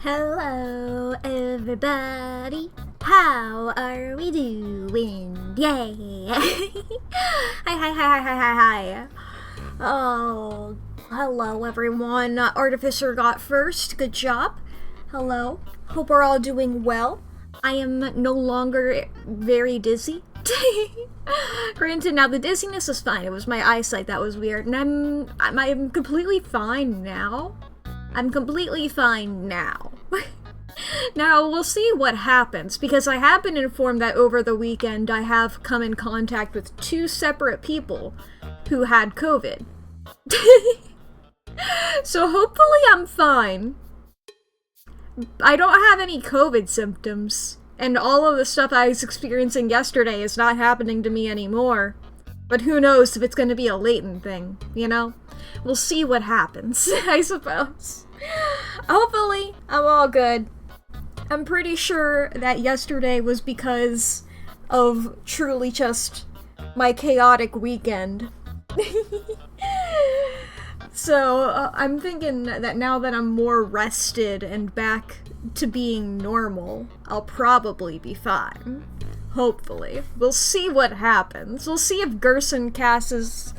Hello, everybody. How are we doing? Yay! Hi. Oh, hello, everyone. Artificer got first. Good job. Hello. Hope we're all doing well. I am no longer very dizzy. Granted, now the dizziness is fine. It was my eyesight that was weird, and I'm completely fine now. I'm completely fine now. Now, we'll see what happens, because I have been informed that over the weekend I have come in contact with 2 separate people who had COVID. So hopefully I'm fine. I don't have any COVID symptoms, and all of the stuff I was experiencing yesterday is not happening to me anymore. But who knows if it's going to be a latent thing, you know? We'll see what happens, I suppose. Hopefully, I'm all good. I'm pretty sure that yesterday was because of truly just my chaotic weekend. So, I'm thinking that now that I'm more rested and back to being normal, I'll probably be fine. Hopefully. We'll see what happens. We'll see if Gerson casts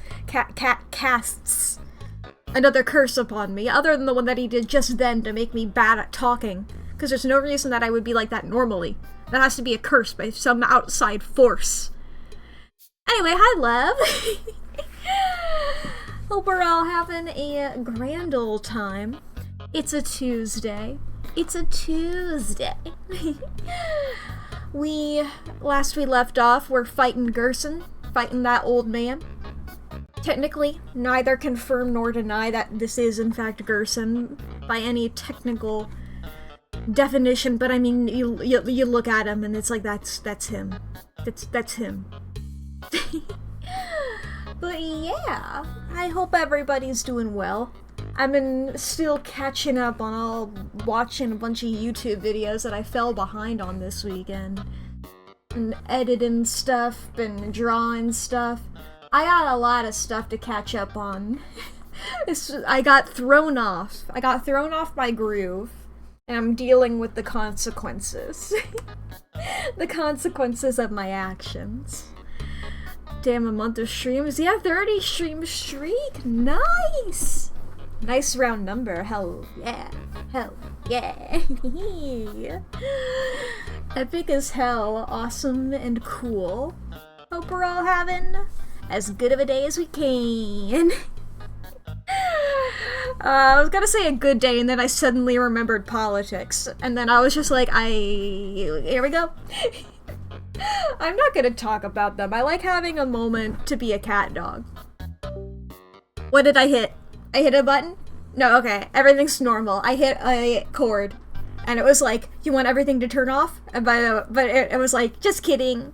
another curse upon me, other than the one that he did just then to make me bad at talking. Because there's no reason that I would be like that normally. That has to be a curse by some outside force. Anyway, hi, love. Hope we're all having a grand old time. It's a Tuesday. Last we left off, we're fighting Gerson, fighting that old man. Technically, neither confirm nor deny that this is in fact Gerson by any technical definition, but I mean, you look at him and it's like, that's him. That's him. But yeah, I hope everybody's doing well. I've been still catching up on watching a bunch of YouTube videos that I fell behind on this weekend. And editing stuff, and drawing stuff. I got a lot of stuff to catch up on. I got thrown off. I got thrown off my groove. And I'm dealing with the consequences. The consequences of my actions. Damn, a month of streams. Yeah, 30 stream streak. Nice! Nice round number. Hell yeah. Hell yeah. Epic as hell. Awesome and cool. Hope we're all having as good of a day as we can. I was gonna say a good day, and then I suddenly remembered politics. And then I was just like, here we go. I'm not gonna talk about them. I like having a moment to be a cat dog. What did I hit? I hit a button? No, okay. Everything's normal. I hit a chord. And it was like, you want everything to turn off? But it was like, just kidding.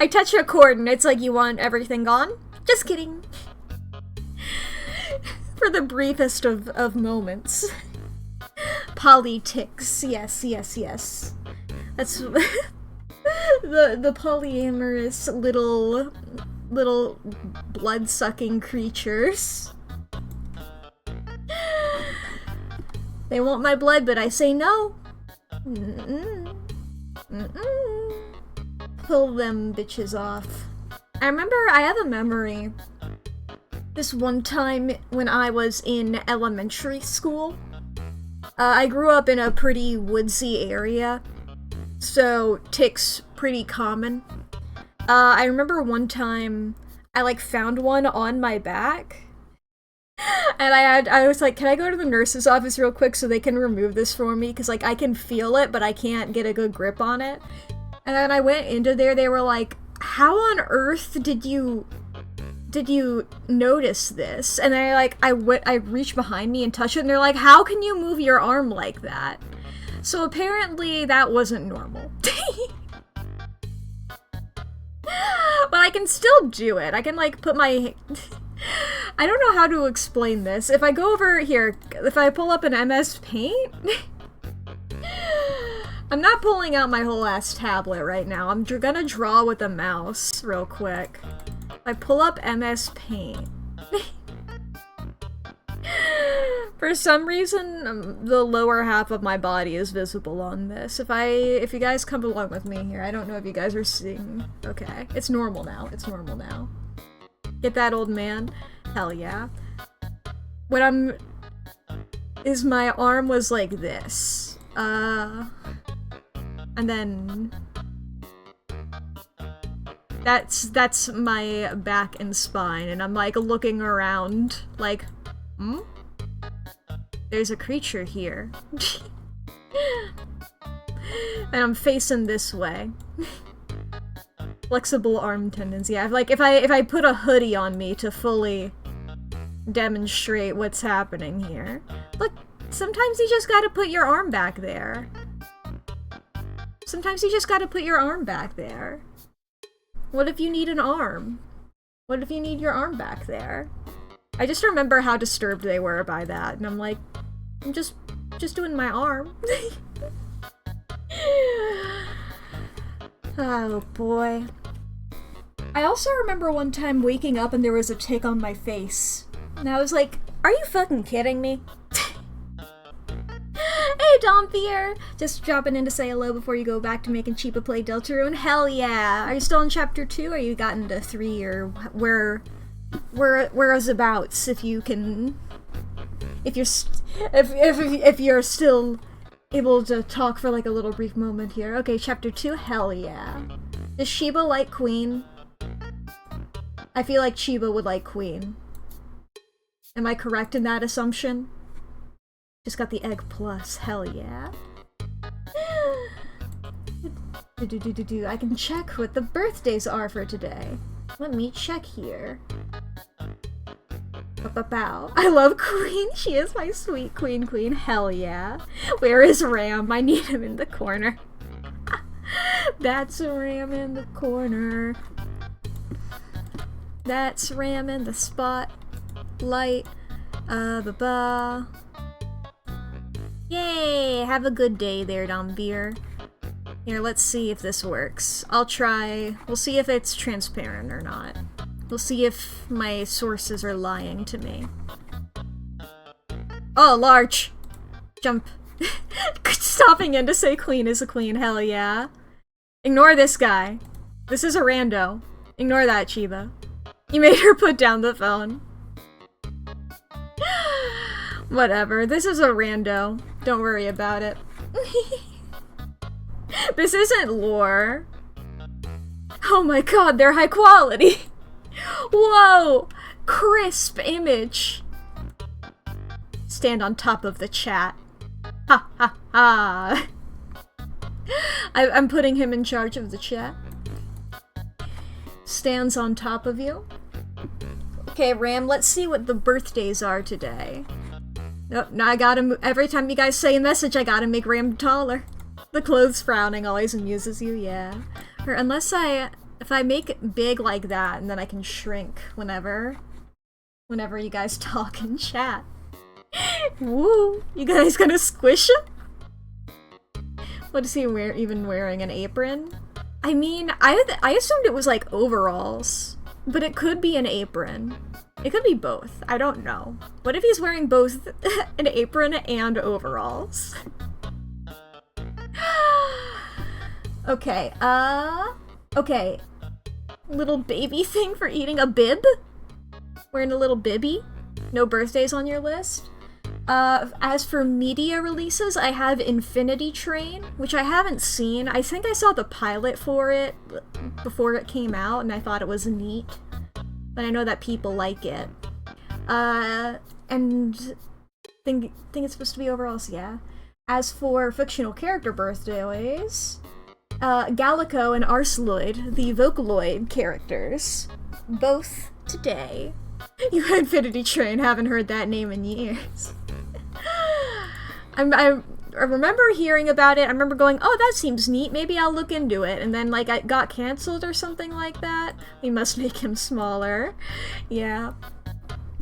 I touch a chord and it's like, you want everything gone? Just kidding. For the briefest of moments. Politics. Yes. That's the polyamorous little blood-sucking creatures. They want my blood, but I say no. Pull them bitches off. I remember, I have a memory. This one time when I was in elementary school. I grew up in a pretty woodsy area, so ticks pretty common. I remember one time I found one on my back. And I was like, can I go to the nurse's office real quick so they can remove this for me? Because I can feel it, but I can't get a good grip on it. And then I went into there, they were like, how on earth did you notice this? And then I reached behind me and touched it, and they're like, how can you move your arm like that? So apparently that wasn't normal. But I can still do it. I can like put my... I don't know how to explain this. If I go over here, if I pull up an MS Paint... I'm not pulling out my whole ass tablet right now. I'm gonna draw with a mouse real quick. I pull up MS Paint. For some reason, the lower half of my body is visible on this. If you guys come along with me here, I don't know if you guys are seeing. Okay, it's normal now. It's normal now. Get that, old man? Hell yeah. Is my arm was like this. And then that's my back and spine, and I'm like looking around like, there's a creature here. And I'm facing this way. Flexible arm tendons, yeah. Like if I put a hoodie on me to fully demonstrate what's happening here. Look, sometimes you just gotta put your arm back there. Sometimes you just gotta put your arm back there. What if you need an arm? What if you need your arm back there? I just remember how disturbed they were by that, and I'm like, I'm just doing my arm. Oh boy. I also remember one time waking up and there was a tick on my face. And I was like, are you fucking kidding me? Hey, Dompier! Just dropping in to say hello before you go back to making Chiba play Deltarune. Hell yeah! Are you still in chapter 2, or you gotten to 3, or whereabouts? If you can, if you're still able to talk for like a little brief moment here. Okay, chapter 2. Hell yeah! Does Chiba like Queen? I feel like Chiba would like Queen. Am I correct in that assumption? Just got the egg plus. Hell yeah. I can check what the birthdays are for today. Let me check here. Bow. I love Queen. She is my sweet queen. Hell yeah. Where is Ram? I need him in the corner. That's Ram in the corner. That's Ram in the spotlight. Yay! Have a good day there, Dombeer. Here, let's see if this works. I'll try. We'll see if it's transparent or not. We'll see if my sources are lying to me. Oh, large! Jump. Stopping in to say queen is a queen, hell yeah. Ignore this guy. This is a rando. Ignore that, Chiba. You made her put down the phone. Whatever, this is a rando. Don't worry about it. This isn't lore. Oh my god, they're high quality. Whoa! Crisp image. Stand on top of the chat. Ha ha ha. I'm putting him in charge of the chat. Stands on top of you. Okay, Ram, let's see what the birthdays are today. Nope, now I gotta every time you guys say a message, I gotta make Ram taller. The clothes frowning always amuses you, yeah. Or unless if I make it big like that, and then I can shrink whenever you guys talk and chat. Woo! You guys gonna squish him? What is he even wearing? An apron? I mean, I assumed it was like overalls, but it could be an apron. It could be both. I don't know. What if he's wearing both an apron and overalls? Okay, okay. Little baby thing for eating a bib? Wearing a little bibby? No birthdays on your list? As for media releases, I have Infinity Train, which I haven't seen. I think I saw the pilot for it before it came out, and I thought it was neat. But I know that people like it. And think it's supposed to be overalls, yeah. As for fictional character birthdays, Gallico and Arsaloid, the Vocaloid characters, both today. You Infinity Train, haven't heard that name in years. I remember hearing about it. I remember going, oh, that seems neat, maybe I'll look into it. And then, like, it got canceled or something like that. We must make him smaller. Yeah.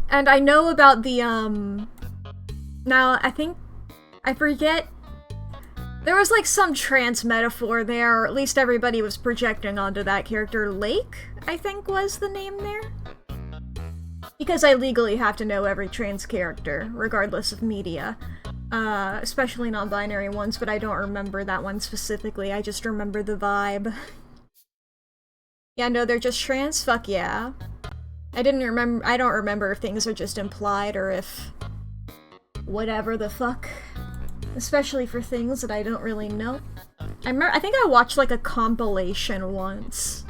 And I know about the, now, I forget, there was, like, some trans metaphor there, or at least everybody was projecting onto that character. Lake, I think, was the name there? Because I legally have to know every trans character, regardless of media. Especially non-binary ones, but I don't remember that one specifically, I just remember the vibe. Yeah, no, they're just trans? Fuck yeah. I don't remember if things are just implied or if... whatever the fuck. Especially for things that I don't really know. I think I watched like a compilation once.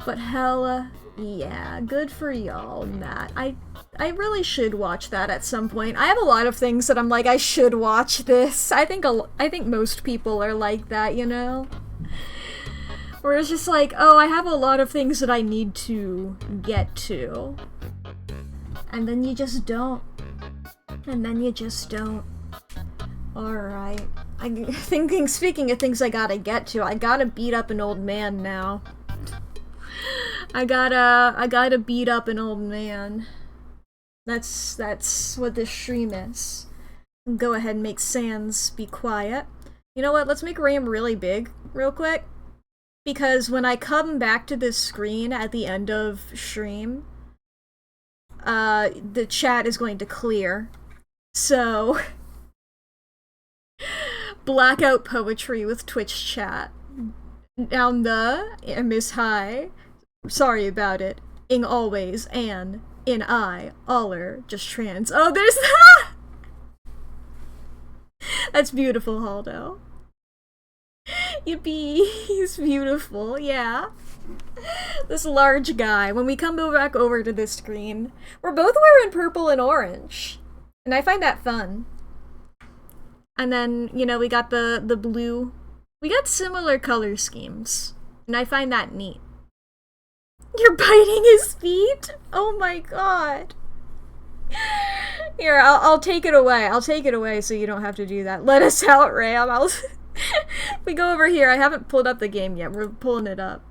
But hella, yeah, good for y'all, Matt. I really should watch that at some point. I have a lot of things that I'm like, I should watch this. I think most people are like that, you know? Where it's just like, oh, I have a lot of things that I need to get to. And then you just don't. And then you just don't. Alright. Speaking of things I gotta get to, I gotta beat up an old man now. I gotta beat up an old man. That's what this stream is. Go ahead and make Sans be quiet. You know what, let's make Ram really big, real quick. Because when I come back to this screen at the end of stream, the chat is going to clear. So, blackout poetry with Twitch chat. Down the, Miss High, sorry about it, ing always, and, in I, aller, just trans. Oh, there's that! That's beautiful, Haldo. Yippee, he's beautiful, yeah. This large guy, when we come back over to this screen, we're both wearing purple and orange. And I find that fun. And then, you know, we got the blue. We got similar color schemes. And I find that neat. You're biting his feet? Oh my god. Here, I'll take it away. I'll take it away so you don't have to do that. Let us out, Ram. We go over here. I haven't pulled up the game yet. We're pulling it up.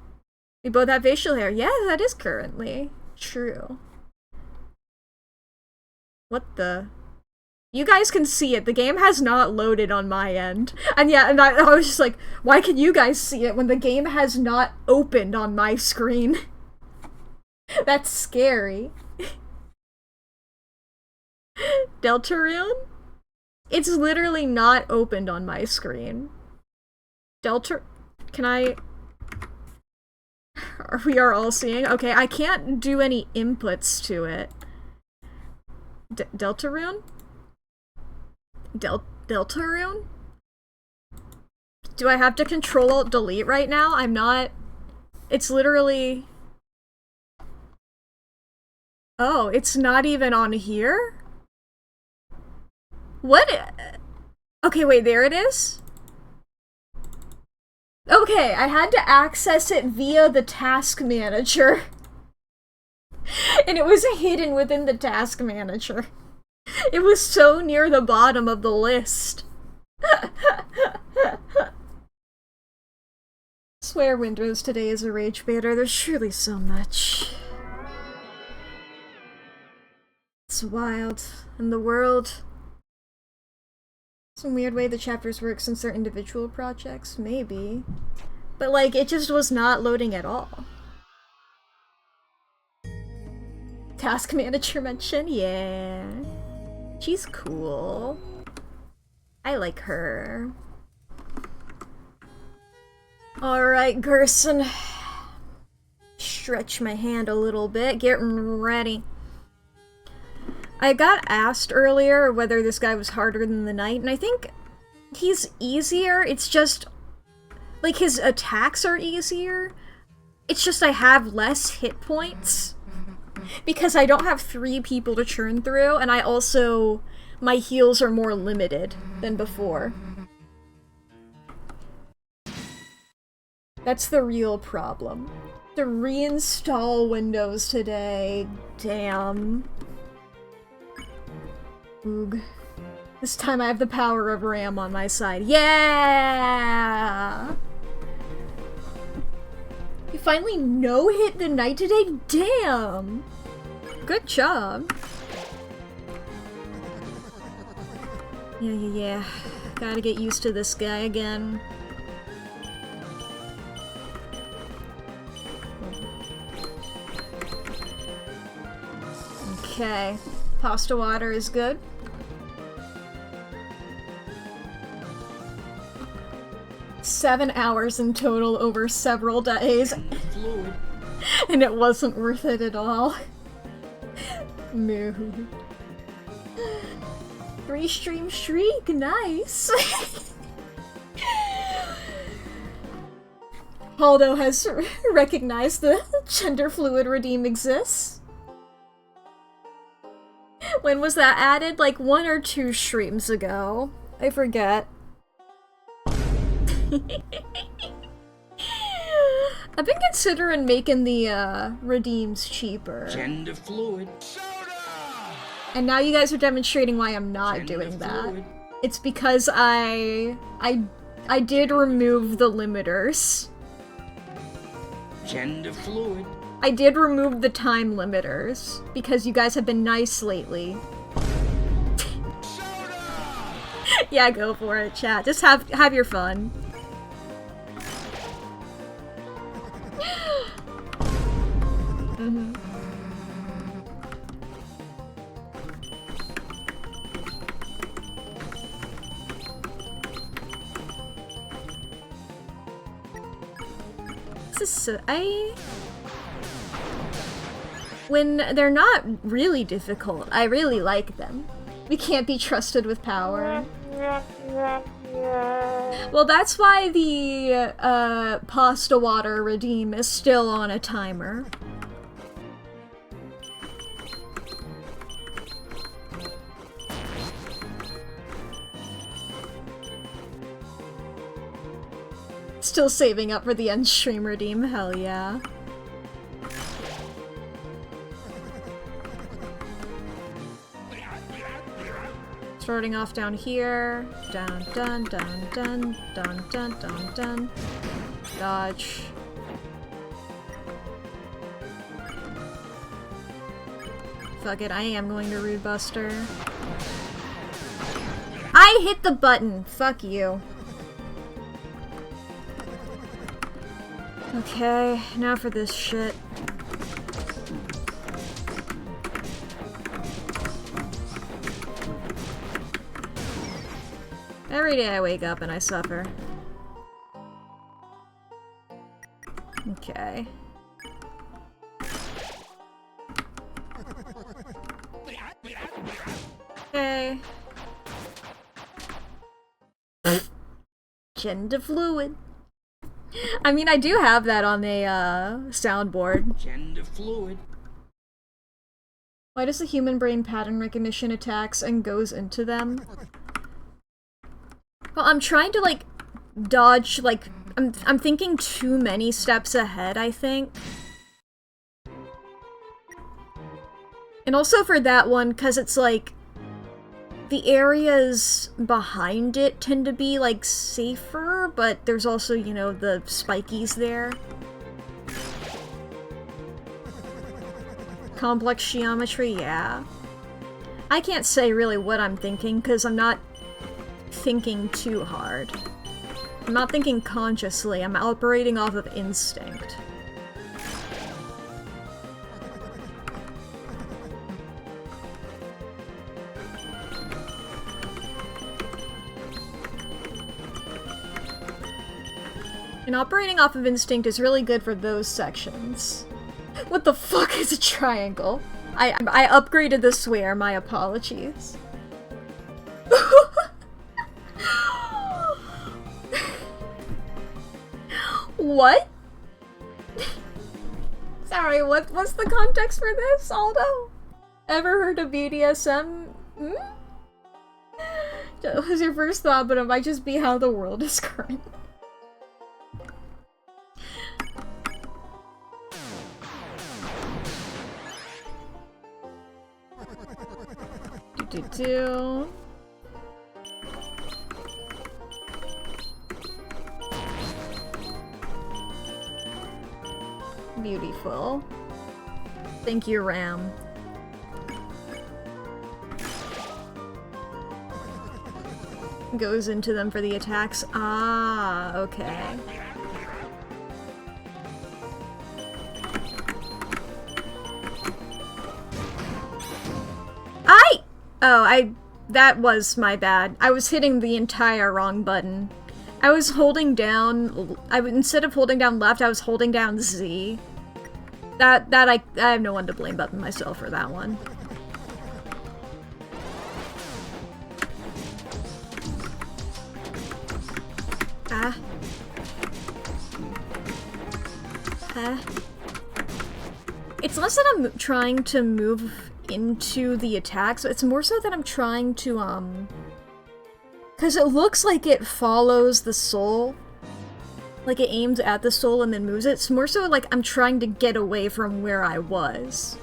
We both have facial hair. Yeah, that is currently true. What the? You guys can see it. The game has not loaded on my end. And yeah, and I was just like, why can you guys see it when the game has not opened on my screen? That's scary. Deltarune? It's literally not opened on my screen. Can I... We are all seeing? Okay, I can't do any inputs to it. Deltarune? Deltarune? Do I have to Control-Alt-Delete right now? I'm not... It's literally... Oh, it's not even on here? What? Okay, wait, there it is? Okay, I had to access it via the task manager. And it was hidden within the task manager. It was so near the bottom of the list. Swear Windows today is a rage baiter. There's surely so much. It's wild. In the world... Some weird way the chapters work since they're individual projects? Maybe. But like, it just was not loading at all. Task manager mention? Yeah. She's cool. I like her. Alright, Gerson. Stretch my hand a little bit. Get ready. I got asked earlier whether this guy was harder than the knight, and I think he's easier. It's just, like, his attacks are easier. It's just I have less hit points. Because I don't have 3 people to churn through, and I also... my heals are more limited than before. That's the real problem. To reinstall Windows today. Damn. Oog. This time I have the power of RAM on my side. Yeah! You finally no-hit the night today? Damn! Good job. Yeah. Gotta get used to this guy again. Okay. Pasta water is good. $7 hours in total over several days. And it wasn't worth it at all. Mood. 3-stream streak, nice! Haldo has recognized the gender fluid redeem exists. When was that added? Like 1 or 2 streams ago. I forget. I've been considering making the redeems cheaper. Gender fluid. And now you guys are demonstrating why I'm not doing that. It's because I did remove the limiters. Gender fluid. I did remove the time limiters because you guys have been nice lately. Yeah, go for it, chat. Just have your fun. This is so... When they're not really difficult, I really like them. We can't be trusted with power. Well, that's why the pasta water redeem is still on a timer. Still saving up for the end stream redeem, hell yeah. Starting off down here. Dun dun dun dun dun dun dun dun. Dodge. Fuck it, I am going to Rude Buster. I hit the button! Fuck you. Okay, now for this shit. Every day I wake up and I suffer. Okay. Okay. Gender fluid. I mean, I do have that on a soundboard. Gender fluid. Why does the human brain pattern recognition attacks and goes into them? Well, I'm trying to, like, dodge, like, I'm thinking too many steps ahead, I think. And also for that one, because it's, like, the areas behind it tend to be, like, safer, but there's also, you know, the spikies there. Complex geometry, yeah. I can't say really what I'm thinking, because I'm not thinking too hard. I'm not thinking consciously, I'm operating off of instinct. And operating off of instinct is really good for those sections. What the fuck is a triangle? I upgraded the swear, my apologies. What? Sorry, what's the context for this, Aldo? Ever heard of BDSM? Hmm? That was your first thought, but it might just be how the world is current. Do. Beautiful. Thank you, Ram. Goes into them for the attacks. Ah, okay. That was my bad. I was hitting the entire wrong button. I was holding down, instead of holding down left, I was holding down Z. I have no one to blame but myself for that one. Ah. It's less that I'm trying to move into the attacks, it's more so that I'm trying to, because it looks like it follows the soul. Like it aims at the soul and then moves it. It's more so like I'm trying to get away from where I was.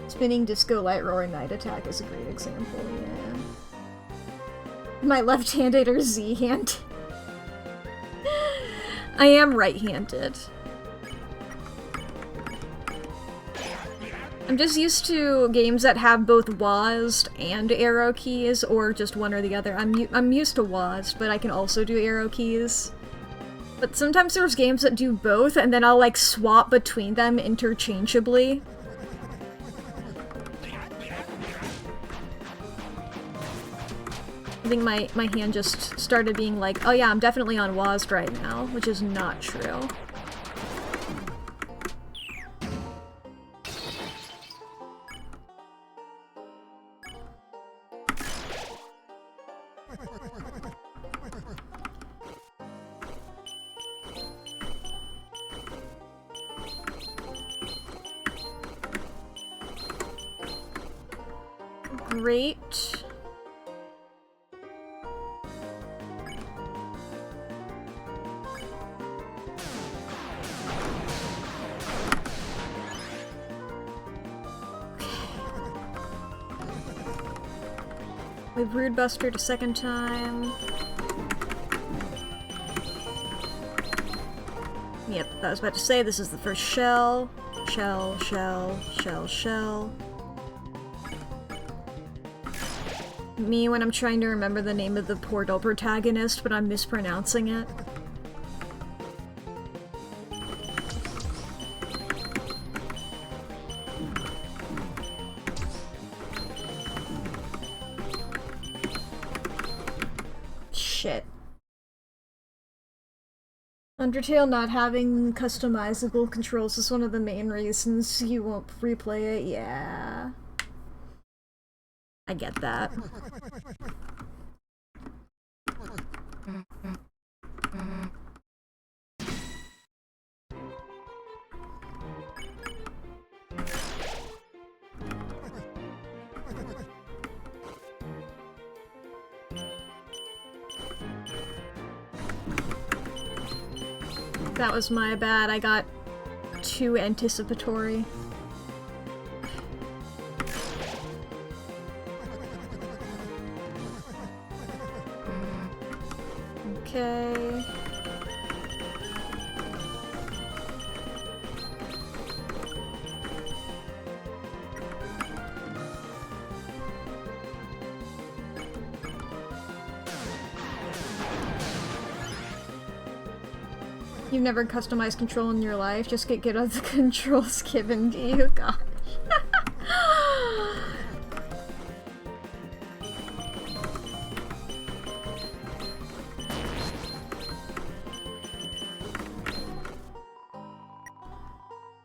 Spinning Disco Light Roaring Night Attack is a great example, yeah. My left-handed or Z-hand? I am right-handed. I'm just used to games that have both WASD and arrow keys, or just one or the other. I'm used to WASD, but I can also do arrow keys. But sometimes there's games that do both, and then I'll like swap between them interchangeably. I think my hand just started being like, oh yeah, I'm definitely on WASD right now, which is not true. Great. We Brood Bustered a second time. Yep, I was about to say this is the first shell. Shell, shell, shell, shell. Me when I'm trying to remember the name of the Portal protagonist, but I'm mispronouncing it. Shit. Undertale not having customizable controls is one of the main reasons you won't replay it, yeah. I get that. That was my bad. I got too anticipatory. Okay. You've never customized control in your life? Just get good at the controls given to you? Gosh.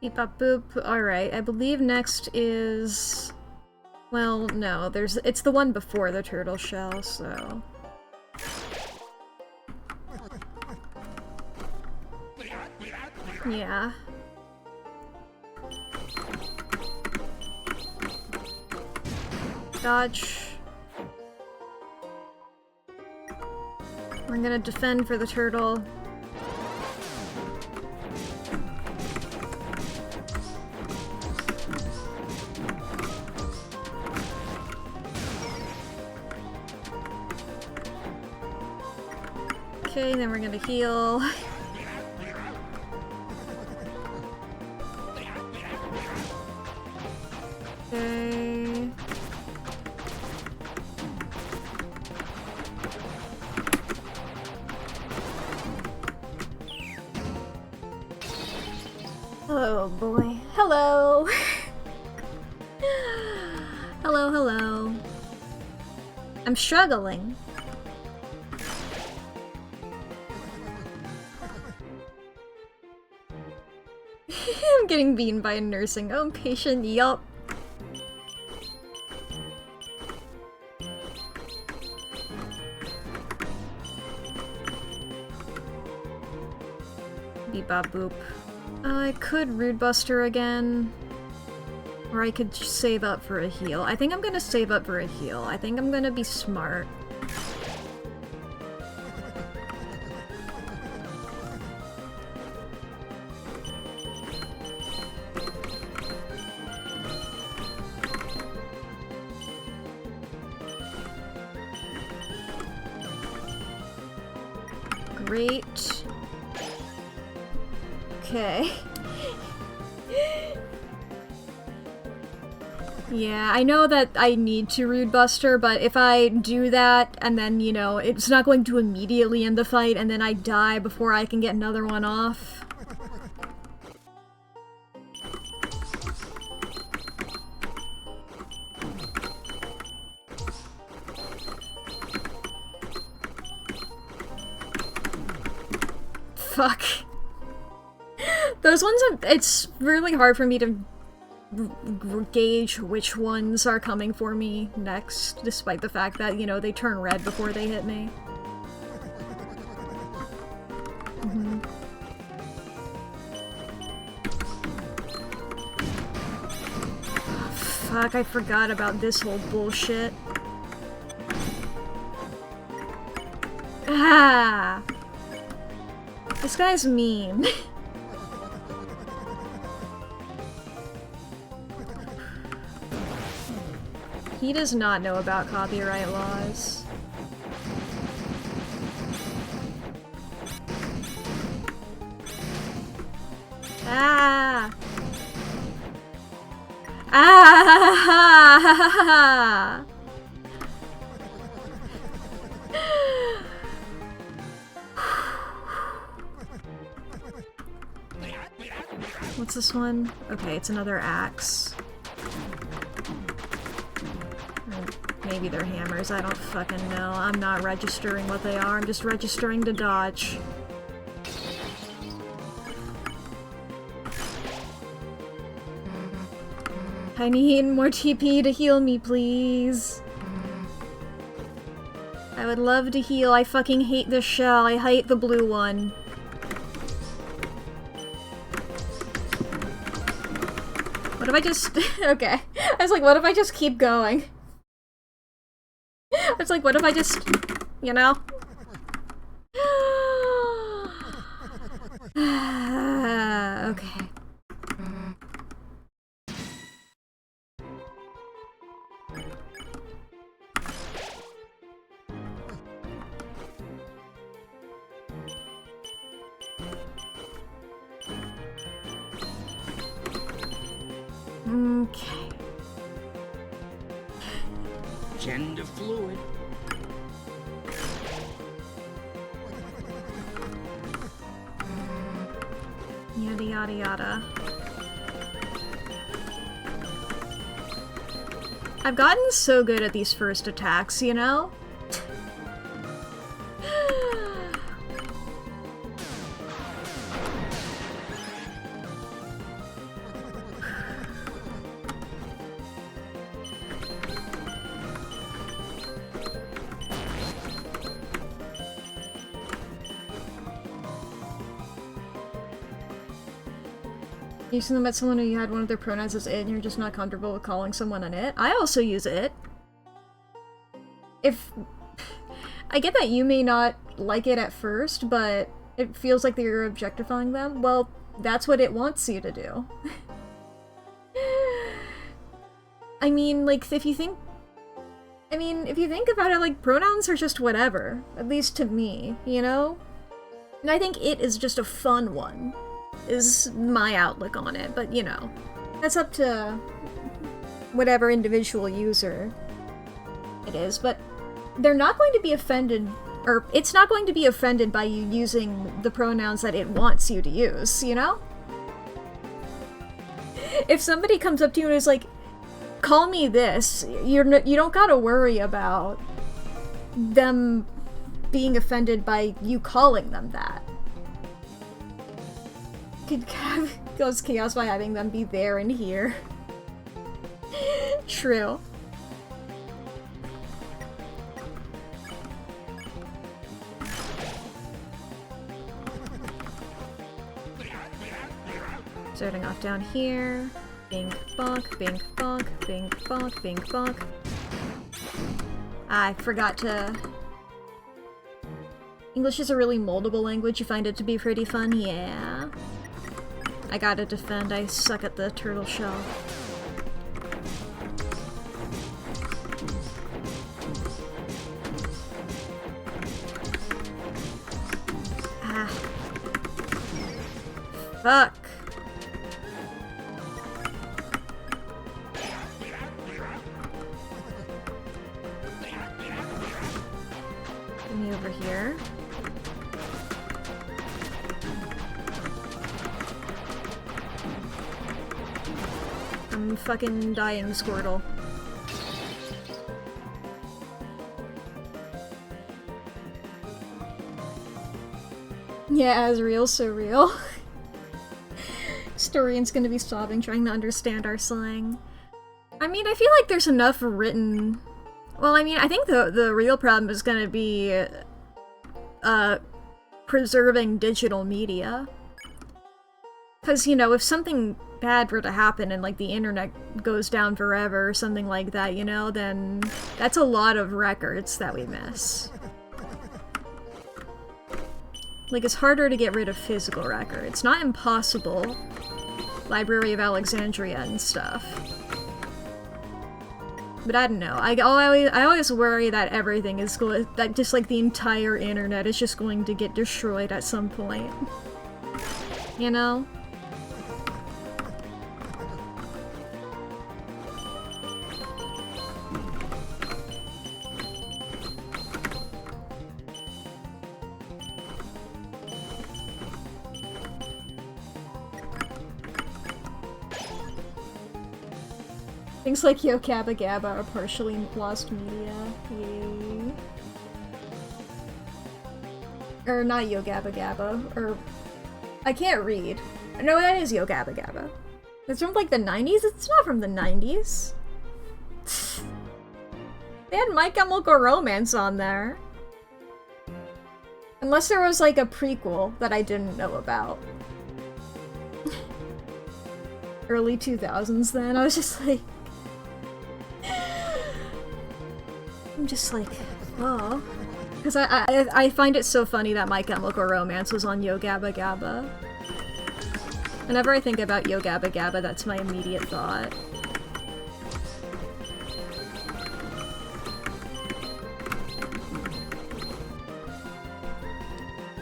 Beep bop boop. Alright, I believe next is... Well, no, it's the one before the turtle shell, so... Yeah. Dodge. We're gonna defend for the turtle. Okay, then we're gonna heal. Okay. Oh boy. Hello! Hello, hello. I'm struggling. I'm getting beaten by a nursing home patient, yup. Beep bop boop. I could Rude Buster again. Or I could just save up for a heal. I think I'm gonna save up for a heal. I think I'm gonna be smart. Great. Okay. Yeah, I know that I need to Rude Buster, but if I do that, and then, you know, it's not going to immediately end the fight, and then I die before I can get another one off. Fuck. Those ones, it's really hard for me to gauge which ones are coming for me next, despite the fact that, you know, they turn red before they hit me. Oh, fuck, I forgot about this whole bullshit. Ah! This guy's mean. He does not know about copyright laws. Ah! Ah! What's this one? Okay, it's another axe. Maybe they're hammers, I don't fucking know. I'm not registering what they are, I'm just registering to dodge. I need more TP to heal me, please. I would love to heal, I fucking hate this shell, I hate the blue one. What if I just... okay. I was like, what if I just keep going? It's like, what if I just, you know? Okay. Okay. Gender fluid. Yada yada yada. I've gotten so good at these first attacks, you know? You recently met someone who you had one of their pronouns as it and you're just not comfortable with calling someone an it. I also use it. If... I get that you may not like it at first, but it feels like that you're objectifying them. Well, that's what it wants you to do. I mean, like, if you think... I mean, if you think about it, like, pronouns are just whatever. At least to me, you know? And I think it is just a fun one, is my outlook on it, but you know, that's up to whatever individual user it is, but they're not going to be offended, or it's not going to be offended by you using the pronouns that it wants you to use, you know? If somebody comes up to you and is like, call me this, you don't gotta worry about them being offended by you calling them that. Could cause chaos by having them be there and here. True. Starting off down here. Bink, bonk, bink, bonk, bink, bonk, bink, bonk. I forgot to... English is a really moldable language. You find it to be pretty fun? Yeah. I gotta defend. I suck at the turtle shell. Ah. Fuck. Me over here. I'm fucking dying, Squirtle. Yeah, Asriel's so real. Historian's gonna be sobbing trying to understand our slang. I mean, I feel like there's enough written... Well, I mean, I think the real problem is gonna be preserving digital media. Because, you know, if something bad were to happen and, like, the internet goes down forever or something like that, you know, then that's a lot of records that we miss. Like, it's harder to get rid of physical records. Not impossible. Library of Alexandria and stuff. But I don't know. I always worry that everything is going, that just like the entire internet is just going to get destroyed at some point. You know? Things like Yo Gabba Gabba are partially lost media. Yay. Or not Yo Gabba Gabba, or... I can't read. No, that is Yo Gabba Gabba. It's from like the 90s? It's not from the 90s. They had My Chemical Romance on there. Unless there was like a prequel that I didn't know about. Early 2000s then, I was just like... I'm just like, oh. Because I find it so funny that My Chemical Romance was on Yo Gabba Gabba. Whenever I think about Yo Gabba Gabba, that's my immediate thought.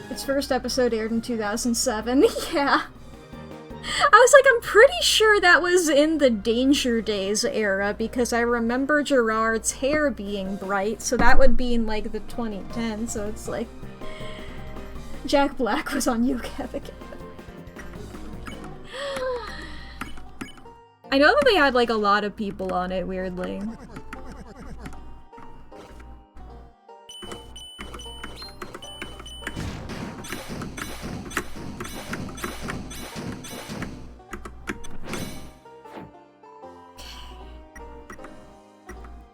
Its first episode aired in 2007. Yeah. I was like, I'm pretty sure that was in the Danger Days era, because I remember Gerard's hair being bright, so that would be in, like, the 2010s, so it's like... Jack Black was on Yo Gabba Gabba. I know that they had, like, a lot of people on it, weirdly.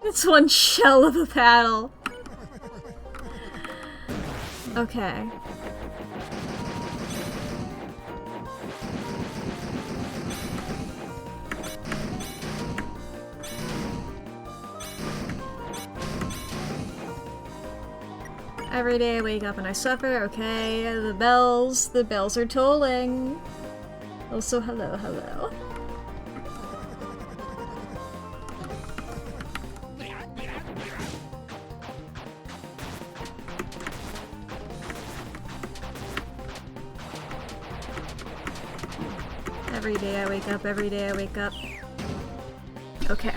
It's one shell of a paddle. Okay. Every day I wake up and I suffer. Okay, the bells are tolling. Also, hello, hello. Every day I wake up, every day I wake up. Okay.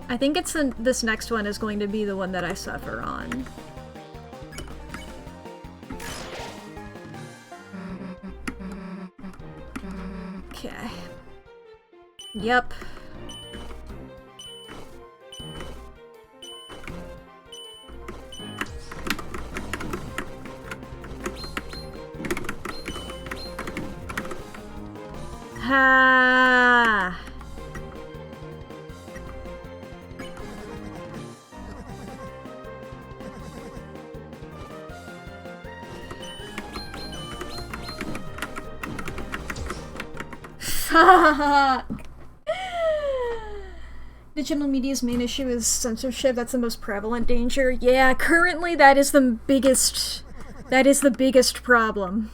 I think it's this next one is going to be the one that I suffer on. Okay. Yep. Ha! Fuck! Digital media's main issue is censorship. That's the most prevalent danger. Yeah, currently that is the biggest problem.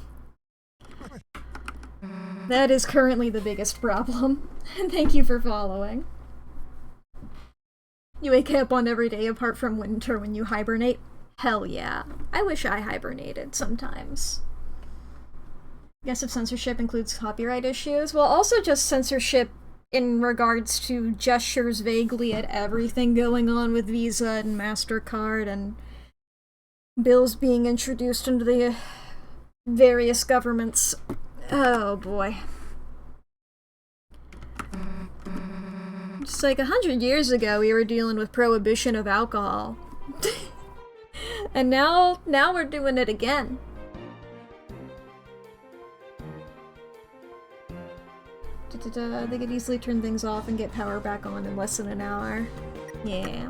That is currently the biggest problem. Thank you for following. You wake up on every day apart from winter when you hibernate? Hell yeah. I wish I hibernated sometimes. Guess if censorship includes copyright issues? Well, also just censorship in regards to gestures vaguely at everything going on with Visa and MasterCard and bills being introduced into the various governments. Oh boy. Just like 100 years ago we were dealing with prohibition of alcohol. And now we're doing it again. They could easily turn things off and get power back on in less than an hour. Yeah.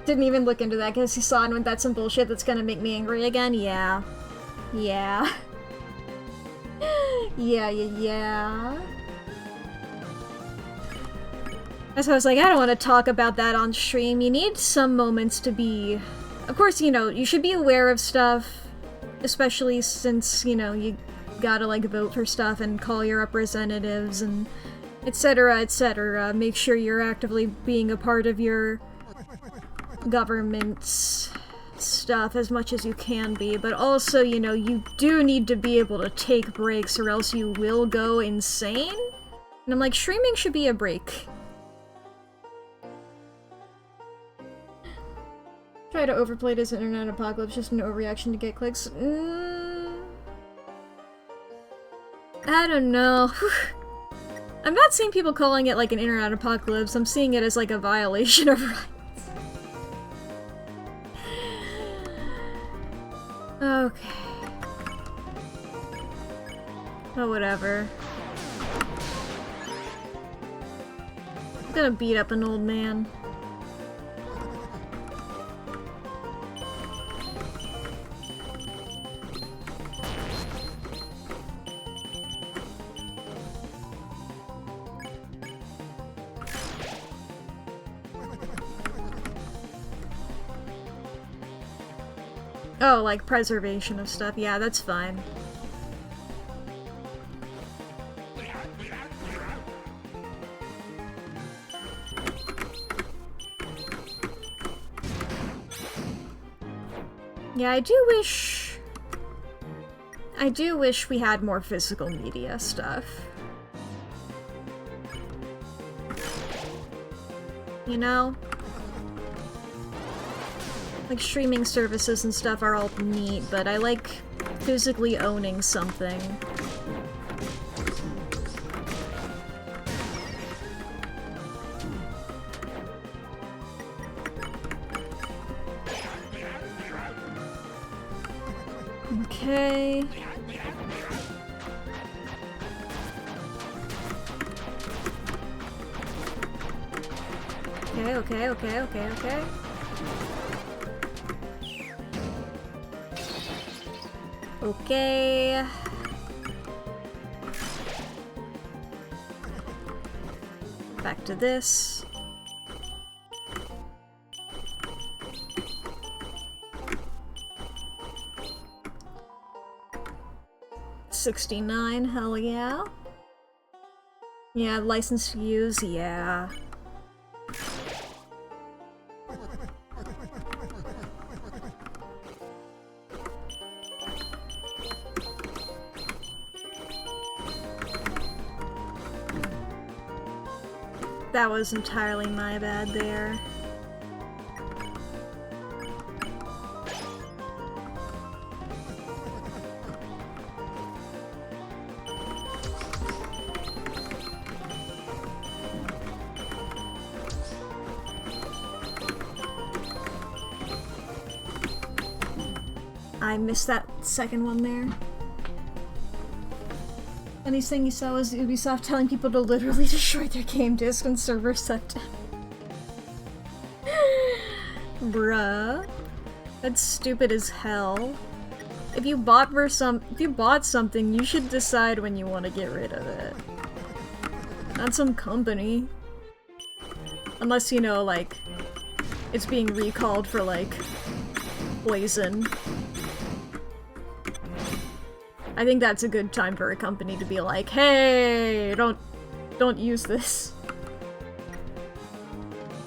Didn't even look into that because he saw it and went, that's some bullshit that's gonna make me angry again? Yeah. Yeah. Yeah. That's why I was like, I don't want to talk about that on stream. You need some moments to be... Of course, you know, you should be aware of stuff, especially since, you know, you gotta, like, vote for stuff and call your representatives and etc., etc. Make sure you're actively being a part of your government's stuff as much as you can be, but also, you know, you do need to be able to take breaks or else you will go insane. And I'm like, streaming should be a break. Try to overplay this internet apocalypse, just an overreaction to get clicks. I don't know. I'm not seeing people calling it like an internet apocalypse, I'm seeing it as like a violation of rights. Okay. Oh, whatever. I'm gonna beat up an old man. Oh, like preservation of stuff. Yeah, that's fine. Yeah, I do wish we had more physical media stuff. You know? Like, streaming services and stuff are all neat, but I like physically owning something. Okay. Okay. Okay. Back to this. $1.69, hell yeah. Yeah, license to use, yeah. That was entirely my bad there. I missed that second one there. Funniest thing you saw was Ubisoft telling people to literally destroy their game disc when servers set down. Bruh. That's stupid as hell. If you bought something, you should decide when you want to get rid of it. Not some company. Unless, you know, like, it's being recalled for, like, poison. I think that's a good time for a company to be like, hey, don't use this.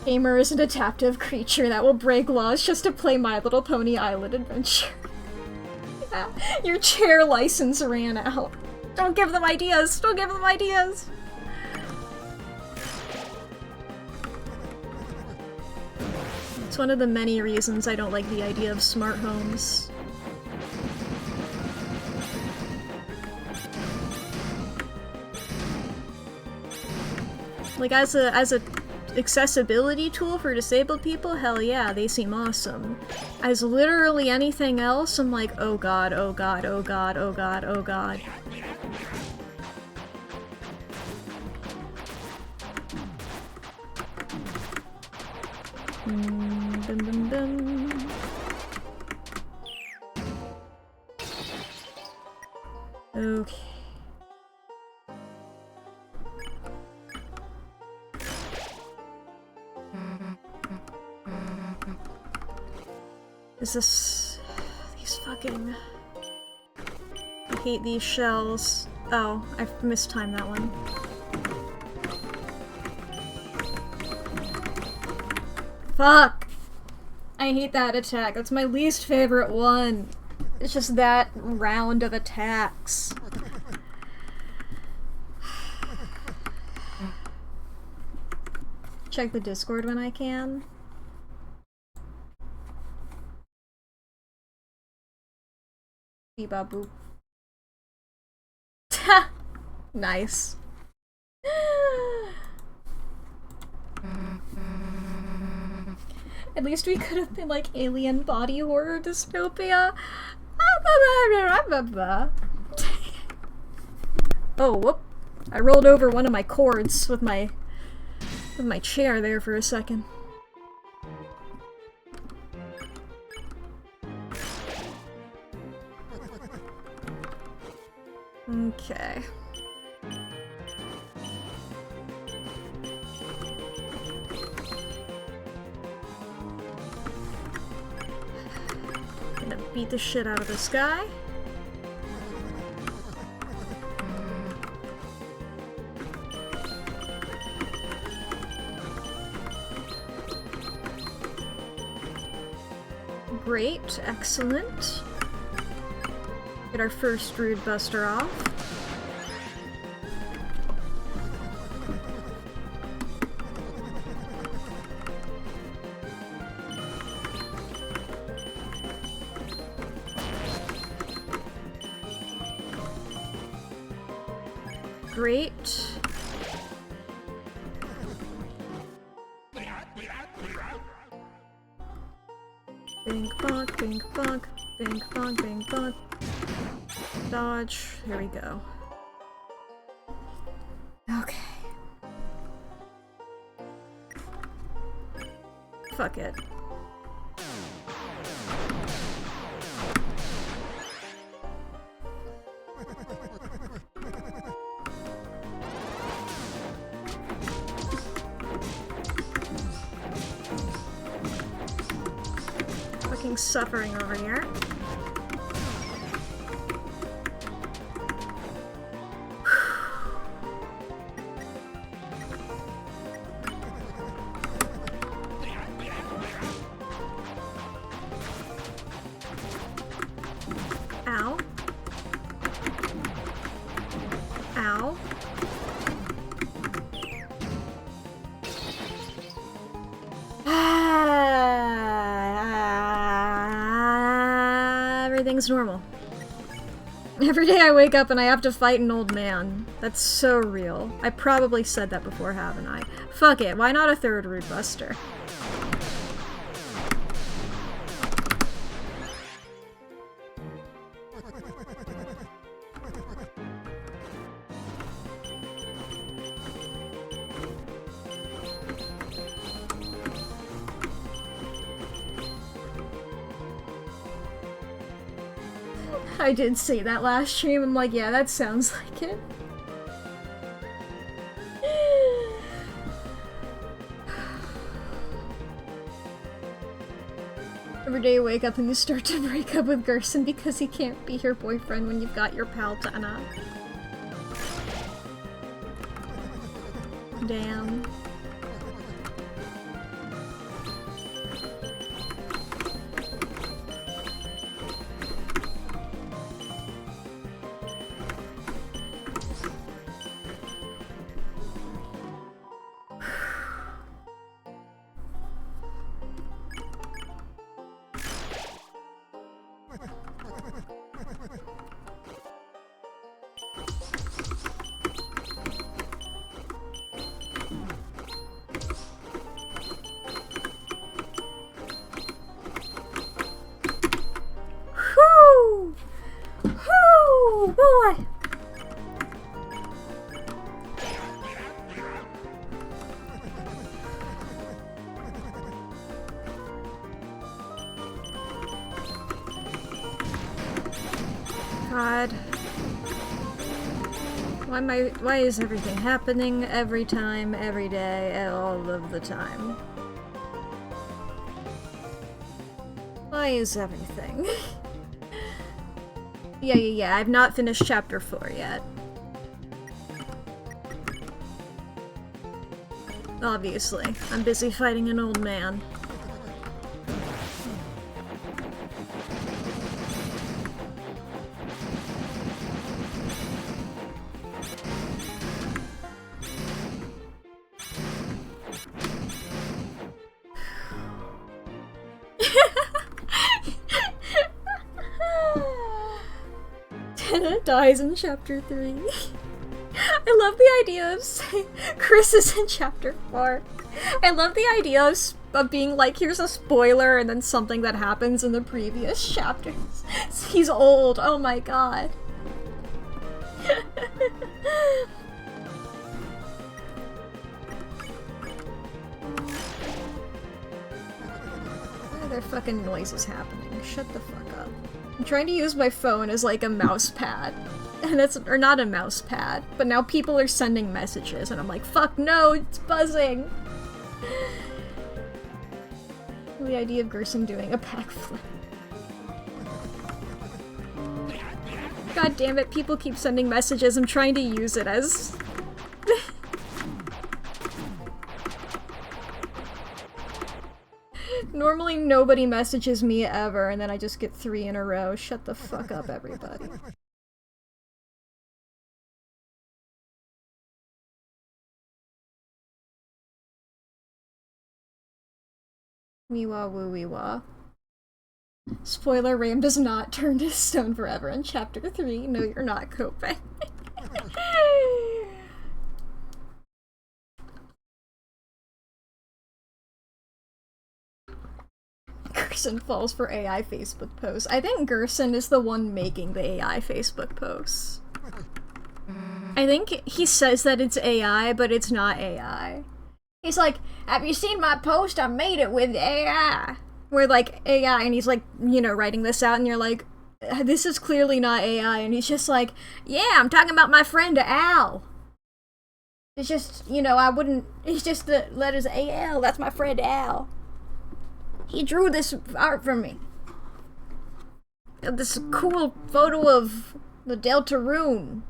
Gamer is an adaptive creature that will break laws just to play My Little Pony Island Adventure. Yeah, your chair license ran out. Don't give them ideas! Don't give them ideas! It's one of the many reasons I don't like the idea of smart homes. Like, as a accessibility tool for disabled people, hell yeah, they seem awesome. As literally anything else, I'm like, oh god, oh god, oh god, oh god, oh god. Dum, dum, dum. Okay. Is this... these fucking... I hate these shells. Oh, I've mistimed that one. Fuck! I hate that attack. That's my least favorite one. It's just that round of attacks. Check the Discord when I can. Boop. Nice. At least we could have been like alien body horror dystopia. Oh, whoop. I rolled over one of my cords with my chair there for a second. Okay. Gonna beat the shit out of this guy. Great, excellent. Get our first Rude Buster off. Great. Bink bonk, bink bonk, bink bonk, bink bonk. Dodge. Here we go. Okay. Fuck it. Fucking suffering over here. everything's normal. Every day I wake up and I have to fight an old man. That's so real. I probably said that before, haven't I? Fuck it, why not a third root buster? I did say that last stream. I'm like, yeah, that sounds like it. Every day you wake up and you start to break up with Gerson because he can't be your boyfriend when you've got your pal Tana. Damn. Boy! God. Why is everything happening every time, every day, all of the time? Why is everything? Yeah, I've not finished chapter 4 yet. Obviously, I'm busy fighting an old man. Dies in chapter 3. I love the idea of saying Chris is in chapter 4. I love the idea of being like, here's a spoiler and then something that happens in the previous chapters. He's old, oh my god. Why are there fucking noises happening? Shut the fuck up. I'm trying to use my phone as like a mouse pad. And that's, or not a mouse pad, but now people are sending messages and I'm like, fuck no, it's buzzing! The idea of Gerson doing a backflip. God damn it, people keep sending messages, I'm trying to use it as... Normally nobody messages me ever, and then I just get 3 in a row. Shut the fuck up, everybody. Wee-wah woo-wee-wah. Spoiler, Ram does not turn to stone forever in chapter 3. No, you're not coping. Gerson falls for AI Facebook posts. I think Gerson is the one making the AI Facebook posts. I think he says that it's AI, but it's not AI. He's like, have you seen my post? I made it with AI. We're like, AI, and he's like, you know, writing this out, and you're like, this is clearly not AI, and he's just like, yeah, I'm talking about my friend Al. It's just, you know, I wouldn't, it's just the letters AL, that's my friend Al. He drew this art for me. This cool photo of the Deltarune.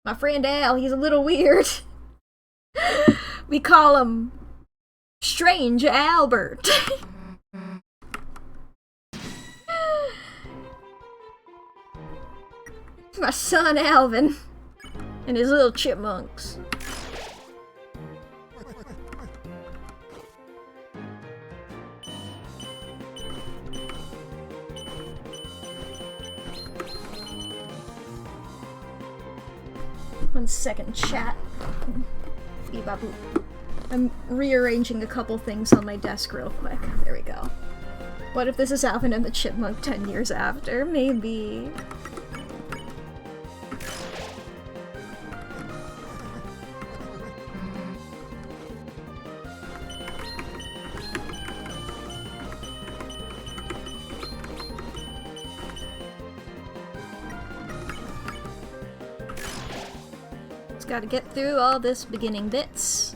My friend Al, he's a little weird. We call him Strange Albert. My son Alvin and his little chipmunks. 1 second, chat. Beep-bop-boop. I'm rearranging a couple things on my desk real quick. There we go. What if this is Alvin and the Chipmunk 10 years after? Maybe. Just gotta get through all this beginning bits.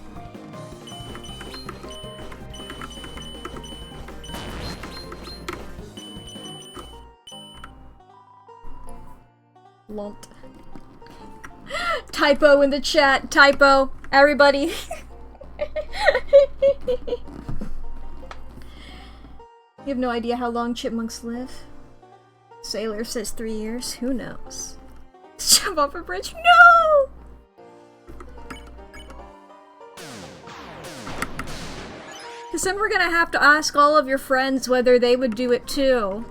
Lumped. Typo in the chat. Typo. Everybody. You have no idea how long chipmunks live? Sailor says 3 years. Who knows? Jump off a bridge. No! Because then we're gonna have to ask all of your friends whether they would do it too.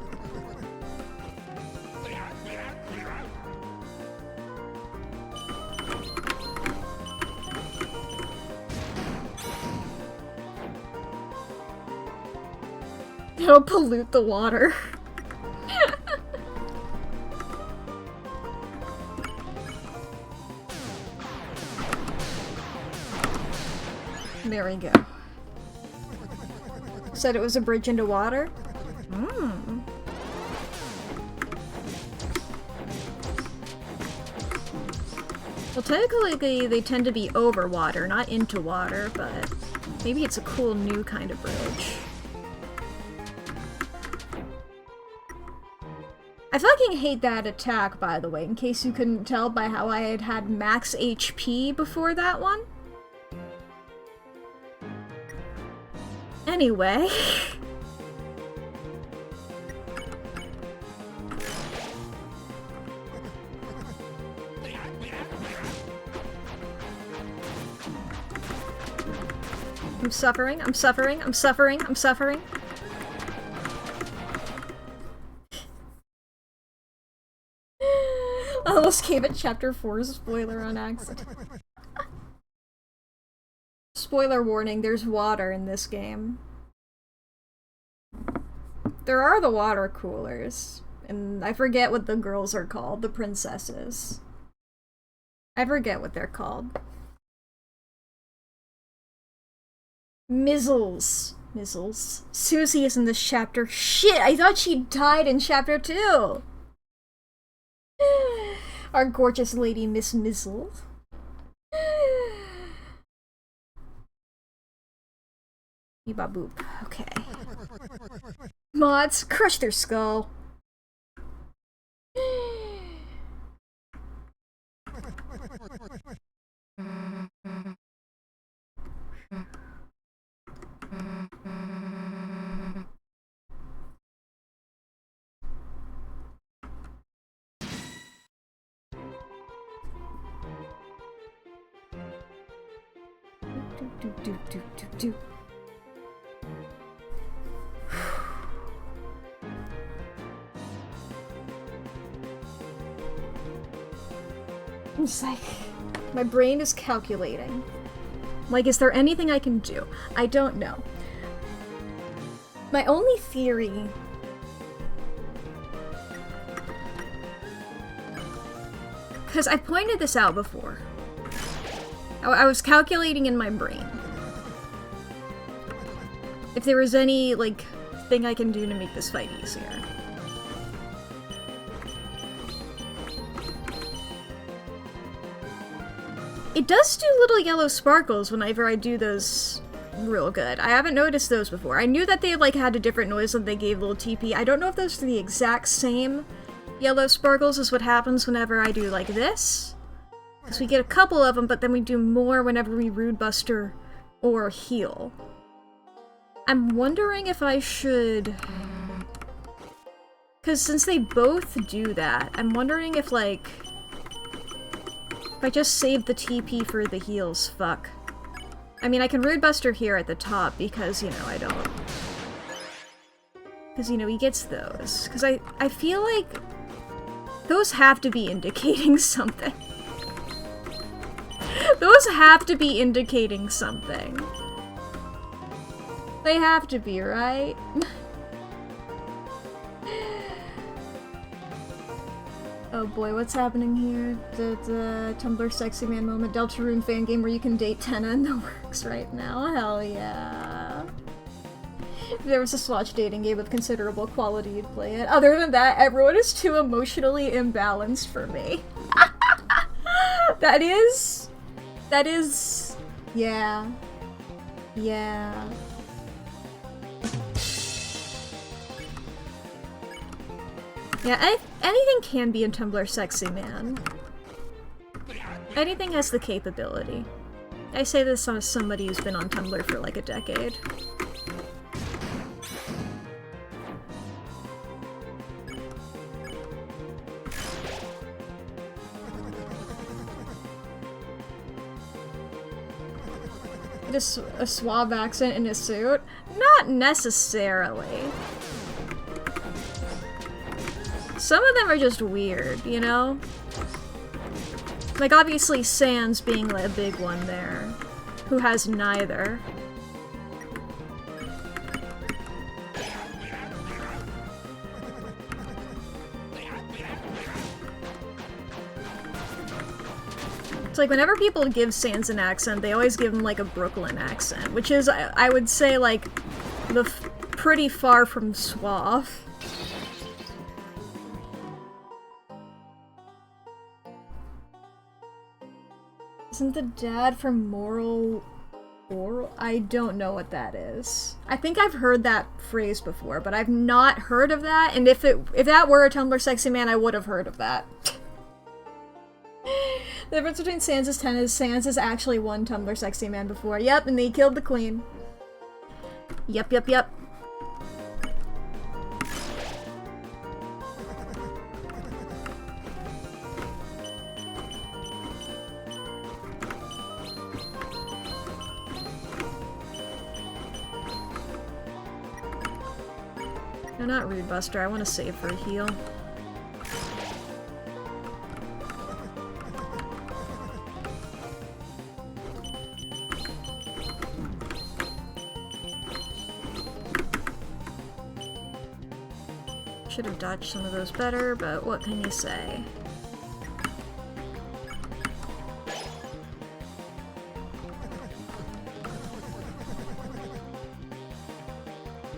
It'll pollute the water. There we go. Said it was a bridge into water? Mmm. Well, technically they tend to be over water, not into water, but maybe it's a cool new kind of bridge. I fucking hate that attack, by the way, in case you couldn't tell by how I had max HP before that one. Anyway. I'm suffering, I'm suffering, I'm suffering, I'm suffering. I almost gave it chapter 4's spoiler on accident. Spoiler warning, there's water in this game. There are the water coolers, and I forget what the girls are called, the princesses. I forget what they're called. Mizzles. Mizzles. Susie is in this chapter. Shit, I thought she died in chapter 2! Our gorgeous lady, Miss Mizzle. Boop. Okay. Mods, crush their skull. Do. It's like, my brain is calculating. Like, is there anything I can do? I don't know. My only theory... Because I pointed this out before. I was calculating in my brain. If there was any, like, thing I can do to make this fight easier. It does do little yellow sparkles whenever I do those real good. I haven't noticed those before. I knew that they, like, had a different noise when they gave little TP. I don't know if those are the exact same yellow sparkles as what happens whenever I do, like, this. Because we get a couple of them, but then we do more whenever we Rude Buster or heal. I'm wondering if I should... Because since they both do that, I'm wondering if, like... If I just save the TP for the heals, fuck. I mean, I can Rude Buster here at the top because, you know, I don't... Because, you know, he gets those. Because I feel like... Those have to be indicating something. Those have to be indicating something. They have to be, right? Oh boy, what's happening here? The Tumblr sexy man moment. Deltarune fan game where you can date Tenna in the works right now. Hell yeah. If there was a Swatch dating game with considerable quality, you'd play it. Other than that, everyone is too emotionally imbalanced for me. That is... Yeah. Yeah. Yeah, anything can be in Tumblr sexy, man. Anything has the capability. I say this as somebody who's been on Tumblr for like a decade. A suave accent in a suit? Not necessarily. Some of them are just weird, you know? Like, obviously Sans being like a big one there, who has neither. It's like, whenever people give Sans an accent, they always give him, like, a Brooklyn accent, which is, I would say, like, pretty far from suave. Isn't the dad from Moral... I don't know what that is. I think I've heard that phrase before, but I've not heard of that, and if that were a Tumblr sexy man, I would have heard of that. The difference between Sans and Tenna is Sans is actually one Tumblr sexy man before. Yep, and they killed the queen. Yep, yep, yep. No, not Rude Buster. I want to save for a heal. Should have dodged some of those better, but what can you say?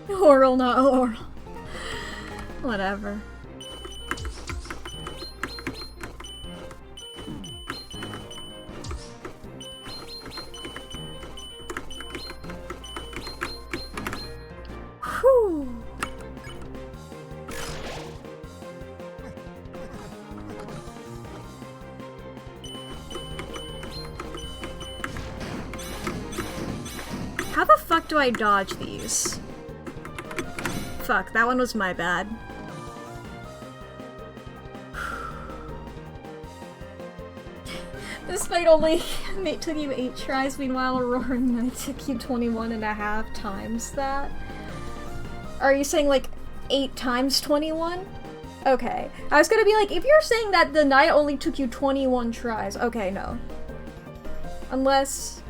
Oral, not oral. Whatever. Whew. How the fuck do I dodge these? Fuck, that one was my bad. This fight only took you 8 tries, meanwhile Aurora Knight took you 21.5 times that. Are you saying like 8 times 21? Okay. I was gonna be like, if you're saying that the knight only took you 21 tries, okay, no. Unless...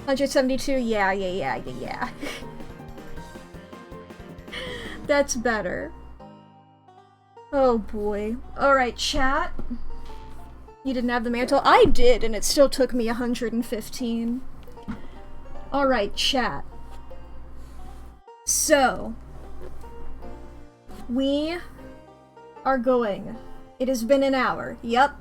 172? Yeah. That's better. Oh boy. Alright, chat. You didn't have the mantle? I did, and it still took me 115. Alright, chat. So, we are going. It has been an hour. Yep.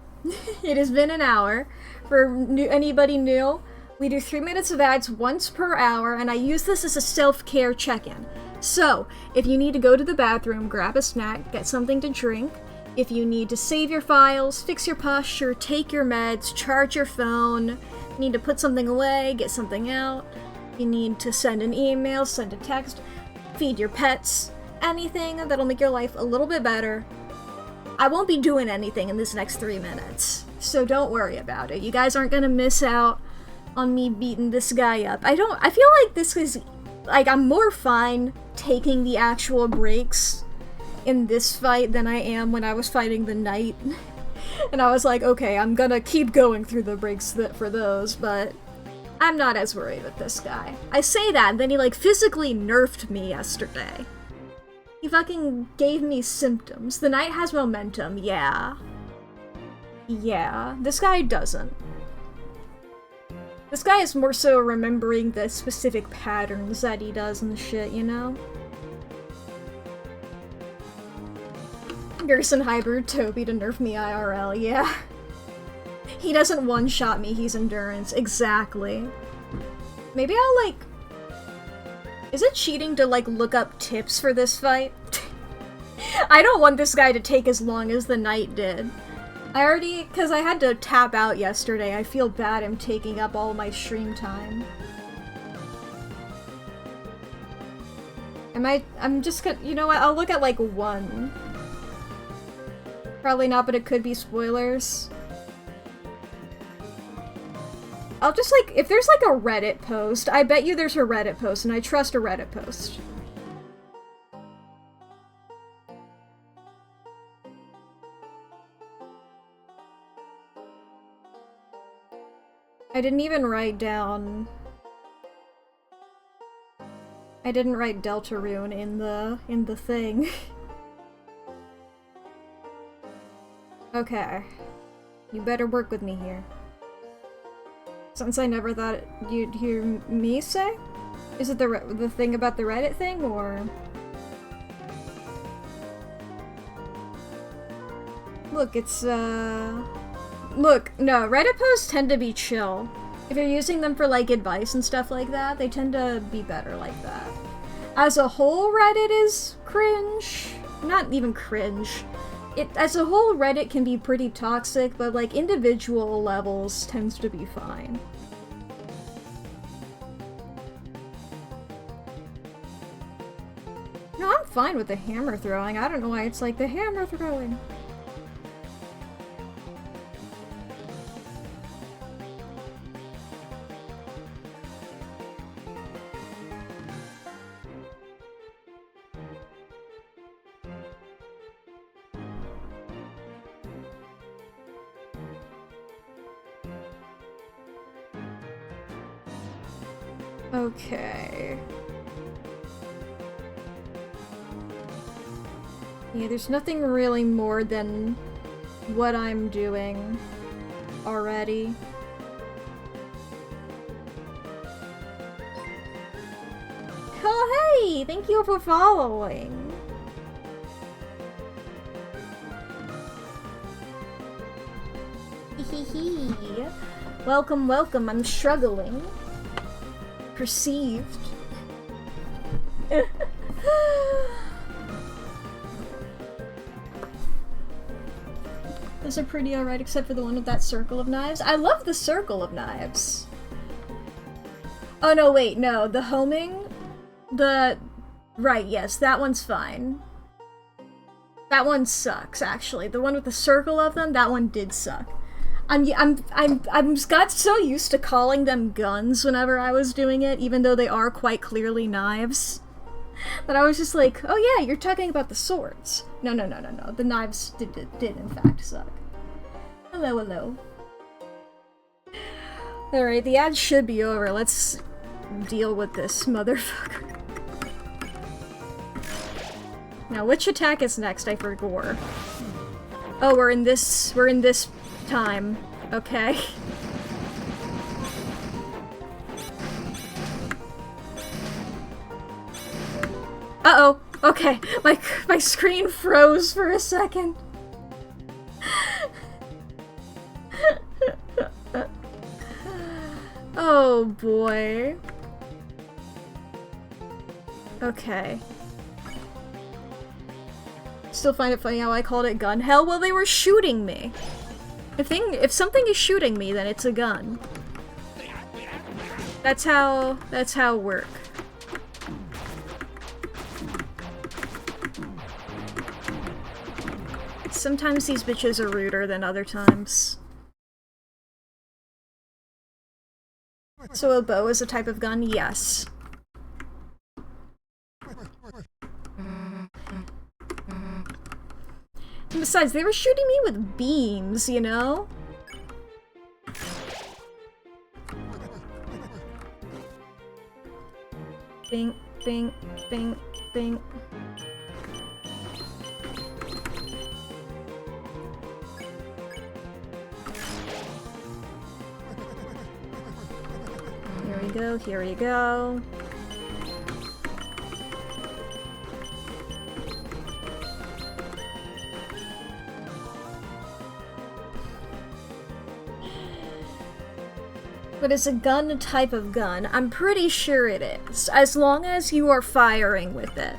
It has been an hour. For anybody new, we do 3 minutes of ads once per hour, and I use this as a self-care check-in. So, if you need to go to the bathroom, grab a snack, get something to drink. If you need to save your files, fix your posture, take your meds, charge your phone, you need to put something away, get something out, you need to send an email, send a text, feed your pets, anything that'll make your life a little bit better. I won't be doing anything in this next 3 minutes, so don't worry about it. You guys aren't gonna miss out on me beating this guy up. I feel like this is, like, I'm more fine taking the actual breaks in this fight than I am when I was fighting the knight. And I was like, okay, I'm gonna keep going through the breaks for those, but I'm not as worried with this guy. I say that, and then he like physically nerfed me yesterday. He fucking gave me symptoms. The knight has momentum, yeah. Yeah, this guy doesn't. This guy is more so remembering the specific patterns that he does and shit, you know? Gerson hypered Toby to nerf me IRL, yeah. He doesn't one-shot me, he's endurance. Exactly. Maybe I'll, like... Is it cheating to, like, look up tips for this fight? I don't want this guy to take as long as the knight did. Because I had to tap out yesterday, I feel bad him taking up all my stream time. I'm just gonna, you know what, I'll look at like one. Probably not, but it could be spoilers. I'll just like, if there's like a Reddit post, I bet you there's a Reddit post, and I trust a Reddit post. I didn't even write down... I didn't write Deltarune in the thing. Okay. You better work with me here. Since I never thought you'd hear me say? Is it the thing about the Reddit thing, or...? Look, it's, Look, no, Reddit posts tend to be chill. If you're using them for, like, advice and stuff like that, they tend to be better like that. As a whole, Reddit is cringe. Not even cringe. As a whole, Reddit can be pretty toxic, but, like, individual levels tends to be fine. No, I'm fine with the hammer throwing. I don't know why it's like the hammer throwing. Okay. Yeah, there's nothing really more than what I'm doing already. Oh, hey! Thank you for following. Hee. Welcome, welcome. I'm struggling. Perceived. Those are pretty alright, except for the one with that circle of knives. I love the circle of knives. Oh no, wait, no. The homing? Right, yes, that one's fine. That one sucks, actually. The one with the circle of them, that one did suck. I'm got so used to calling them guns whenever I was doing it, even though they are quite clearly knives, that I was just like, oh yeah, you're talking about the swords. No. The knives did in fact suck. Hello, hello. Alright, the ad should be over. Let's deal with this motherfucker. Now, which attack is next? I forgot. Oh, we're in this time. Okay. Uh-oh. Okay. My screen froze for a second. Oh boy. Okay. Still find it funny how I called it gun hell? Well, they were shooting me. If something is shooting me, then it's a gun. That's how it works. Sometimes these bitches are ruder than other times. So a bow is a type of gun? Yes. And besides, they were shooting me with beams, you know? Bing, bing, bing, bing. Here we go, here we go. But is a gun a type of gun? I'm pretty sure it is, as long as you are firing with it.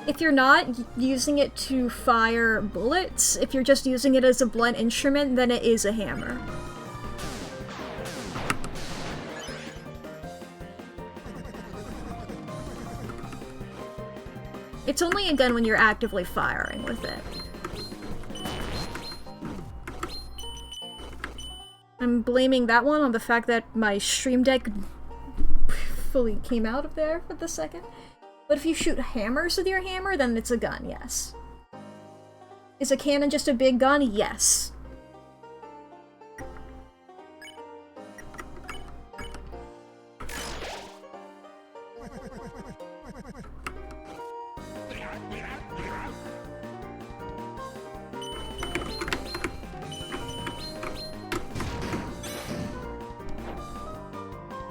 If you're not using it to fire bullets, if you're just using it as a blunt instrument, then it is a hammer. It's only a gun when you're actively firing with it. I'm blaming that one on the fact that my Stream Deck fully came out of there for the second. But if you shoot hammers with your hammer, then it's a gun, yes. Is a cannon just a big gun? Yes.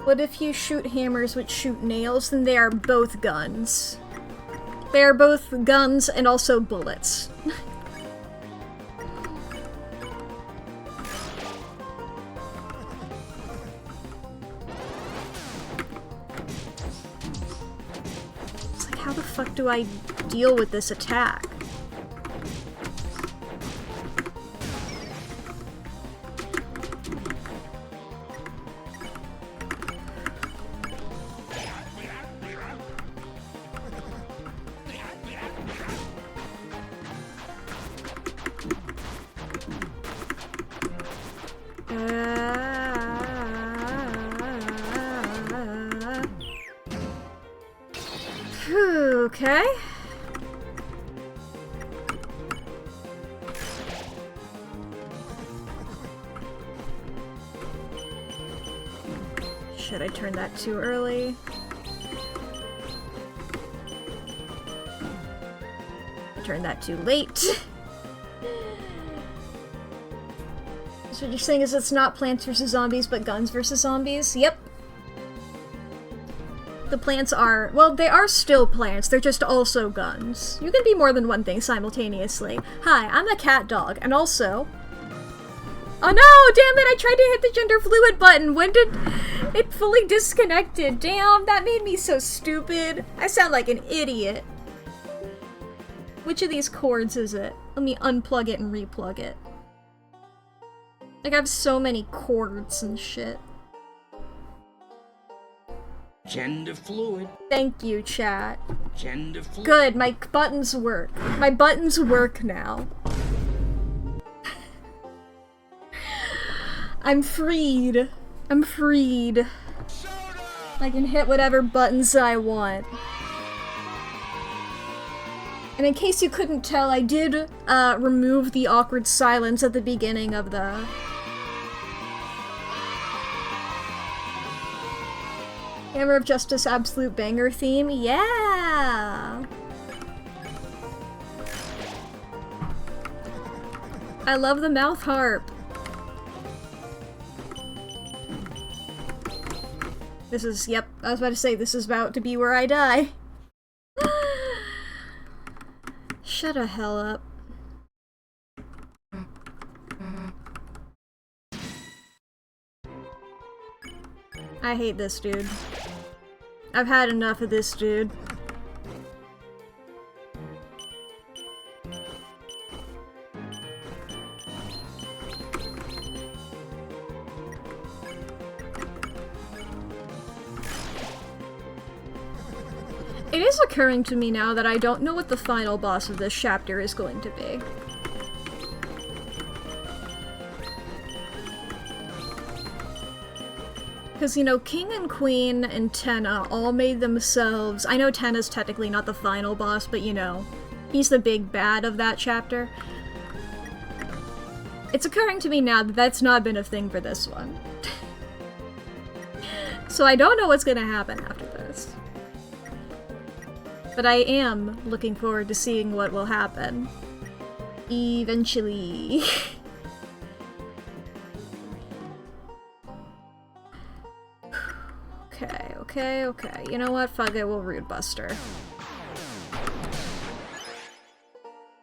But if you shoot hammers which shoot nails, then they are both guns. They are both guns and also bullets. It's like, how the fuck do I deal with this attack? Okay. Should I turn that too early? I turned that too late. So what you're saying is it's not Plants vs. Zombies, but Guns vs. Zombies? Yep. The plants are, well, they are still plants, they're just also guns. You can be more than one thing simultaneously. Hi, I'm a cat dog, and also... Oh no, damn it, I tried to hit the gender fluid button. When did... It fully disconnected. Damn, that made me so stupid. I sound like an idiot. Which of these cords is it? Let me unplug it and replug it. Like, I have so many cords and shit. Gender fluid. Thank you, chat. Gender fluid. Good, my buttons work. My buttons work now. I'm freed. I'm freed. I can hit whatever buttons I want. And in case you couldn't tell, I did remove the awkward silence at the beginning of the... Hammer of Justice absolute banger theme? Yeah! I love the mouth harp. This is, yep, I was about to say, this is about to be where I die. Shut the hell up. I hate this dude. I've had enough of this dude. It is occurring to me now that I don't know what the final boss of this chapter is going to be. Because, you know, King and Queen and Tenna all made themselves... I know Tenna's technically not the final boss, but, you know, he's the big bad of that chapter. It's occurring to me now that that's not been a thing for this one. So I don't know what's gonna happen after this. But I am looking forward to seeing what will happen. Eventually. Okay. You know what? Fuck it, we'll Rude Buster.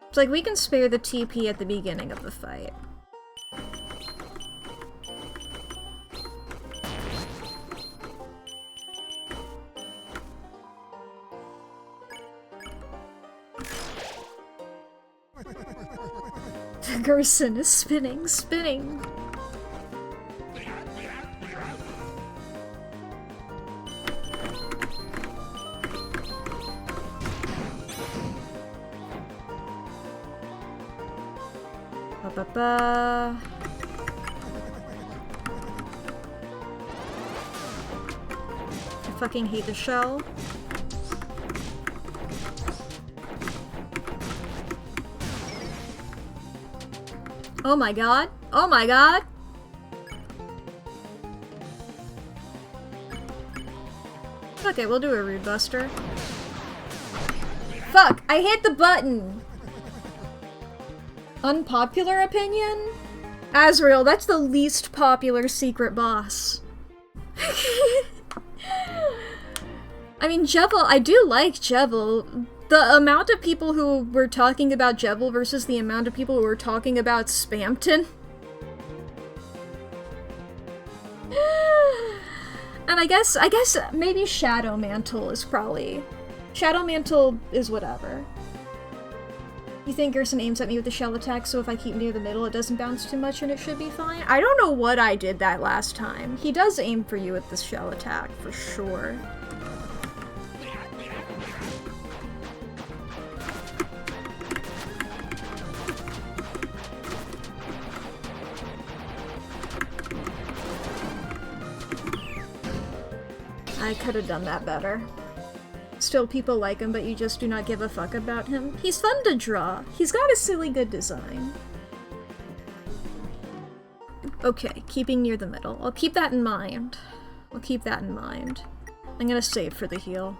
It's like we can spare the TP at the beginning of the fight. Gerson is spinning. I fucking hate the shell. Oh my god. Oh my god. Okay, we'll do a Rude Buster. Fuck! I hit the button! Unpopular opinion? Azrael, that's the least popular secret boss. I mean, Jevil, I do like Jevil. The amount of people who were talking about Jevil versus the amount of people who were talking about Spamton. And I guess maybe Shadow Mantle is probably... Shadow Mantle is whatever. You think Gerson aims at me with the shell attack, so if I keep near the middle it doesn't bounce too much and it should be fine? I don't know what I did that last time. He does aim for you with the shell attack, for sure. I could have done that better. Still, people like him, but you just do not give a fuck about him. He's fun to draw. He's got a silly good design. Okay, keeping near the middle. I'll keep that in mind. I'm gonna save for the heal.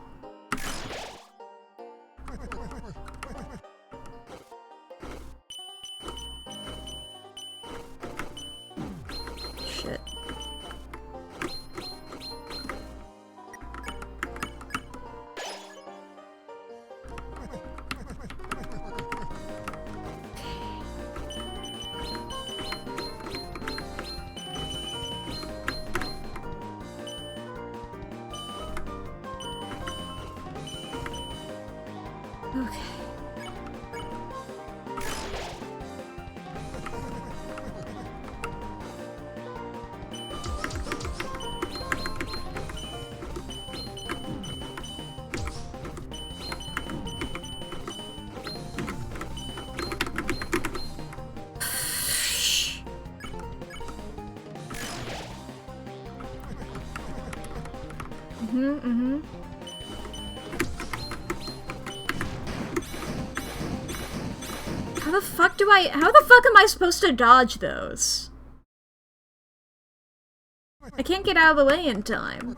Shit. How the fuck am I supposed to dodge those? I can't get out of the way in time.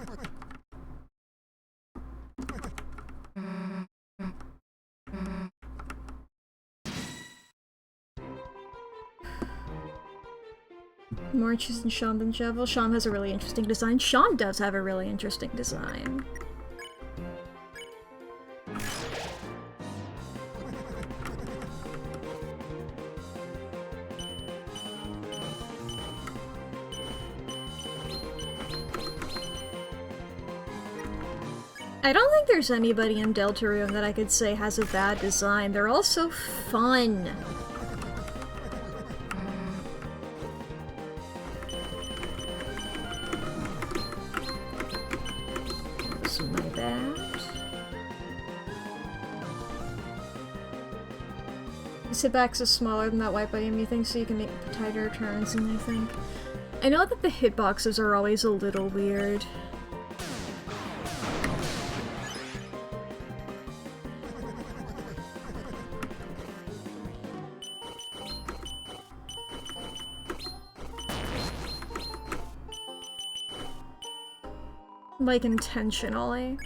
More interested in Sean than Jevil. Sean has a really interesting design. Sean does have a really interesting design. I don't think there's anybody in Deltarune that I could say has a bad design. They're all so fun. This is my bad. His hitbox is smaller than that wipe item, you think, so you can make tighter turns, and I think. I know that the hitboxes are always a little weird. Like, intentionally.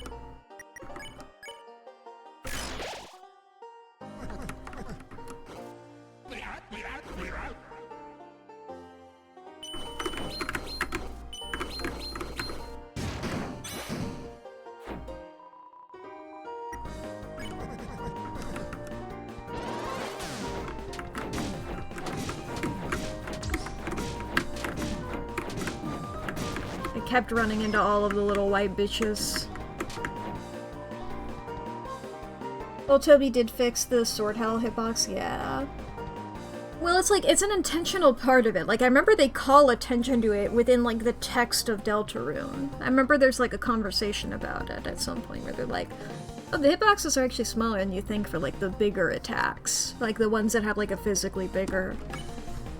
Kept running into all of the little white bitches. Well, Toby did fix the sword hell hitbox, yeah. Well, it's like, it's an intentional part of it. Like, I remember they call attention to it within, like, the text of Deltarune. I remember there's, like, a conversation about it at some point where they're like, oh, the hitboxes are actually smaller than you think for, like, the bigger attacks. Like, the ones that have, like, a physically bigger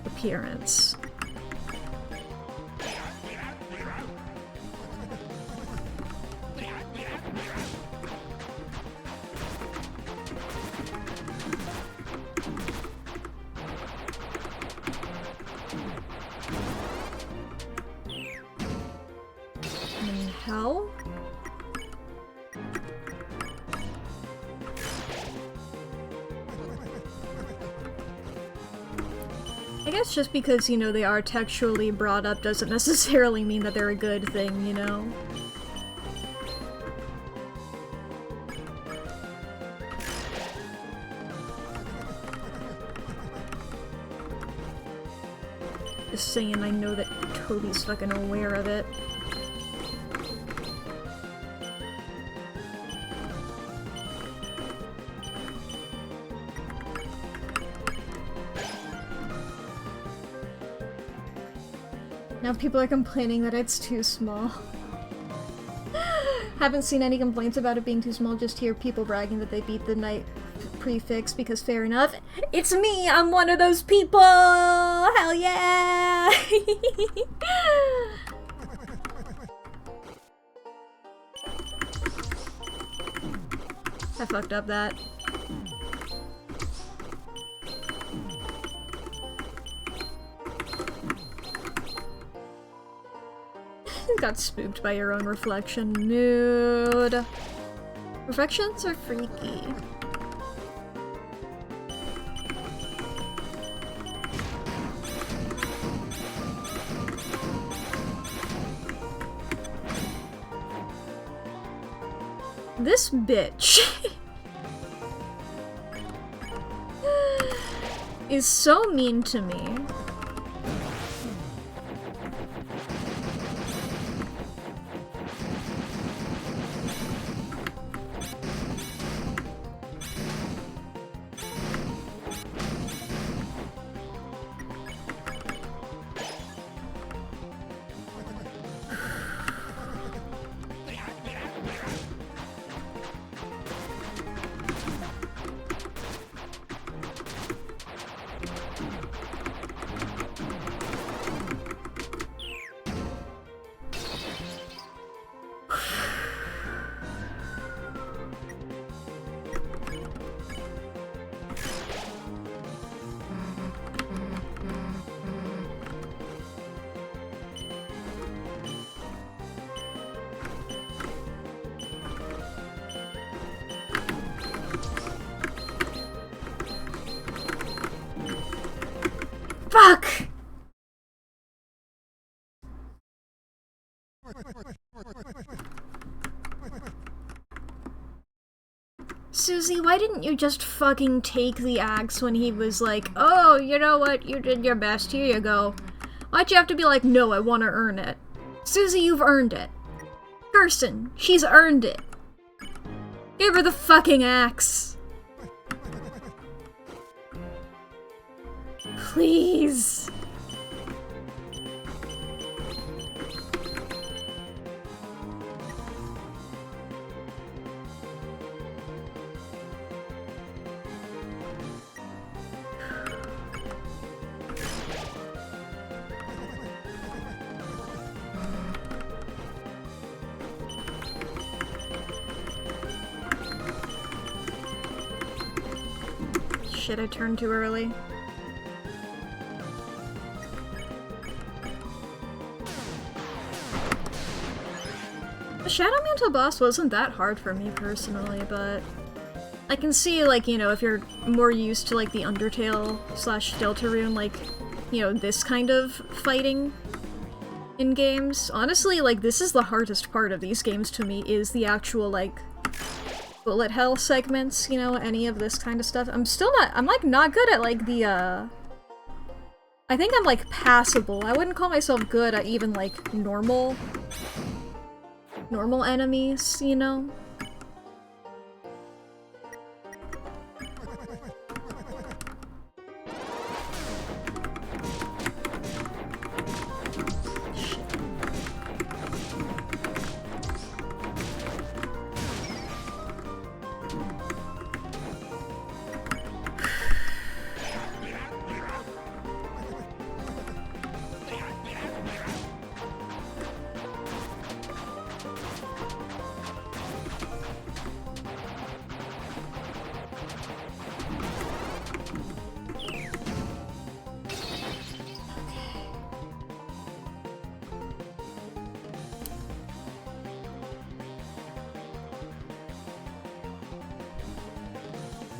appearance. How? I guess just because, you know, they are textually brought up doesn't necessarily mean that they're a good thing, you know? Just saying, I know that Toby's fucking aware of it. Now people are complaining that it's too small. Haven't seen any complaints about it being too small, just hear people bragging that they beat the night prefix because fair enough. It's me! I'm one of those people! Hell yeah! I fucked up that. Got spooked by your own reflection. Mood. Reflections are freaky. This bitch is so mean to me. Fuck! Susie, why didn't you just fucking take the axe when he was like, oh, you know what, you did your best, here you go. Why'd you have to be like, no, I want to earn it? Susie, you've earned it. Gerson, she's earned it. Give her the fucking axe. Please. Shit, I turned too early. Shadow Mantle boss wasn't that hard for me personally, but I can see, like, you know, if you're more used to, like, the Undertale slash Deltarune, like, you know, this kind of fighting in games. Honestly, like, this is the hardest part of these games to me, is the actual, like, bullet hell segments, you know, any of this kind of stuff. I'm like, not good at, like, the, I think I'm, like, passable. I wouldn't call myself good at even, like, normal enemies, you know?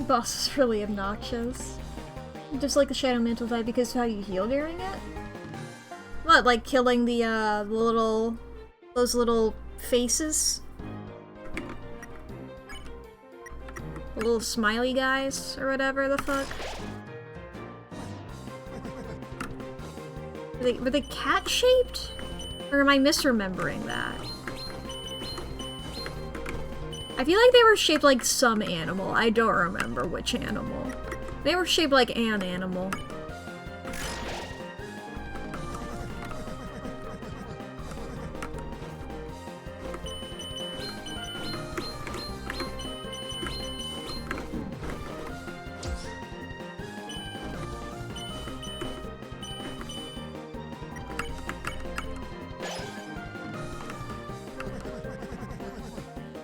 Boss is really obnoxious. Just like the Shadow Mantle fight because of how you heal during it? What, like killing the those little faces? The little smiley guys, or whatever the fuck? Were they cat-shaped? Or am I misremembering that? I feel like they were shaped like some animal. I don't remember which animal. They were shaped like an animal.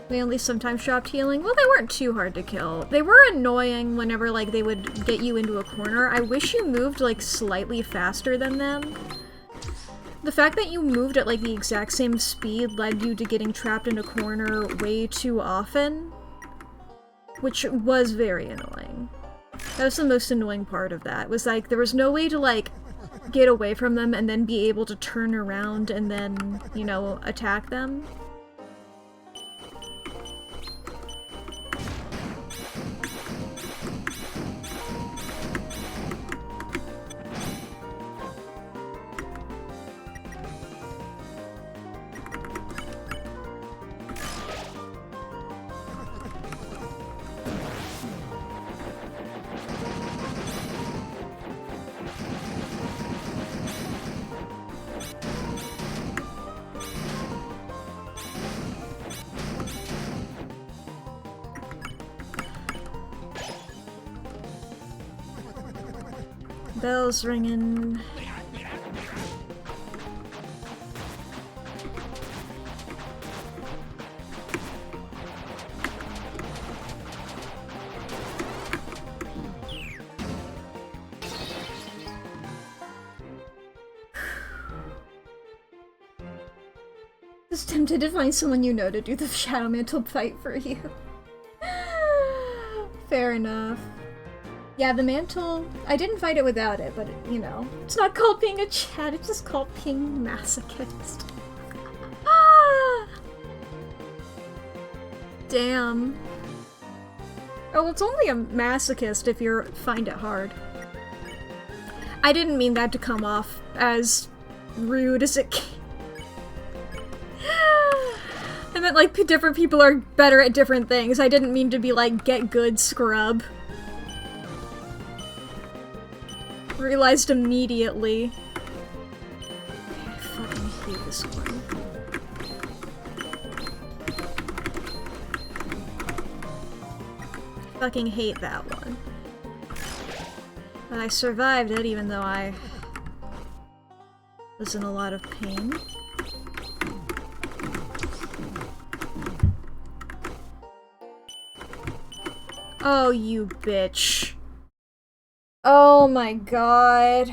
They only sometimes dropped healing. Well, they weren't too hard to kill. They were annoying whenever, like, they would get you into a corner. I wish you moved, like, slightly faster than them. The fact that you moved at, like, the exact same speed led you to getting trapped in a corner way too often, which was very annoying. That was the most annoying part of that, was, like, there was no way to, like, get away from them and then be able to turn around and then, you know, attack them. Bells ringing. Just tempted to find someone you know to do the Shadow Mantle fight for you. Fair enough. Yeah, the mantle, I didn't fight it without it, but, you know, it's not called being a Chad, it's just called being masochist. Damn. Oh, it's only a masochist if you find it hard. I didn't mean that to come off as rude as it came. I meant, like, different people are better at different things. I didn't mean to be like, get good, scrub. Realized immediately. I fucking hate this one. Fucking hate that one. But I survived it even though I was in a lot of pain. Oh, you bitch. Oh my god.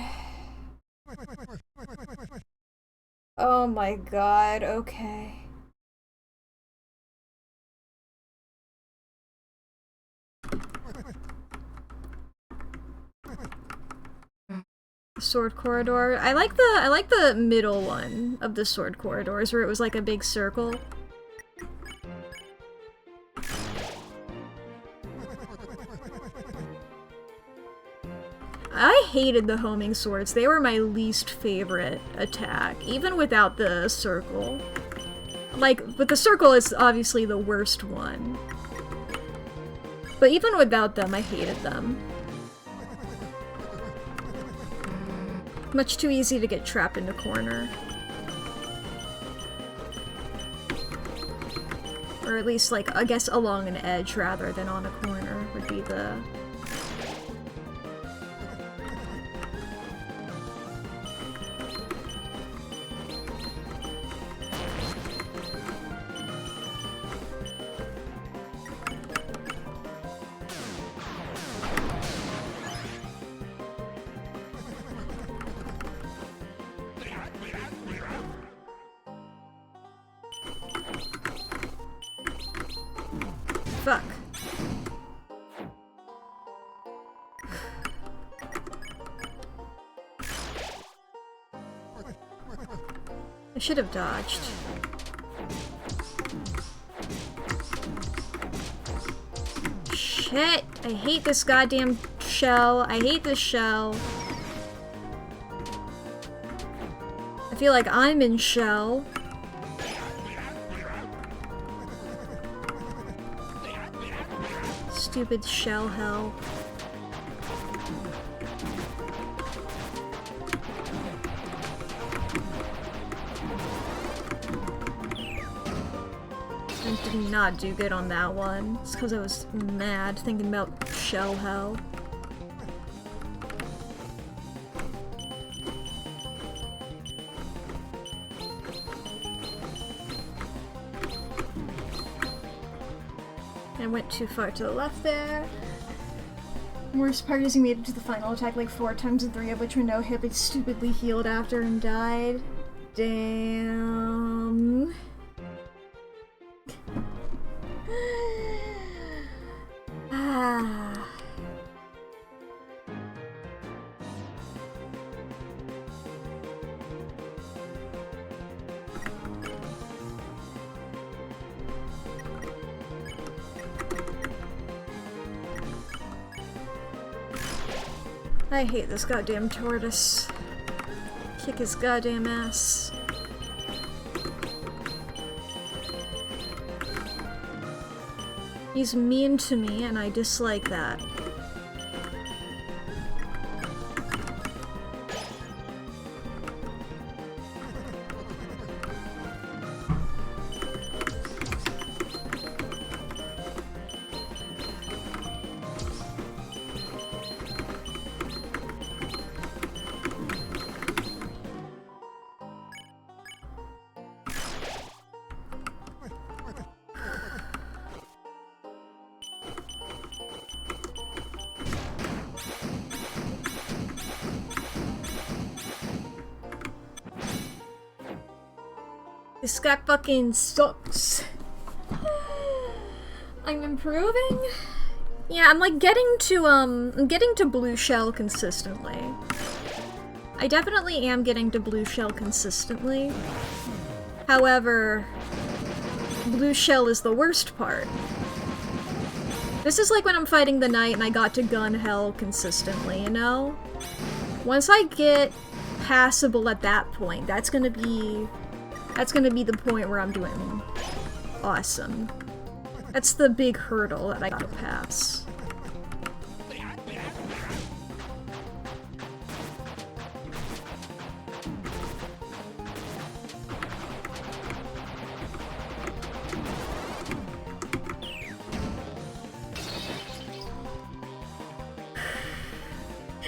Oh my god, okay. sword corridor. I like the middle one of the sword corridors where it was like a big circle. I hated the homing swords. They were my least favorite attack, even without the circle. Like, but the circle is obviously the worst one. But even without them, I hated them. Much too easy to get trapped in a corner. Or at least, like, I guess along an edge rather than on a corner would be the... Fuck. I should have dodged. Shit! I hate this goddamn shell. I hate this shell. I feel like I'm in shell. Stupid shell hell. I did not do good on that one. It's because I was mad thinking about shell hell. I went too far to the left there. Worst part is he made it to the final attack like 4 times and 3 of which were no hit, but stupidly healed after and died. Damn. Ah. I hate this goddamn tortoise. Kick his goddamn ass. He's mean to me and I dislike that. This guy fucking sucks. I'm improving? Yeah, I'm like getting to blue shell consistently. I definitely am getting to blue shell consistently. However, blue shell is the worst part. This is like when I'm fighting the knight and I got to gun hell consistently, you know? Once I get passable at that point, that's gonna be the point where I'm doing awesome. That's the big hurdle that I gotta pass.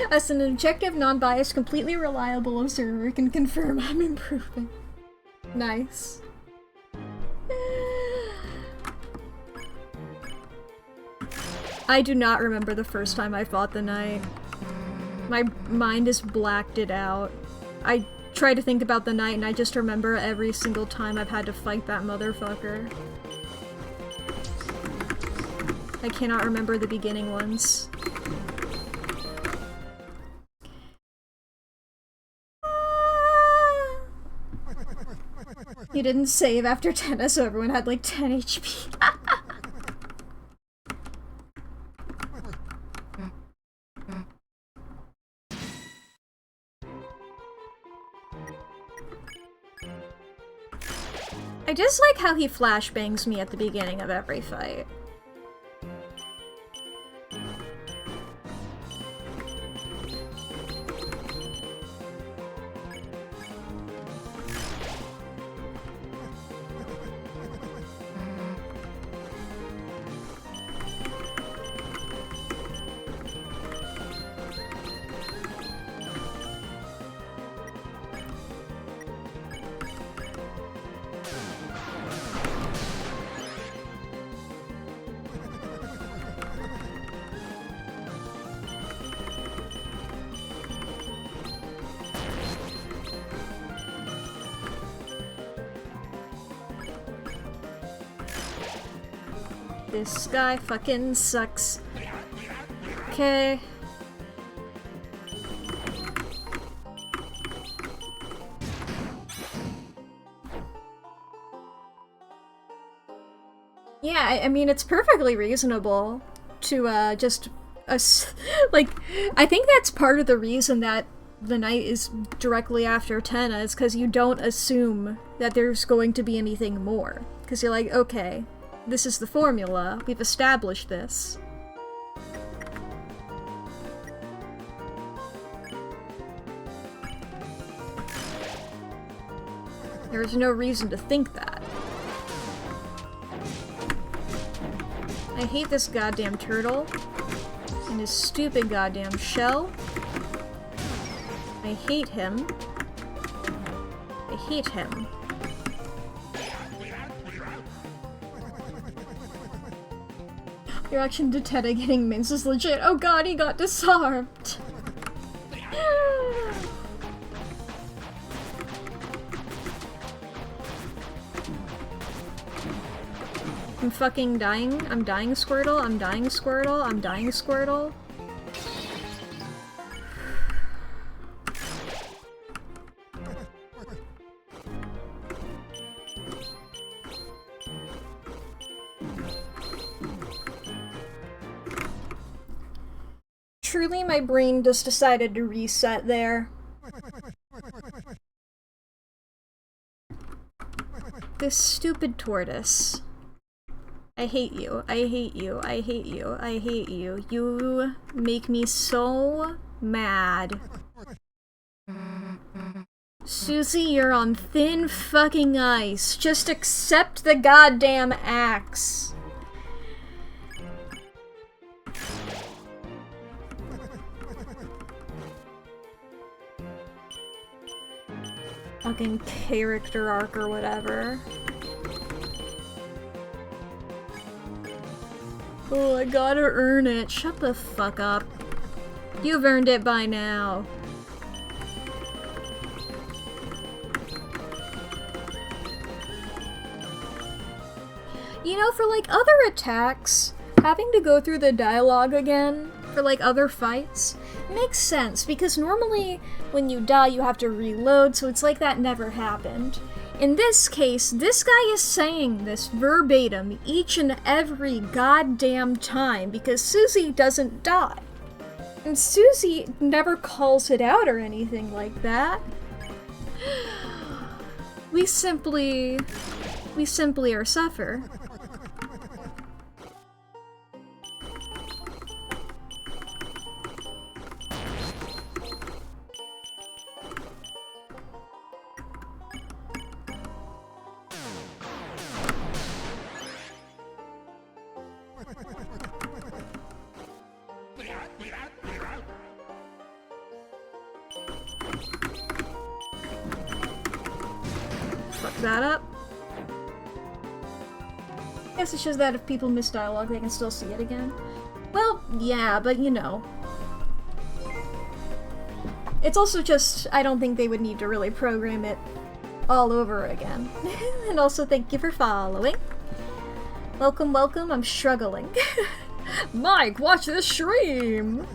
As an objective, non-biased, completely reliable observer can confirm I'm improving. Nice. I do not remember the first time I fought the knight. My mind has blacked it out. I try to think about the knight and I just remember every single time I've had to fight that motherfucker. I cannot remember the beginning ones. You didn't save after 10, so everyone had like 10 HP. I just like how he flashbangs me at the beginning of every fight. This guy fucking sucks. Okay. Yeah, I mean, it's perfectly reasonable to, just... like, I think that's part of the reason that the night is directly after Tenna, is because you don't assume that there's going to be anything more. Because you're like, okay, this is the formula, we've established this. There's no reason to think that. I hate this goddamn turtle and his stupid goddamn shell. I hate him. I hate him. Your reaction to Tenna getting mints is legit. Oh god, he got disarmed! I'm fucking dying. I'm dying, Squirtle. I'm dying, Squirtle. I'm dying, Squirtle. Truly, my brain just decided to reset there. This stupid tortoise. I hate you. I hate you. I hate you. I hate you. You make me so mad. Susie, you're on thin fucking ice. Just accept the goddamn axe. Fucking character arc or whatever. Oh, I gotta earn it. Shut the fuck up. You've earned it by now. You know, for like other attacks, having to go through the dialogue again for like other fights makes sense, because normally when you die you have to reload, so it's like that never happened. In this case, this guy is saying this verbatim each and every goddamn time because Susie doesn't die. And Susie never calls it out or anything like that. We simply are suffer. That up. I guess it shows that if people miss dialogue, they can still see it again. Well, yeah, but you know. It's also just, I don't think they would need to really program it all over again. And also, thank you for following. Welcome, welcome, I'm struggling. Mike, watch this stream!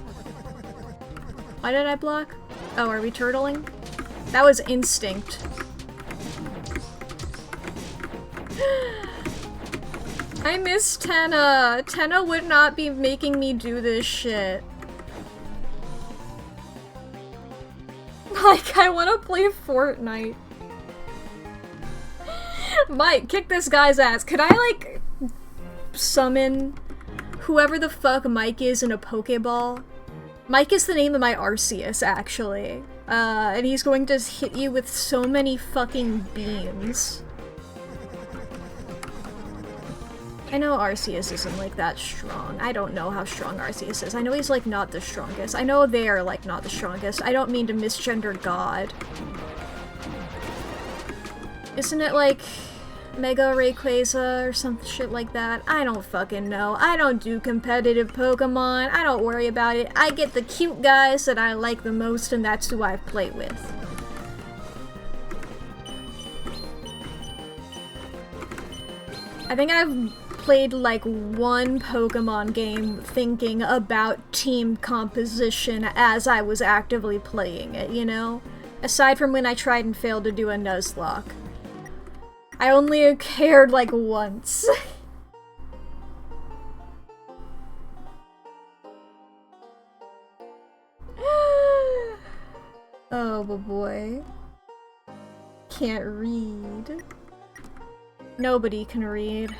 Why did I block? Oh, are we turtling? That was instinct. I miss Tenna. Tenna would not be making me do this shit. Like, I wanna play Fortnite. Mike, kick this guy's ass. Could I, like, summon whoever the fuck Mike is in a Pokeball? Mike is the name of my Arceus, actually. And he's going to hit you with so many fucking beams. I know Arceus isn't, like, that strong. I don't know how strong Arceus is. I know he's, like, not the strongest. I know they are, like, not the strongest. I don't mean to misgender God. Isn't it, like, Mega Rayquaza or some shit like that? I don't fucking know. I don't do competitive Pokemon. I don't worry about it. I get the cute guys that I like the most, and that's who I play with. I think I've played like one Pokemon game thinking about team composition as I was actively playing it, you know? Aside from when I tried and failed to do a Nuzlocke. I only cared like once. Oh boy. Can't read. Nobody can read.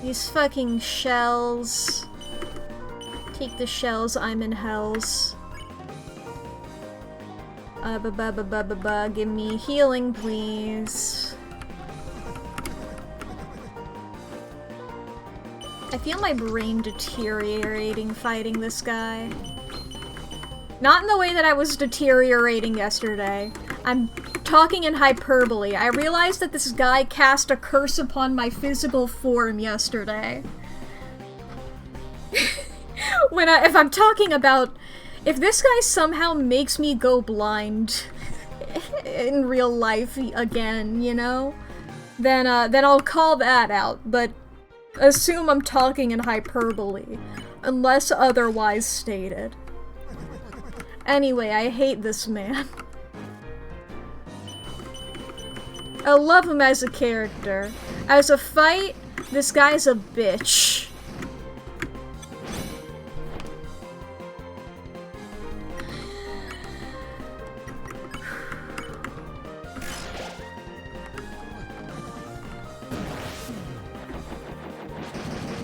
These fucking shells. Take the shells, I'm in hells. Give me healing, please. I feel my brain deteriorating fighting this guy. Not in the way that I was deteriorating yesterday. I'm talking in hyperbole. I realized that this guy cast a curse upon my physical form yesterday. If I'm talking about... If this guy somehow makes me go blind in real life again, you know? Then I'll call that out, but assume I'm talking in hyperbole, unless otherwise stated. Anyway, I hate this man. I love him as a character. As a fight, this guy's a bitch.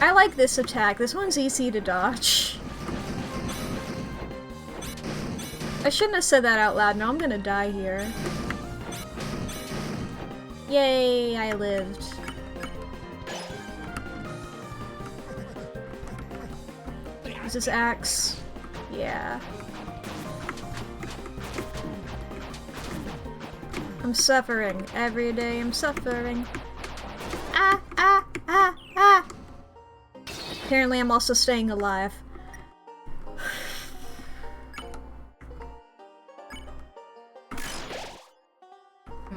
I like this attack. This one's easy to dodge. I shouldn't have said that out loud. Now I'm gonna die here. Yay, I lived. Is this axe? Yeah. I'm suffering. Every day I'm suffering. Ah, ah, ah, ah! Apparently I'm also staying alive.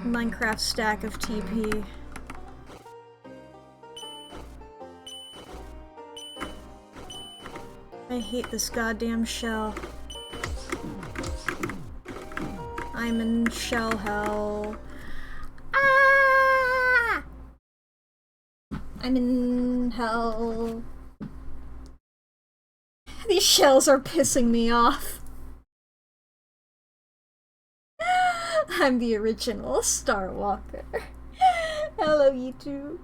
Minecraft stack of TP. I hate this goddamn shell. I'm in shell hell. Ah! I'm in hell. These shells are pissing me off. I'm the original Star Walker. Hello, YouTube.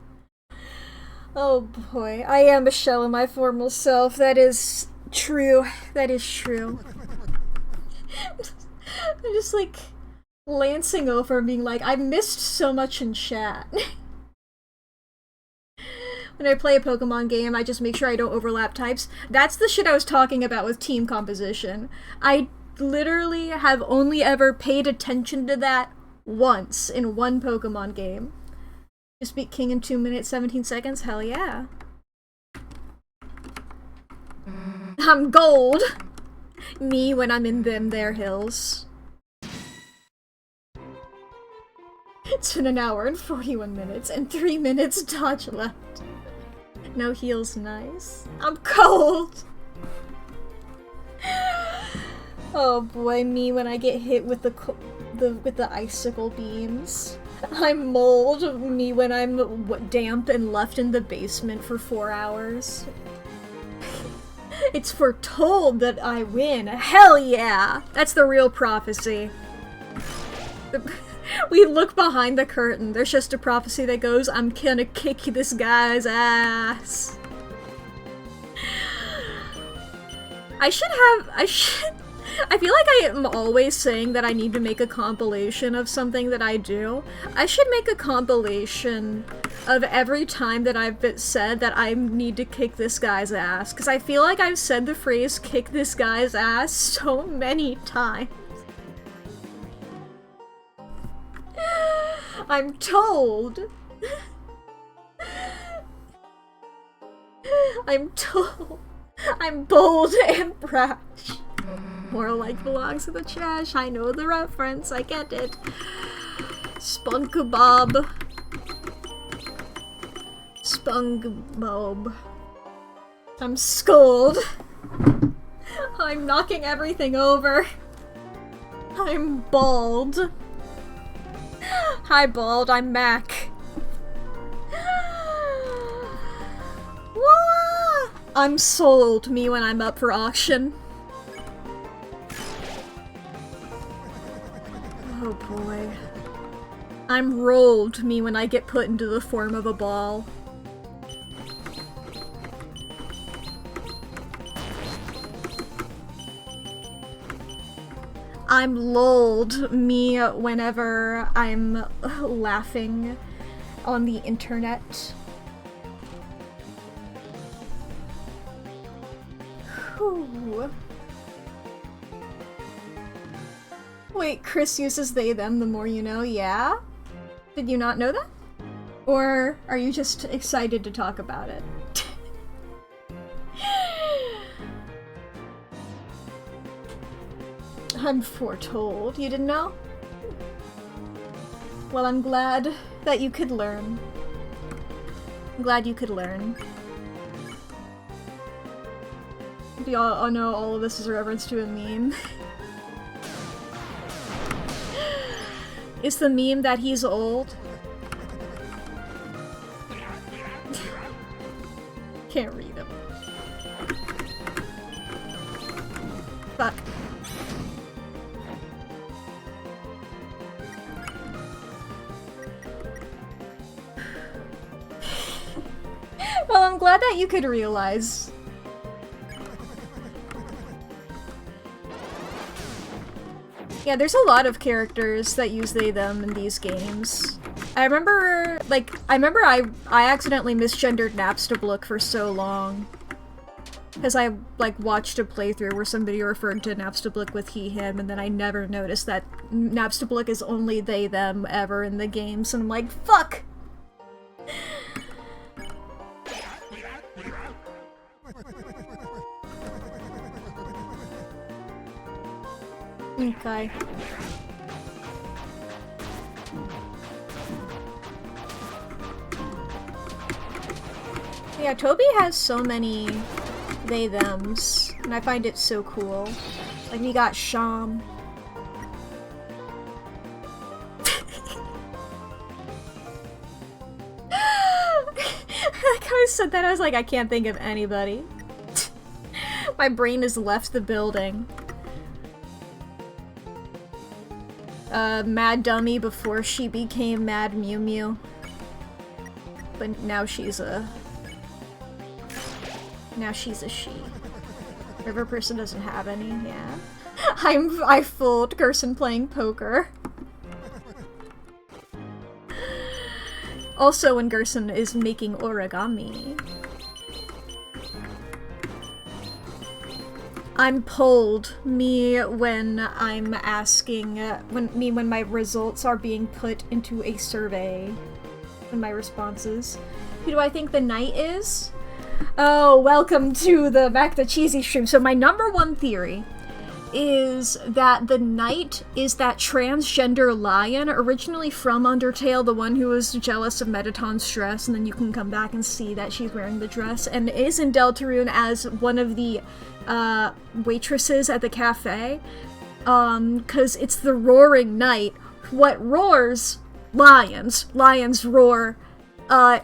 Oh boy, I am a shell of my former self. That is true. That is true. I'm just like lancing over and being like, I missed so much in chat. When I play a Pokemon game, I just make sure I don't overlap types. That's the shit I was talking about with team composition. I literally have only ever paid attention to that once in one Pokemon game. Just beat King in 2 minutes, 17 seconds? Hell yeah. I'm gold! Me when I'm in them there hills. It's been an hour and 41 minutes and 3 minutes dodge left. No heels, nice. I'm cold! Oh boy, me when I get hit with the icicle beams. I'm mold, me when I'm damp and left in the basement for 4 hours. It's foretold that I win. Hell yeah! That's the real prophecy. We look behind the curtain. There's just a prophecy that goes, I'm gonna kick this guy's ass. I feel like I am always saying that I need to make a compilation of something that I do. I should make a compilation of every time that I've said that I need to kick this guy's ass. Because I feel like I've said the phrase, kick this guy's ass, so many times. I'm told. I'm bold and brash. More like belongs to the trash. I know the reference. I get it. SpongeBob. SpongeBob. I'm scold. I'm knocking everything over. I'm bald. Hi, bald. I'm Mack. I'm sold, me when I'm up for auction. Oh boy. I'm rolled, me when I get put into the form of a ball. I'm lulled, me whenever I'm laughing on the internet. Whew. Wait, Chris uses they, them, the more you know, yeah? Did you not know that? Or are you just excited to talk about it? I'm foretold. You didn't know? Well, I'm glad that you could learn. I'm glad you could learn. Oh no, all of this is a reference to a meme. It's the meme that he's old. Can't read him. Fuck. Well, I'm glad that you could realize. Yeah, there's a lot of characters that use they, them in these games. I remember I accidentally misgendered Napstablook for so long. Because I, watched a playthrough where somebody referred to Napstablook with he, him, and then I never noticed that Napstablook is only they, them ever in the games, and I'm like, fuck! Okay. Yeah, Toby has so many they-thems, and I find it so cool. Like, we got Sham. Like, I said that, I was like, I can't think of anybody. My brain has left the building. Mad Dummy before she became Mad Mew Mew. But now she's a... Now she's a she. River Person doesn't have any, yeah. I fooled Gerson playing poker. Also when Gerson is making origami. I'm polled, me when I'm asking, when my results are being put into a survey. And my responses. Who do I think the knight is? Oh, welcome to the Mack the Cheesy stream. So my number one theory is that the knight is that transgender lion, originally from Undertale, the one who was jealous of Mettaton's dress, and then you can come back and see that she's wearing the dress, and is in Deltarune as one of the waitresses at the cafe, because it's the roaring knight. What roars? Lions. Lions roar.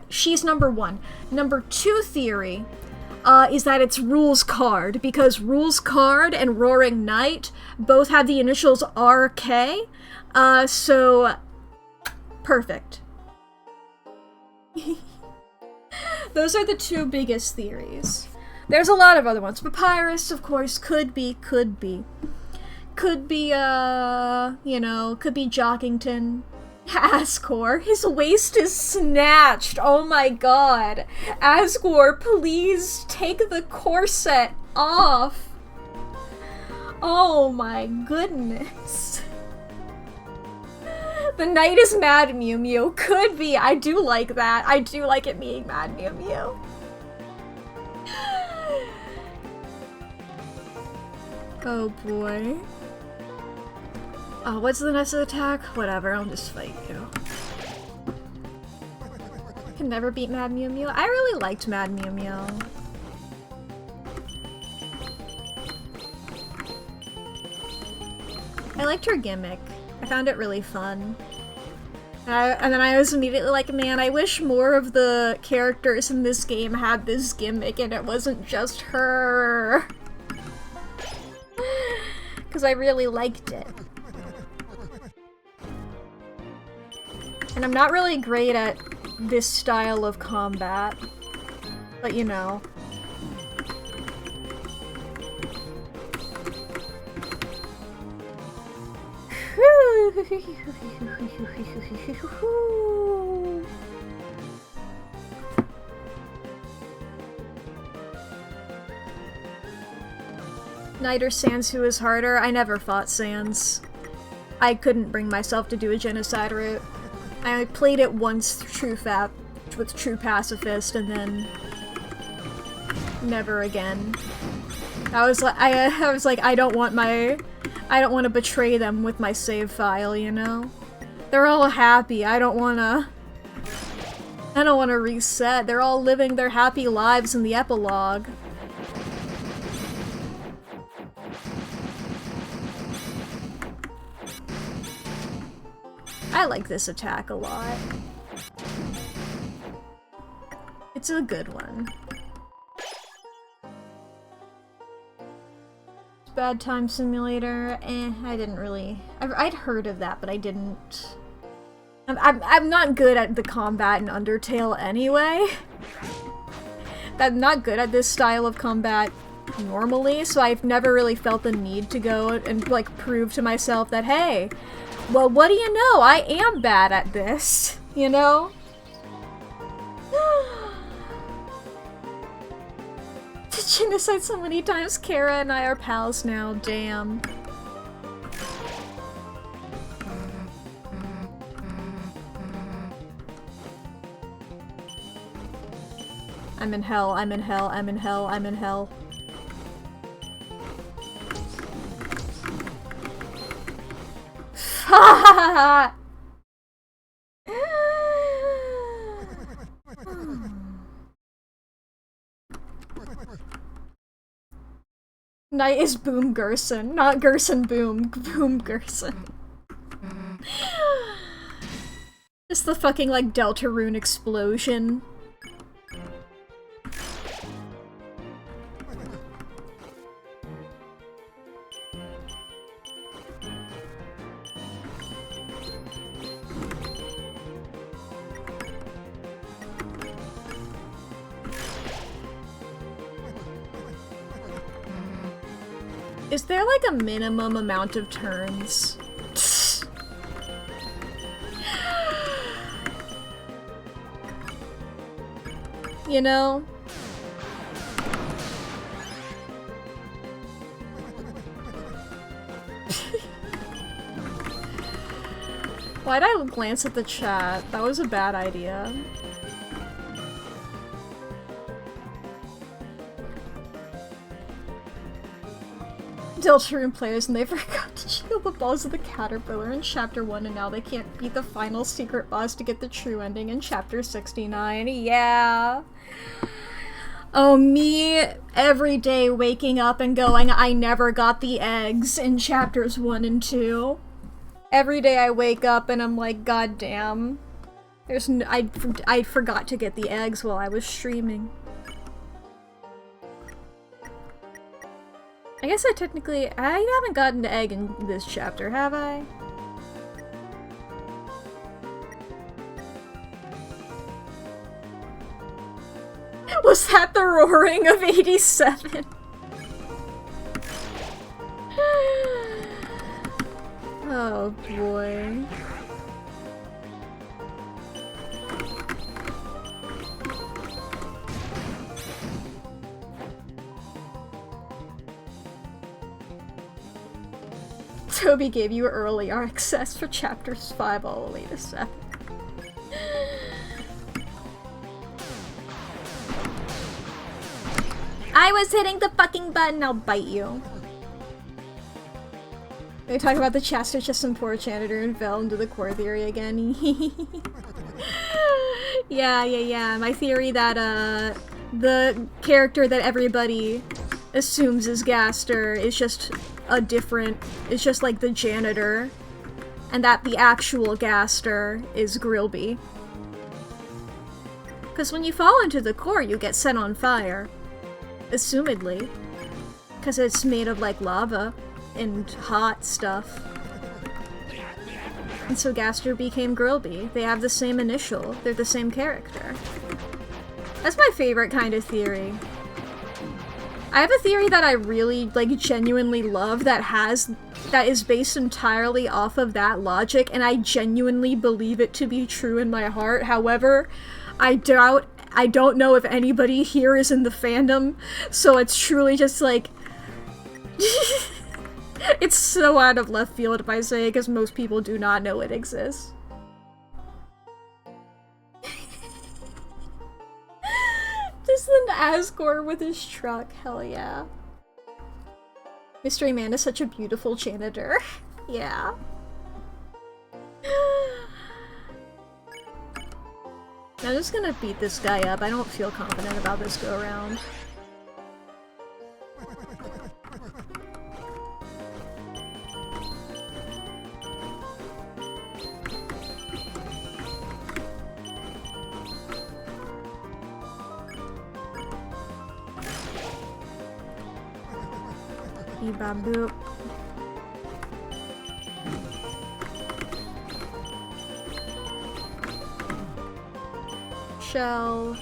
She's number 1. Number 2 theory is that it's Rule's card, because Rule's card and Roaring Knight both have the initials RK, so perfect. Those are the 2 biggest theories. There's a lot of other ones. Papyrus, of course, could be. Could be, could be Jockington. Asgore, his waist is snatched. Oh my god. Asgore, please take the corset off. Oh my goodness. The knight is Mad Mew Mew. Could be. I do like that. I do like it being Mad Mew Mew. Oh boy. Oh, what's the next attack? Whatever, I'll just fight you. Can never beat Mad Mew Mew. I really liked Mad Mew Mew. I liked her gimmick. I found it really fun. And then I was immediately like, man, I wish more of the characters in this game had this gimmick and it wasn't just her. Because I really liked it. And I'm not really great at this style of combat, but you know. Knight or Sans, who is harder? I never fought Sans. I couldn't bring myself to do a genocide route. I played it once with True Pacifist, and then never again. I was like, I don't want to betray them with my save file, you know? They're all happy. I don't want to reset. They're all living their happy lives in the epilogue. I like this attack a lot. It's a good one. Bad Time Simulator, I didn't really... I'd heard of that, but I didn't... I'm not good at the combat in Undertale anyway. I'm not good at this style of combat normally, so I've never really felt the need to go and, like, prove to myself that, hey, well, what do you know? I am bad at this, you know? Genocide so many times. Kara and I are pals now, damn. I'm in hell, I'm in hell, I'm in hell, I'm in hell. Knight is Boom Gerson, not Gerson Boom. Boom Gerson. Just the fucking, like, Deltarune explosion. Is there, like, a minimum amount of turns? You know? Why'd I glance at the chat? That was a bad idea. Deltarune players and they forgot to steal the balls of the caterpillar in chapter 1 and now they can't beat the final secret boss to get the true ending in chapter 69. Yeah. Oh, me every day waking up and going, I never got the eggs in chapters 1 and 2. Every day I wake up and I'm like, god damn. I forgot to get the eggs while I was streaming. I guess I haven't gotten the egg in this chapter, have I? Was that the roaring of 87? Oh boy. Toby gave you early access for chapters 5 all the way to 7. I was hitting the fucking button, I'll bite you. They talk about the Chester just some poor janitor and fell into the core theory again. Yeah. My theory that, the character that everybody assumes is Gaster is just it's just like the janitor, and that the actual Gaster is Grillby. Because when you fall into the core, you get set on fire. Assumedly. Because it's made of, like, lava and hot stuff. And so Gaster became Grillby. They have the same initial. They're the same character. That's my favorite kind of theory. I have a theory that I really, like, genuinely love that is based entirely off of that logic, and I genuinely believe it to be true in my heart. However, I don't know if anybody here is in the fandom, so it's truly just like... It's so out of left field if I say it, because most people do not know it exists. Just an Asgore with his truck, hell yeah. Mystery Man is such a beautiful janitor. Yeah. I'm just gonna beat this guy up. I don't feel confident about this go around. Boop. Shell.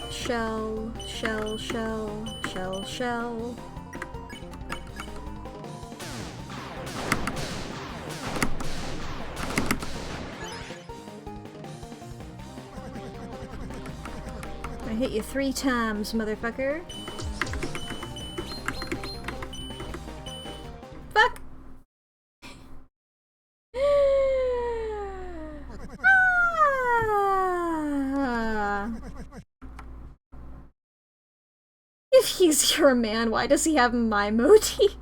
I hit you 3 times, motherfucker. Fuck! If he's your man, why does he have my motif?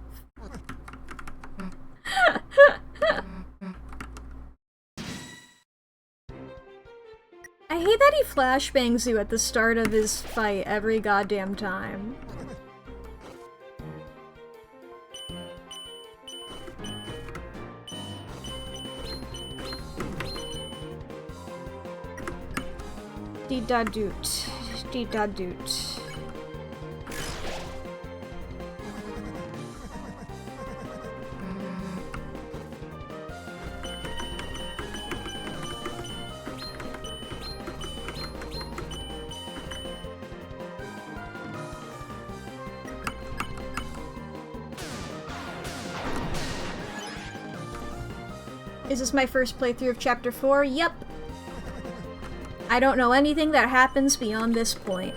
I hate that he flashbangs you at the start of his fight every goddamn time. Dee-da-doot. Dee-da-doot. Is this my first playthrough of Chapter 4? Yep. I don't know anything that happens beyond this point.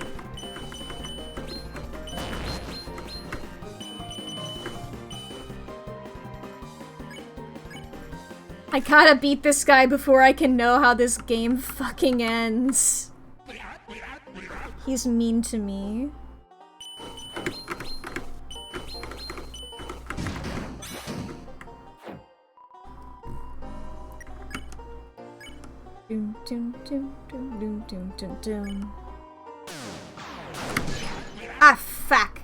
I gotta beat this guy before I can know how this game fucking ends. He's mean to me. Doom, doom, doom, doom, doom, doom, doom, doom. Ah, fuck.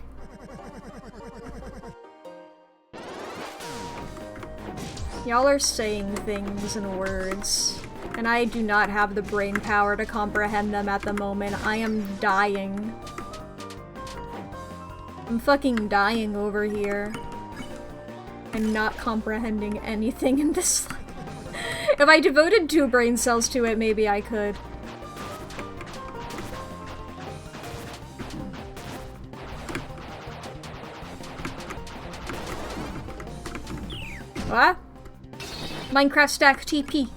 Y'all are saying things and words, and I do not have the brain power to comprehend them at the moment. I am dying. I'm fucking dying over here. And not comprehending anything in this life. If I devoted 2 brain cells to it, maybe I could. What? Minecraft stack TP.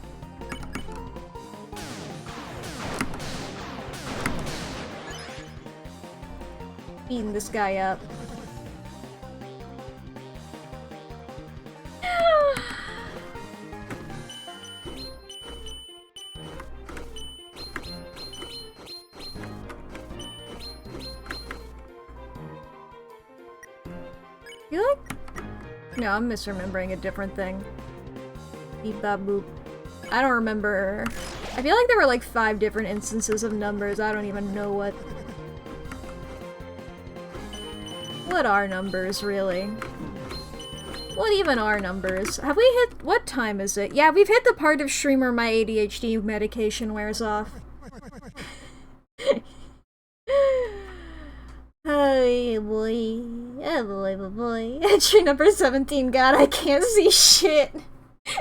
Beating this guy up. You like? No, I'm misremembering a different thing. Beep bop boop. I don't remember. I feel like there were like 5 different instances of numbers. I don't even know what. What are numbers, really? What even are numbers? Have we hit. What time is it? Yeah, we've hit the part of stream where my ADHD medication wears off. Oh boy. Oh boy, oh boy. Entry number 17. God, I can't see shit.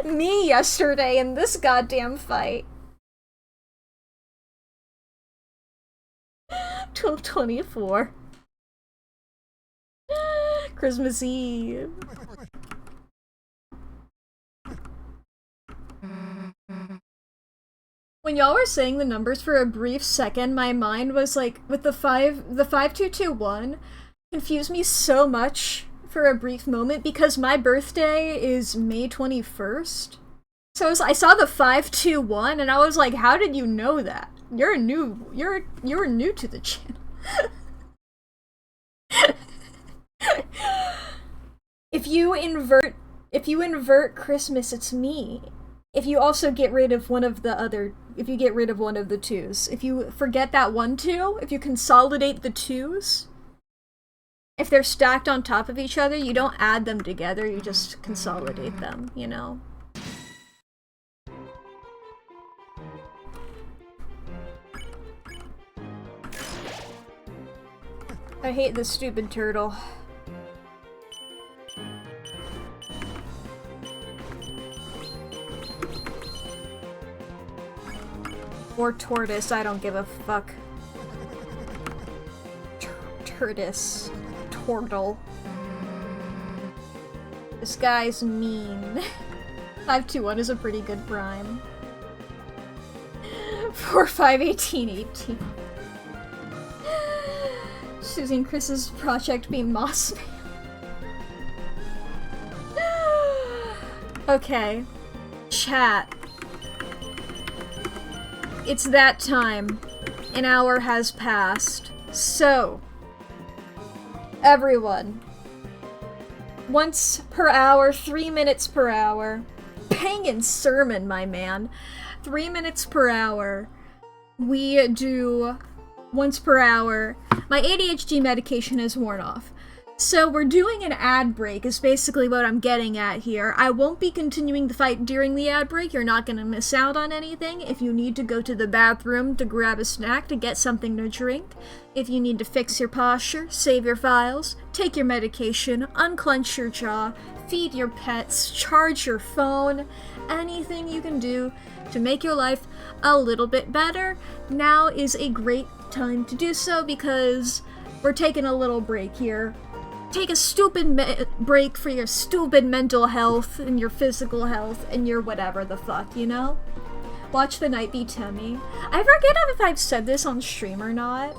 Me yesterday in this goddamn fight. 12:24. Christmas Eve. When y'all were saying the numbers for a brief second, my mind was like, with the 5221 confused me so much for a brief moment because my birthday is May 21st. So I saw the 521 and I was like, how did you know that? You're new to the channel. If you invert Christmas, it's me. If you also get rid of one of the 2s. If you forget that 1 2, if you consolidate the 2s, if they're stacked on top of each other, you don't add them together, you just consolidate them, you know? I hate this stupid turtle. Or tortoise, I don't give a fuck. Tortoise. Turtle. This guy's mean. 521 is a pretty good prime. 4 5 18 18. Susie and Chris's project be Moss Man. Okay. Chat. It's that time. An hour has passed. So, everyone. Once per hour, 3 minutes per hour. Bangin' sermon, my man. 3 minutes per hour. We do once per hour. My ADHD medication is worn off. So we're doing an ad break is basically what I'm getting at here. I won't be continuing the fight during the ad break. You're not going to miss out on anything. If you need to go to the bathroom to grab a snack, to get something to drink, if you need to fix your posture, save your files, take your medication, unclench your jaw, feed your pets, charge your phone, anything you can do to make your life a little bit better, now is a great time to do so because we're taking a little break here. Take a stupid break for your stupid mental health and your physical health and your whatever the fuck, you know? Watch the night be Timmy. I forget if I've said this on stream or not.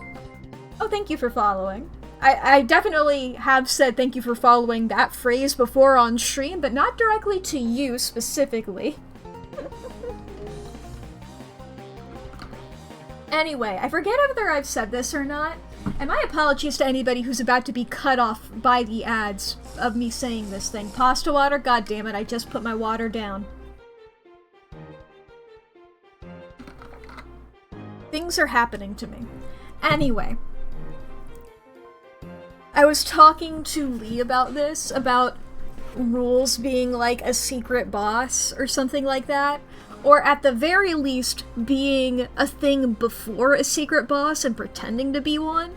Oh, thank you for following. I definitely have said thank you for following that phrase before on stream, but not directly to you specifically. Anyway, I forget whether I've said this or not, and my apologies to anybody who's about to be cut off by the ads of me saying this thing. Pasta water? God damn it, I just put my water down. Things are happening to me. Anyway. I was talking to Lee about this, about rules being like a secret boss or something like that. Or at the very least, being a thing before a secret boss and pretending to be one.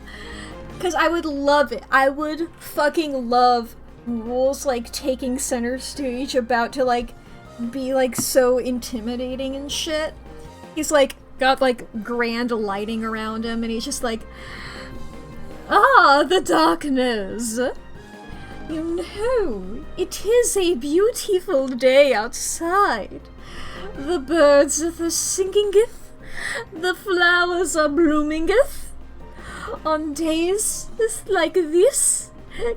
Because I would love it. I would fucking love rules like taking center stage, about to like be like so intimidating and shit. He's like got like grand lighting around him and he's just like, "Ah, the darkness. You know, it is a beautiful day outside. The birds are singingeth, the flowers are bloomingeth. On days like this,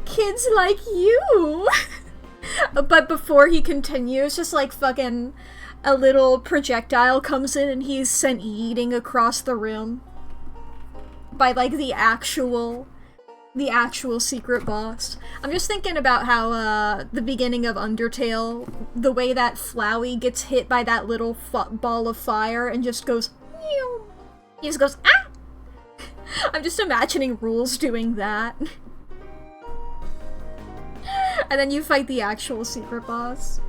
kids like you." But before he continues, just like fucking a little projectile comes in and he's sent yeeting across the room by like the actual secret boss. I'm just thinking about how the beginning of Undertale, the way that Flowey gets hit by that little ball of fire and just goes, meow. He just goes, ah! I'm just imagining Rules doing that. And then you fight the actual secret boss.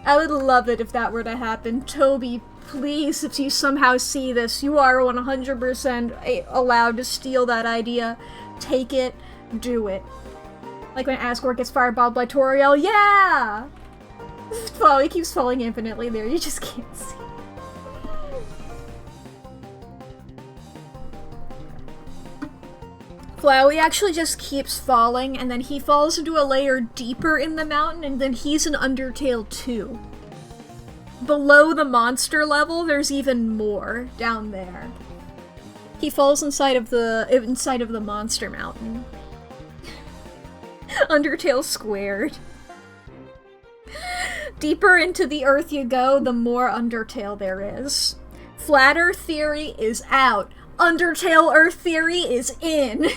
I would love it if that were to happen. Toby, please, if you somehow see this, you are 100% allowed to steal that idea. Take it, do it. Like when Asgore gets fireballed by Toriel, yeah! Well, he keeps falling infinitely there, you just can't see. Flowey actually just keeps falling, and then he falls into a layer deeper in the mountain, and then he's in Undertale 2. Below the monster level, there's even more down there. He falls inside of the monster mountain. Undertale squared. Deeper into the earth you go, the more Undertale there is. Flat Earth theory is out. Undertale Earth theory is in.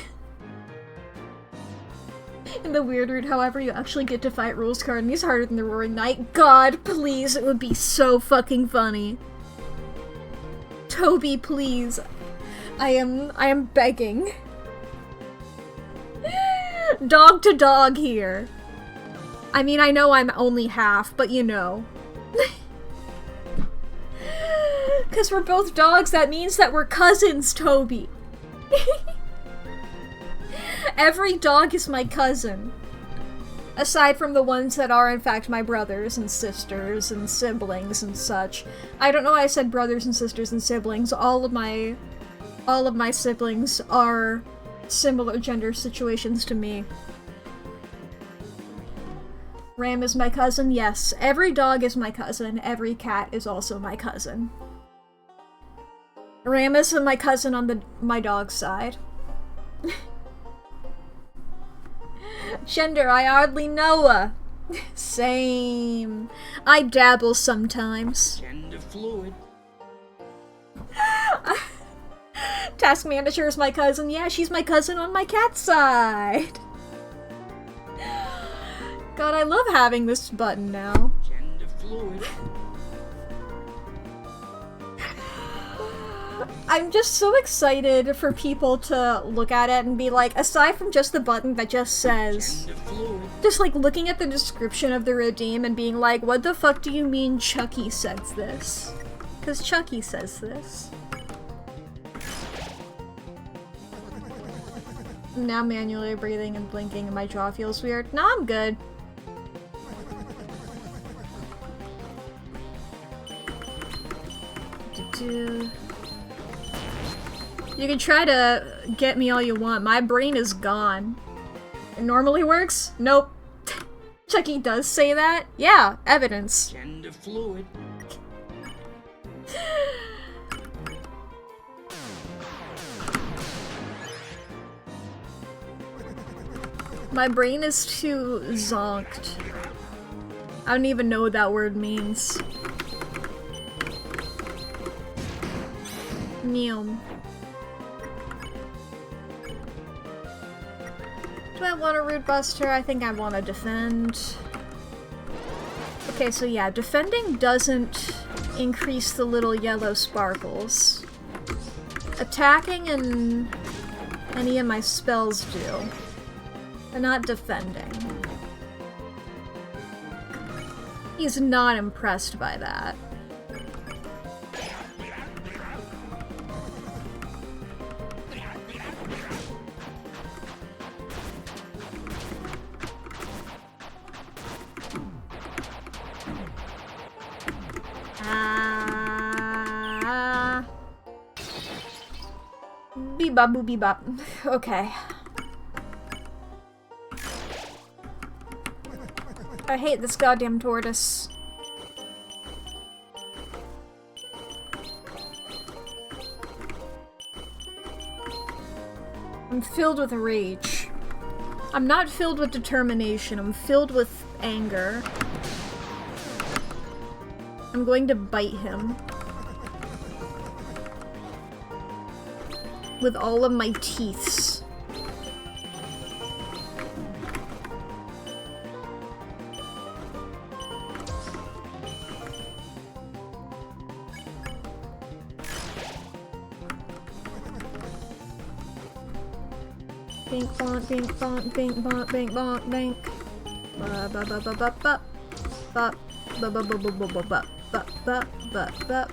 In the weird route, however, you actually get to fight Rules card, and he's harder than the Roaring Knight. God, please, it would be so fucking funny. Toby, please. I am begging. Dog to dog here. I mean, I know I'm only half, but you know. Because we're both dogs, that means that we're cousins, Toby. Every dog is my cousin. Aside from the ones that are, in fact, my brothers and sisters and siblings and such. I don't know why I said brothers and sisters and siblings. All of my siblings are similar gender situations to me. Ram is my cousin, yes. Every dog is my cousin. Every cat is also my cousin. Ram is my cousin on my dog's side. Gender, I hardly know her. Same. I dabble sometimes. Gender fluid. Task manager is my cousin. Yeah, she's my cousin on my cat side. God, I love having this button now. Gender fluid. I'm just so excited for people to look at it and be like, aside from just the button that just says, just like looking at the description of the redeem and being like, what the fuck do you mean Chucky says this? Because Chucky says this. Now manually breathing and blinking and my jaw feels weird. No, I'm good. You can try to get me all you want. My brain is gone. It normally works? Nope. Chucky does say that? Yeah, evidence. Gender fluid. My brain is too zonked. I don't even know what that word means. Meow. Do I want a Root Buster? I think I want to defend. Okay, so yeah, defending doesn't increase the little yellow sparkles. Attacking and any of my spells do. But not defending. He's not impressed by that. Bebop boopy bop. Okay. I hate this goddamn tortoise. I'm filled with rage. I'm not filled with determination, I'm filled with anger. I'm going to bite him. With all of my teeths. Bink bonk, bink bonk, bink bonk, bink bonk, bink. Ba ba ba ba ba ba. Ba ba ba ba ba ba ba ba ba ba ba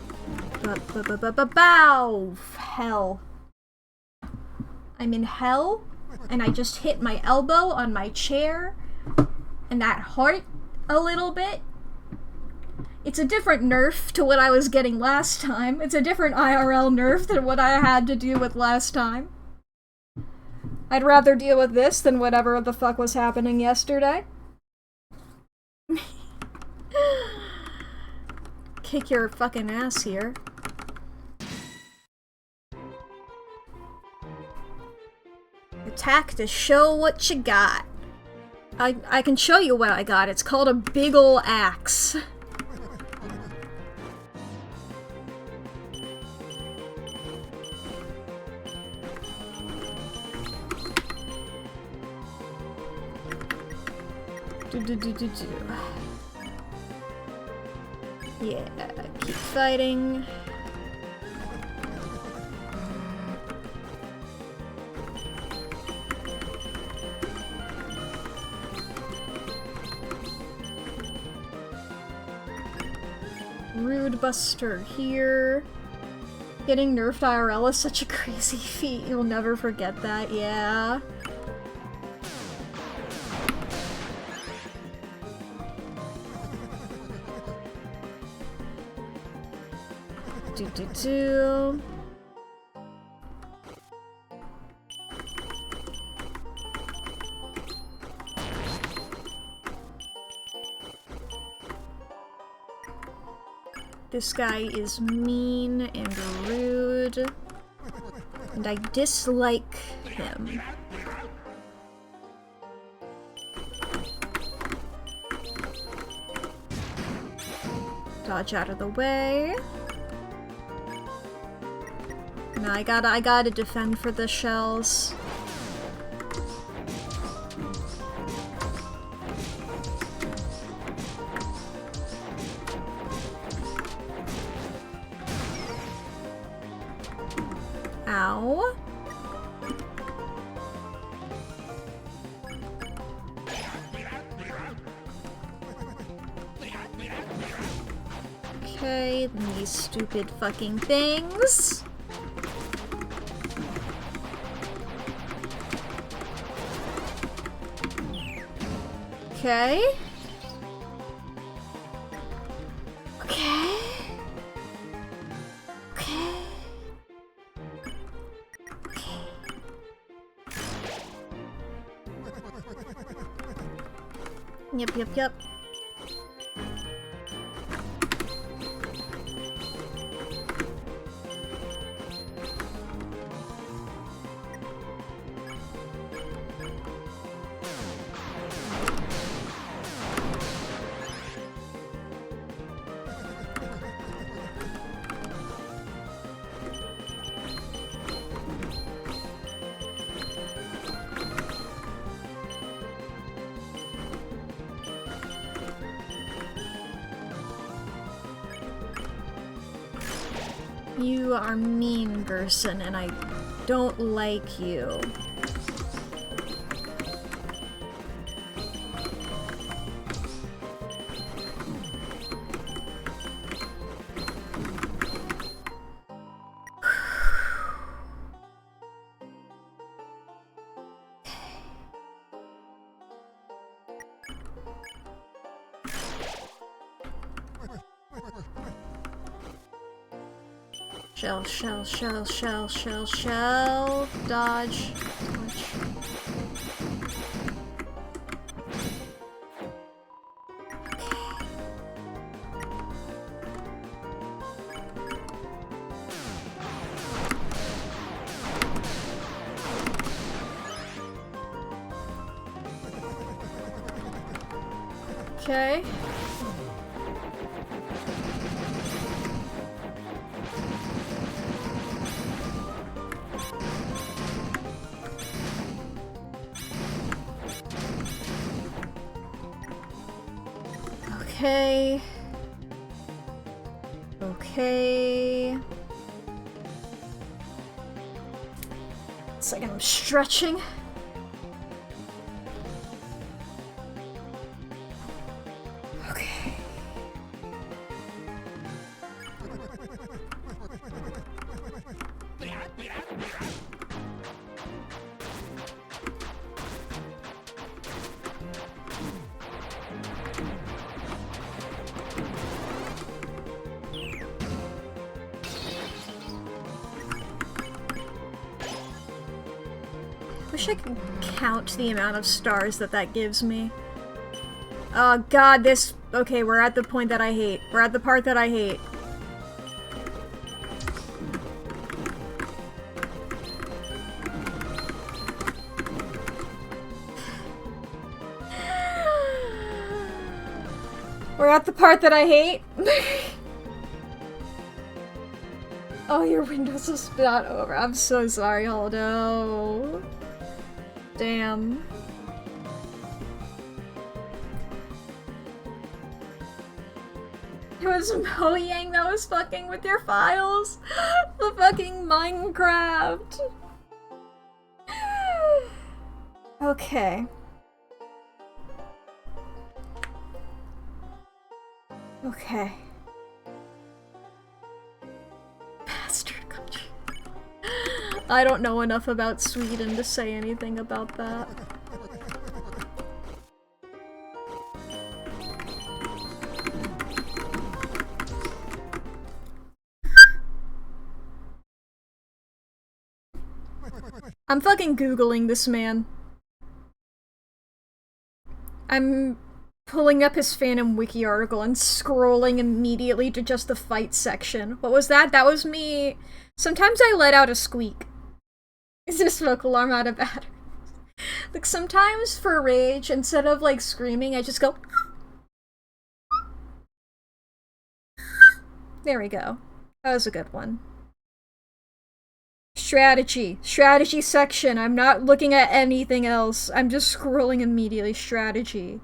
ba ba ba ba ba bow. Hell. I'm in hell, and I just hit my elbow on my chair, and that hurt a little bit. It's a different nerf to what I was getting last time. It's a different IRL nerf than what I had to deal with last time. I'd rather deal with this than whatever the fuck was happening yesterday. Kick your fucking ass here. Attack to show what you got. I can show you what I got. It's called a big ol' axe. Yeah, keep fighting. Rude Buster here. Getting nerfed IRL is such a crazy feat. You'll never forget that, yeah. Do. This guy is mean and rude, and I dislike him. Dodge out of the way. No, I gotta defend for the shells. Ow. Okay, these stupid fucking things. Okay. Okay. Okay. Okay. Yep. You are mean, Gerson, and I don't like you. Shell, shell, shell, shell, shell, shell, dodge. Okay. Okay. Okay. It's like I'm stretching. Okay. Wish I could count the amount of stars that gives me. Oh god, this... Okay, we're at the point that I hate. We're at the part that I hate. We're at the part that I hate. Oh, your Windows is not over. I'm so sorry, Holdo. Damn. It was Mojang that was fucking with your files. The fucking Minecraft. Okay. Okay. Bastard country. I don't know enough about Sweden to say anything about that. I'm fucking Googling this man. I'm pulling up his Phantom Wiki article and scrolling immediately to just the fight section. What was that? That was me. Sometimes I let out a squeak. Is it a smoke alarm out of batteries? Like, sometimes for rage, instead of, like, screaming, I just go... There we go. That was a good one. Strategy. Strategy section. I'm not looking at anything else. I'm just scrolling immediately. Strategy.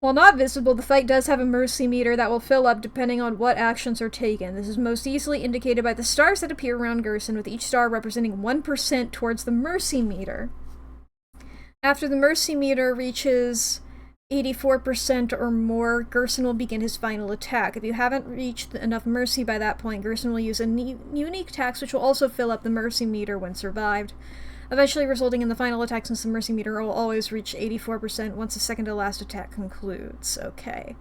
While not visible, the fight does have a mercy meter that will fill up depending on what actions are taken. This is most easily indicated by the stars that appear around Gerson, with each star representing 1% towards the mercy meter. After the mercy meter reaches 84% or more, Gerson will begin his final attack. If you haven't reached enough mercy by that point, Gerson will use a unique tax which will also fill up the mercy meter when survived, eventually resulting in the final attack, since the mercy meter will always reach 84% once the second to last attack concludes. Okay.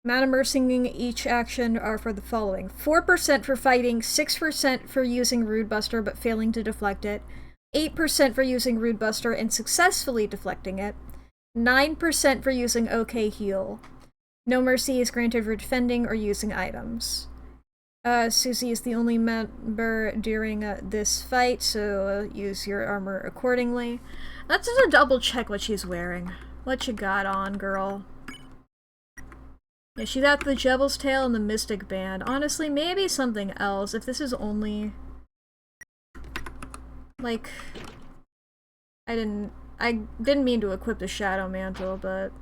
Amount of mercy in each action are for the following: 4% for fighting, 6% for using Rude Buster but failing to deflect it, 8% for using Rude Buster and successfully deflecting it, 9% for using OK Heal. No mercy is granted for defending or using items. Susie is the only member during this fight, so use your armor accordingly. Let's just double check what she's wearing. What you got on, girl? Yeah, she's got the Devil's Tail and the Mystic Band. Honestly, maybe something else. If this is only... Like... I didn't mean to equip the Shadow Mantle, but...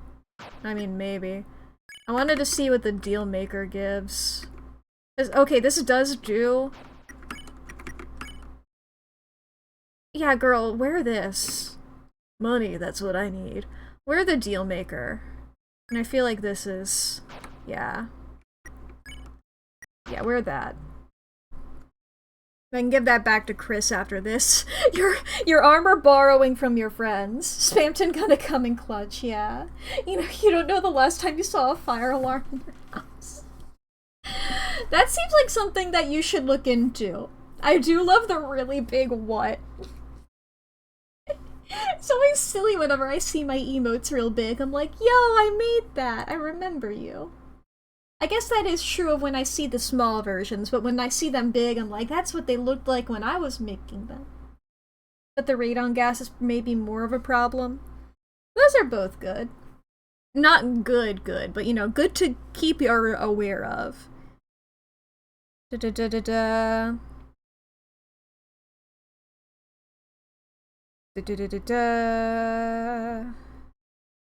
I mean, maybe. I wanted to see what the Deal Maker gives. Okay, this does do... Yeah, girl, wear this. Money, that's what I need. We're the deal maker. And I feel like this is... Yeah. Yeah, wear that. I can give that back to Chris after this. Your armor borrowing from your friends. Spamton gonna come in clutch, yeah. You know, you don't know the last time you saw a fire alarm in your house. That seems like something that you should look into. I do love the really big what. It's always silly whenever I see my emotes real big. I'm like, yo, I made that. I remember you. I guess that is true of when I see the small versions, but when I see them big, I'm like, that's what they looked like when I was making them. But the radon gas is maybe more of a problem. Those are both good. Not good, but you know, good to keep you aware of. Da-da-da-da-da. Da-da-da-da-da.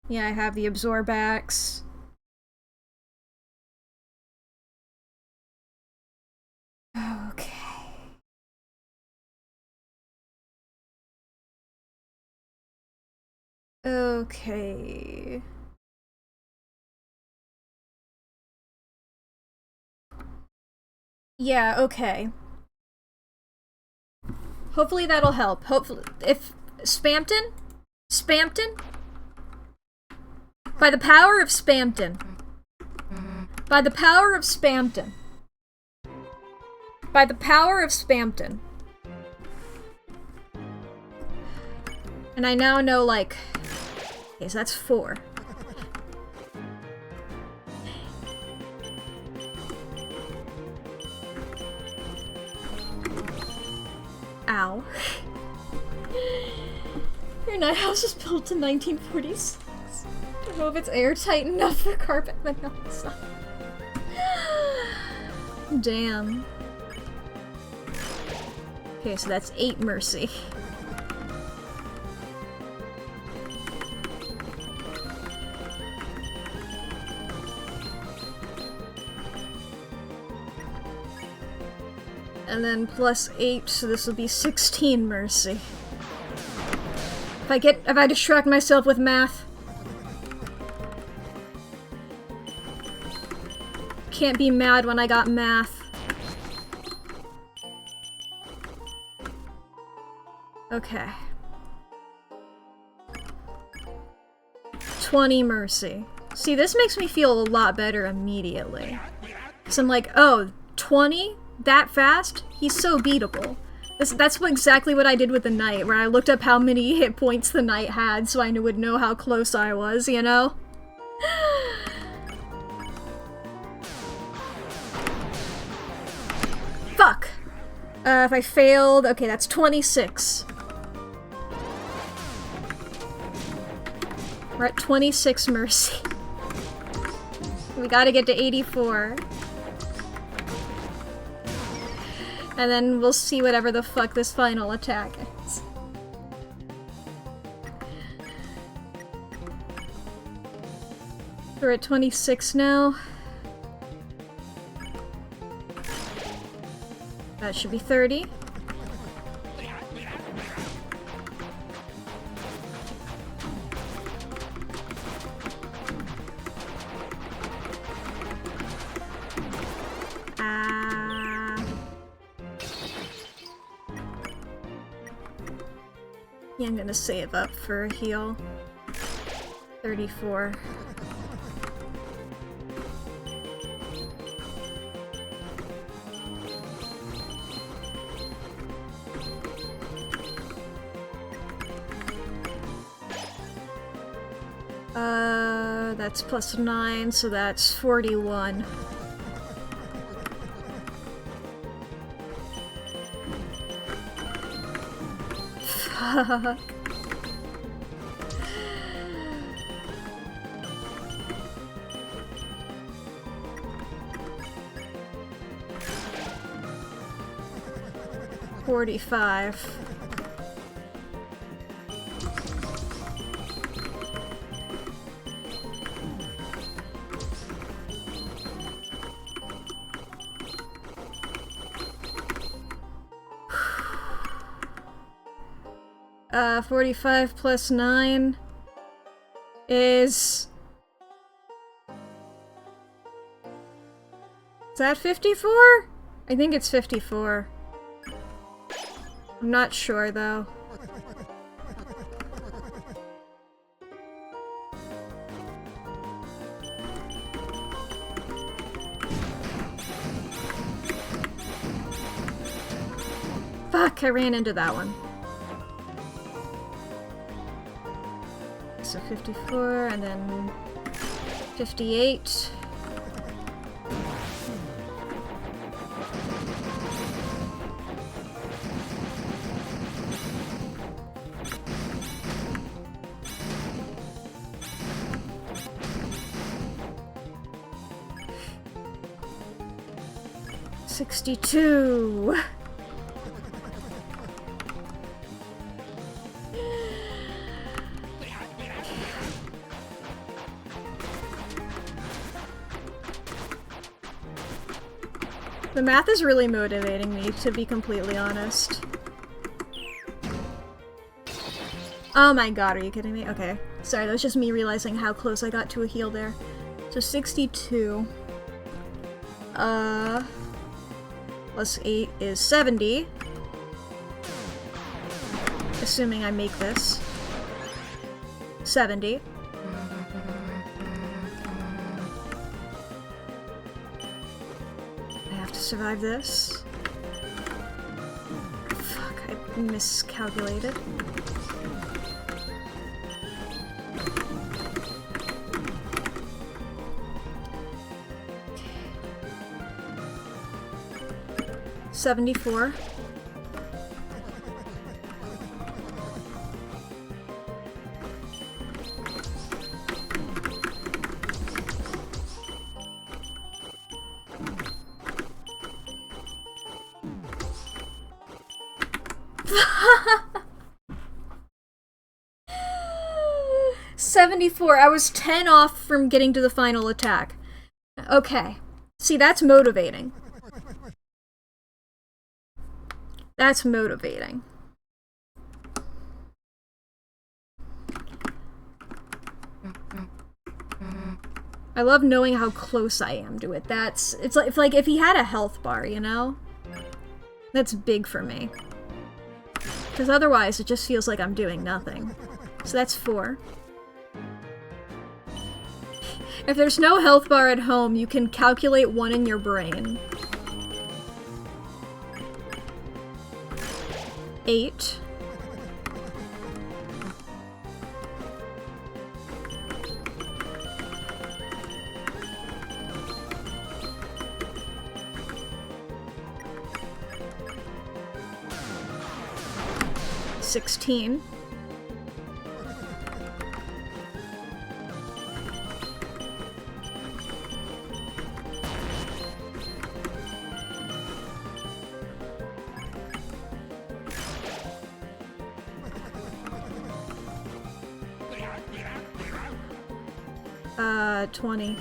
Yeah, I have the Absorbax. Okay. Okay. Yeah, okay. Hopefully that'll help. Hopefully, if Spamton? By the power of Spamton. By the power of Spamton. By the power of Spamton. And I now know, like... Okay, so that's 4. Ow. Your night house was built in 1946. I don't know if it's airtight enough for carpet monoxide. Damn. Okay, so that's 8 mercy. And then plus 8, so this will be 16 mercy. If I distract myself with math. Can't be mad when I got math. Okay. 20 mercy. See, this makes me feel a lot better immediately. Because I'm like, oh, 20? That fast? He's so beatable. That's exactly what I did with the knight, where I looked up how many hit points the knight had so I would know how close I was, you know? Fuck! If I failed... Okay, that's 26. We're at 26 mercy. We gotta get to 84. And then we'll see whatever the fuck this final attack is. We're at 26 now. That should be 30. Yeah, I'm gonna save up for a heal. 34. That's plus 9, so that's 41. Fuck. $45. 45 plus 9 is... Is that 54? I think it's 54. I'm not sure, though. Fuck, I ran into that one. So 54, and then 58. $62. The math is really motivating me, to be completely honest. Oh my god, are you kidding me? Okay. Sorry, that was just me realizing how close I got to a heal there. So 62. Plus 8 is 70. Assuming I make this. 70. I have to survive this. Fuck, I miscalculated. $74. $74. I was 10 off from getting to the final attack. Okay. See, that's motivating. That's motivating. I love knowing how close I am to it. It's like if he had a health bar, you know? That's big for me. Because otherwise it just feels like I'm doing nothing. So that's 4. If there's no health bar at home, you can calculate one in your brain. 8. $16. $20.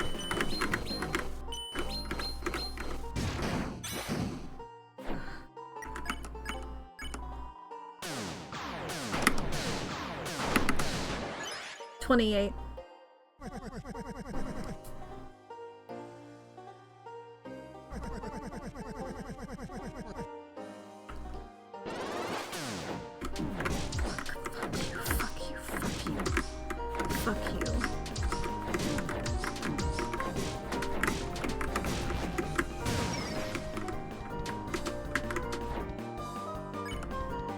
$28. Fuck you.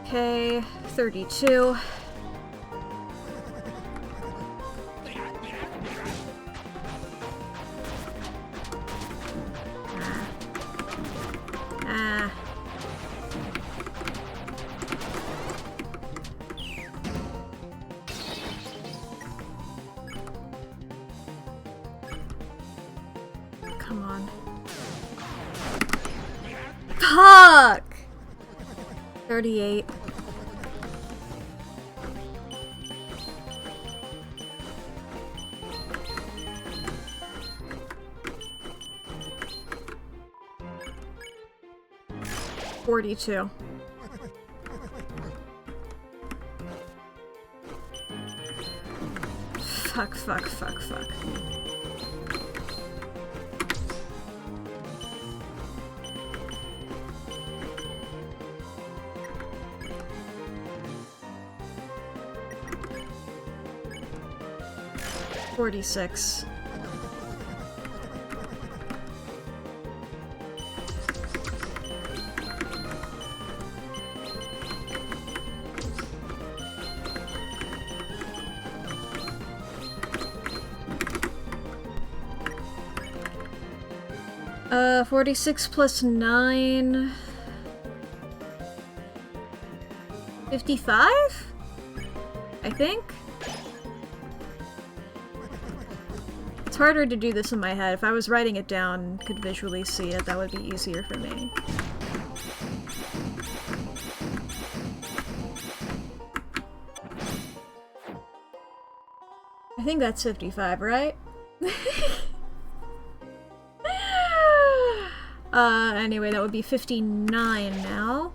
Okay, 32. Come on. Fuck! 38. $42. Fuck, fuck, fuck, fuck. $46. $46 plus 9... $55? I think? It's harder to do this in my head. If I was writing it down and could visually see it, that would be easier for me. I think that's 55, right? Anyway, that would be 59 now.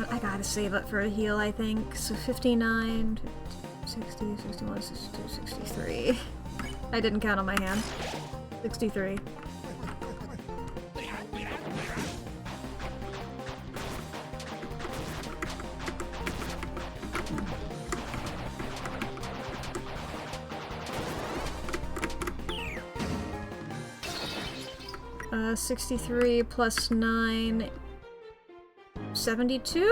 I gotta save up for a heal, I think. So 59, 60, 61, 62, 63. I didn't count on my hand. 63. Uh, 63 plus 9... 72?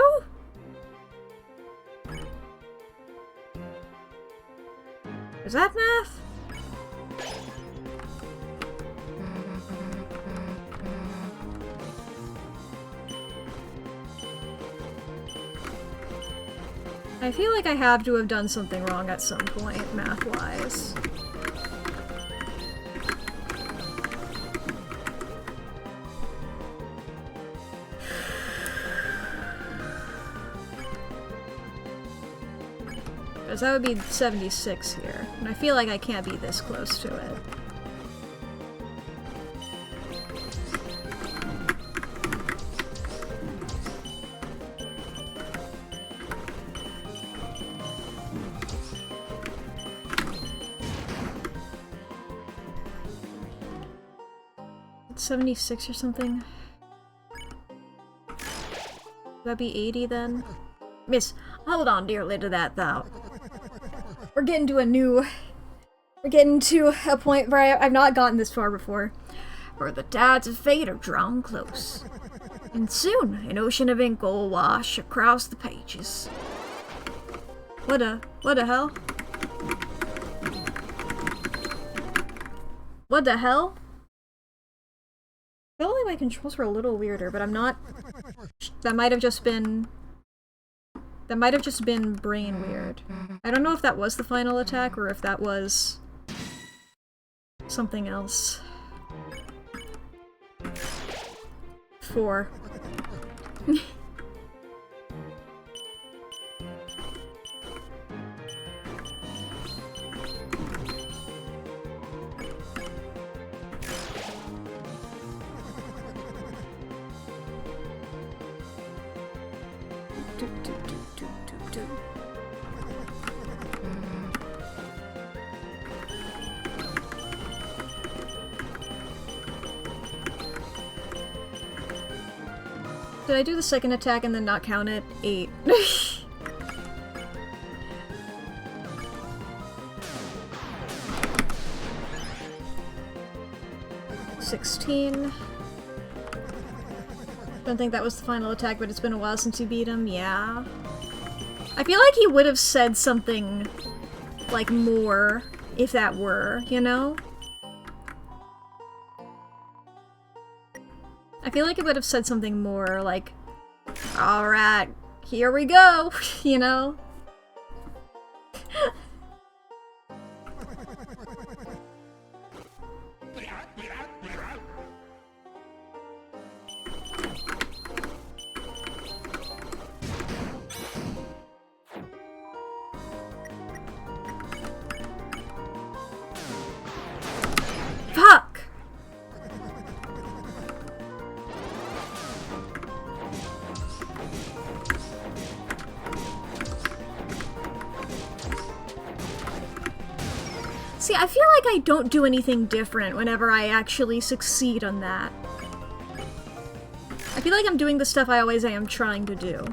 Is that math? I feel like I have to have done something wrong at some point, math-wise. Because that would be 76 here, and I feel like I can't be this close to it. It's 76 or something. Would that be 80 then? Miss, hold on dearly to that though. We're getting to a point where I've not gotten this far before. Where the tides of fate are drawn close. And soon, an ocean of ink will wash across the pages. What the hell? What the hell? I feel like my controls were a little weirder, but I'm not... That might have just been brain weird. I don't know if that was the final attack or if that was something else. 4. Did I do the second attack and then not count it? 8. 16. Don't think that was the final attack, but it's been a while since you beat him. Yeah. I feel like he would have said something, like, more, if that were, you know? I feel like it would have said something more, like, alright, here we go, you know? See, I feel like I don't do anything different whenever I actually succeed on that. I feel like I'm doing the stuff I always am trying to do.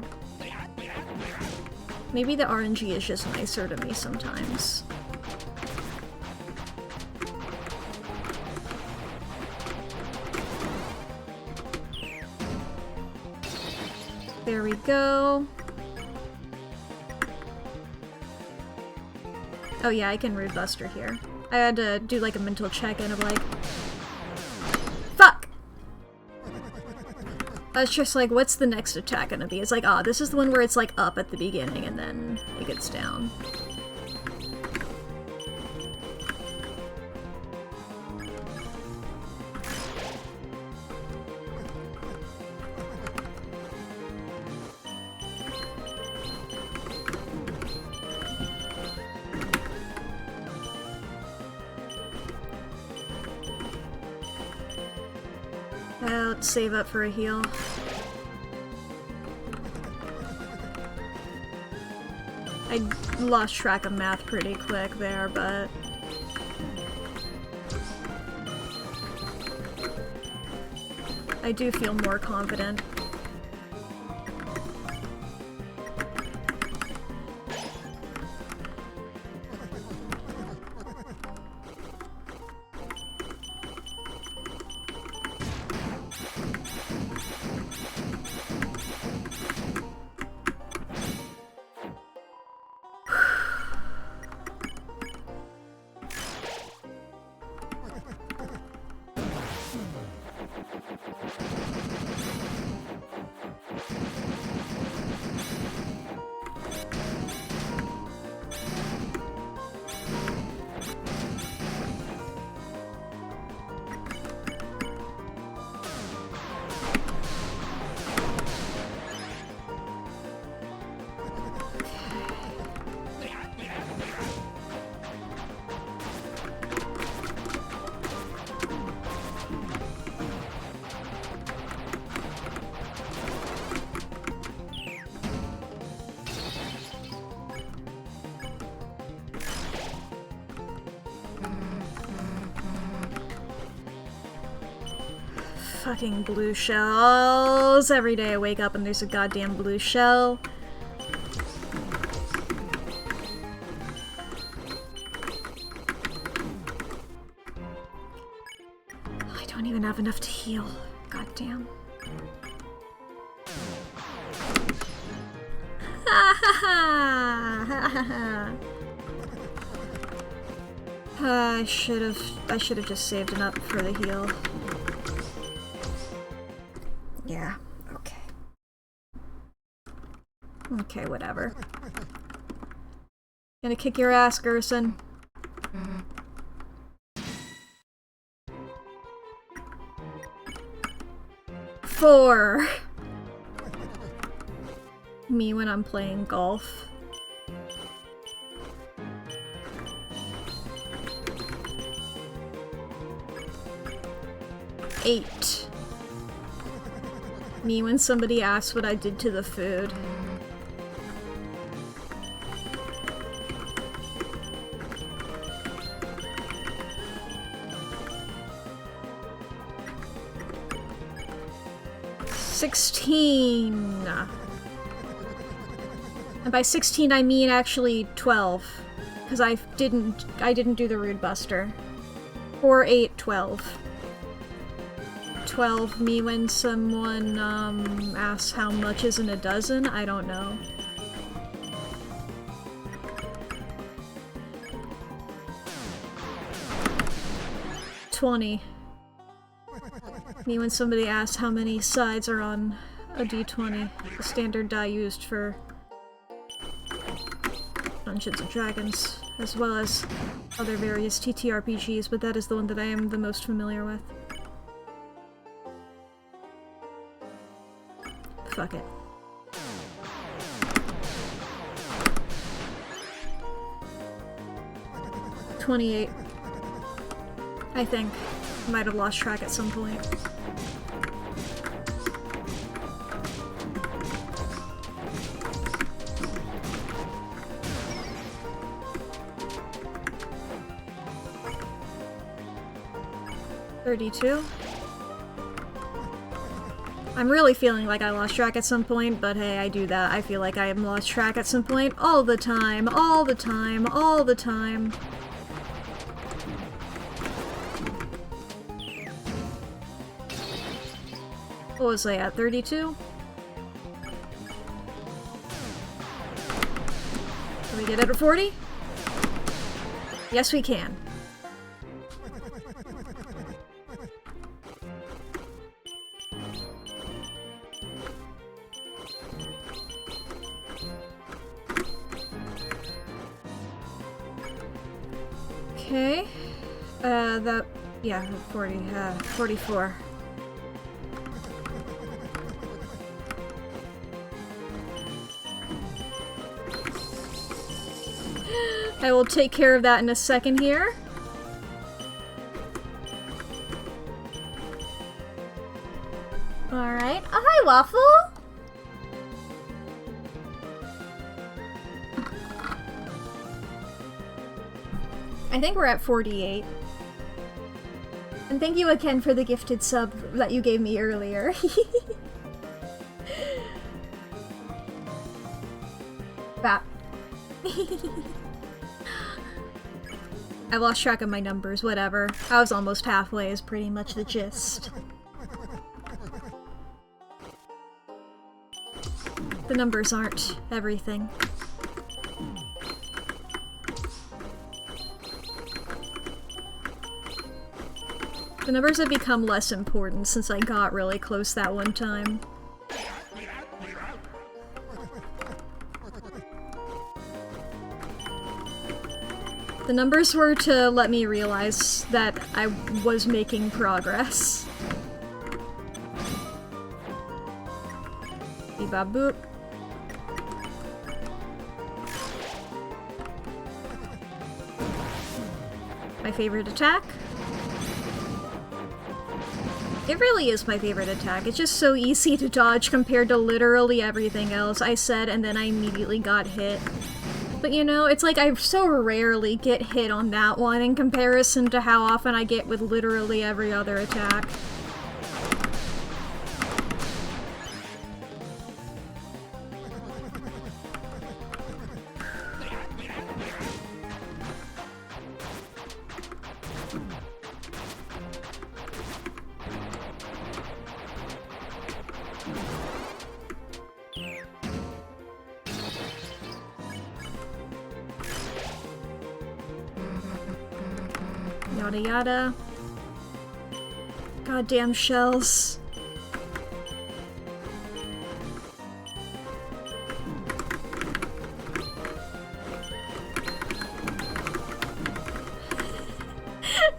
Maybe the RNG is just nicer to me sometimes. There we go. Oh yeah, I can Rude Buster here. I had to do like a mental check-in of like... Fuck! I was just like, what's the next attack gonna be? It's like, ah, this is the one where it's like up at the beginning and then it gets down. Let's save up for a heal. I lost track of math pretty quick there, but... I do feel more confident. Fucking blue shells. Every day I wake up and there's a goddamn blue shell. I don't even have enough to heal. Goddamn. Ha ha ha! Ha ha ha! I should have just saved enough for the heal. Yeah, okay. Okay, whatever. Gonna kick your ass, Gerson. Four. Me when I'm playing golf. Eight. Me when somebody asks what I did to the food. $16. And by 16 I mean actually 12. Because I didn't do the Rude Buster. 4, 8, 12. 12, me when someone asks how much is in a dozen? I don't know. $20. Me when somebody asks how many sides are on a d20, the standard die used for Dungeons and Dragons, as well as other various TTRPGs, but that is the one that I am the most familiar with. Fuck it. $28. I think. Might have lost track at some point. 32. I'm really feeling like I lost track at some point, but hey, I do that. I feel like I am lost track at some point all the time, all the time, all the time. What was I at, 32? Can we get it at 40? Yes, we can. Okay. Yeah, 44. I will take care of that in a second here. Alright. Oh, hi, Waffle! I think we're at 48. And thank you again for the gifted sub that you gave me earlier. Bap. I lost track of my numbers, whatever. I was almost halfway is pretty much the gist. The numbers aren't everything. The numbers have become less important since I got really close that one time. The numbers were to let me realize that I was making progress. Boop. My favorite attack? It really is my favorite attack. It's just so easy to dodge compared to literally everything else I said, and then I immediately got hit. But you know, it's like I so rarely get hit on that one in comparison to how often I get with literally every other attack. Yada yada. Goddamn shells.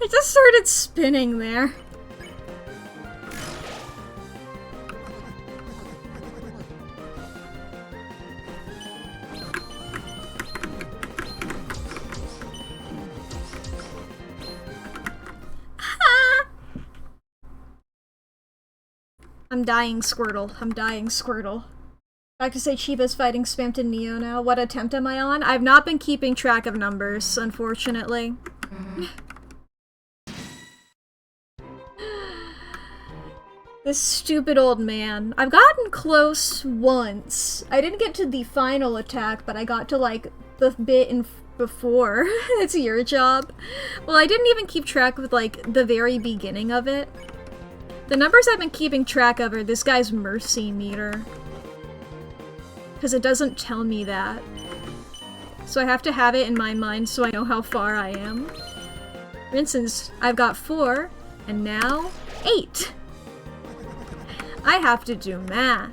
I just started spinning there. I'm dying, Squirtle. I'm dying, Squirtle. I have to say Chiba's fighting spammed in Neo now. What attempt am I on? I've not been keeping track of numbers, unfortunately. This stupid old man. I've gotten close once. I didn't get to the final attack, but I got to, like, the bit in before. It's your job. Well, I didn't even keep track of, like, the very beginning of it. The numbers I've been keeping track of are this guy's mercy meter. Because it doesn't tell me that. So I have to have it in my mind so I know how far I am. For instance, I've got 4, and now 8. I have to do math.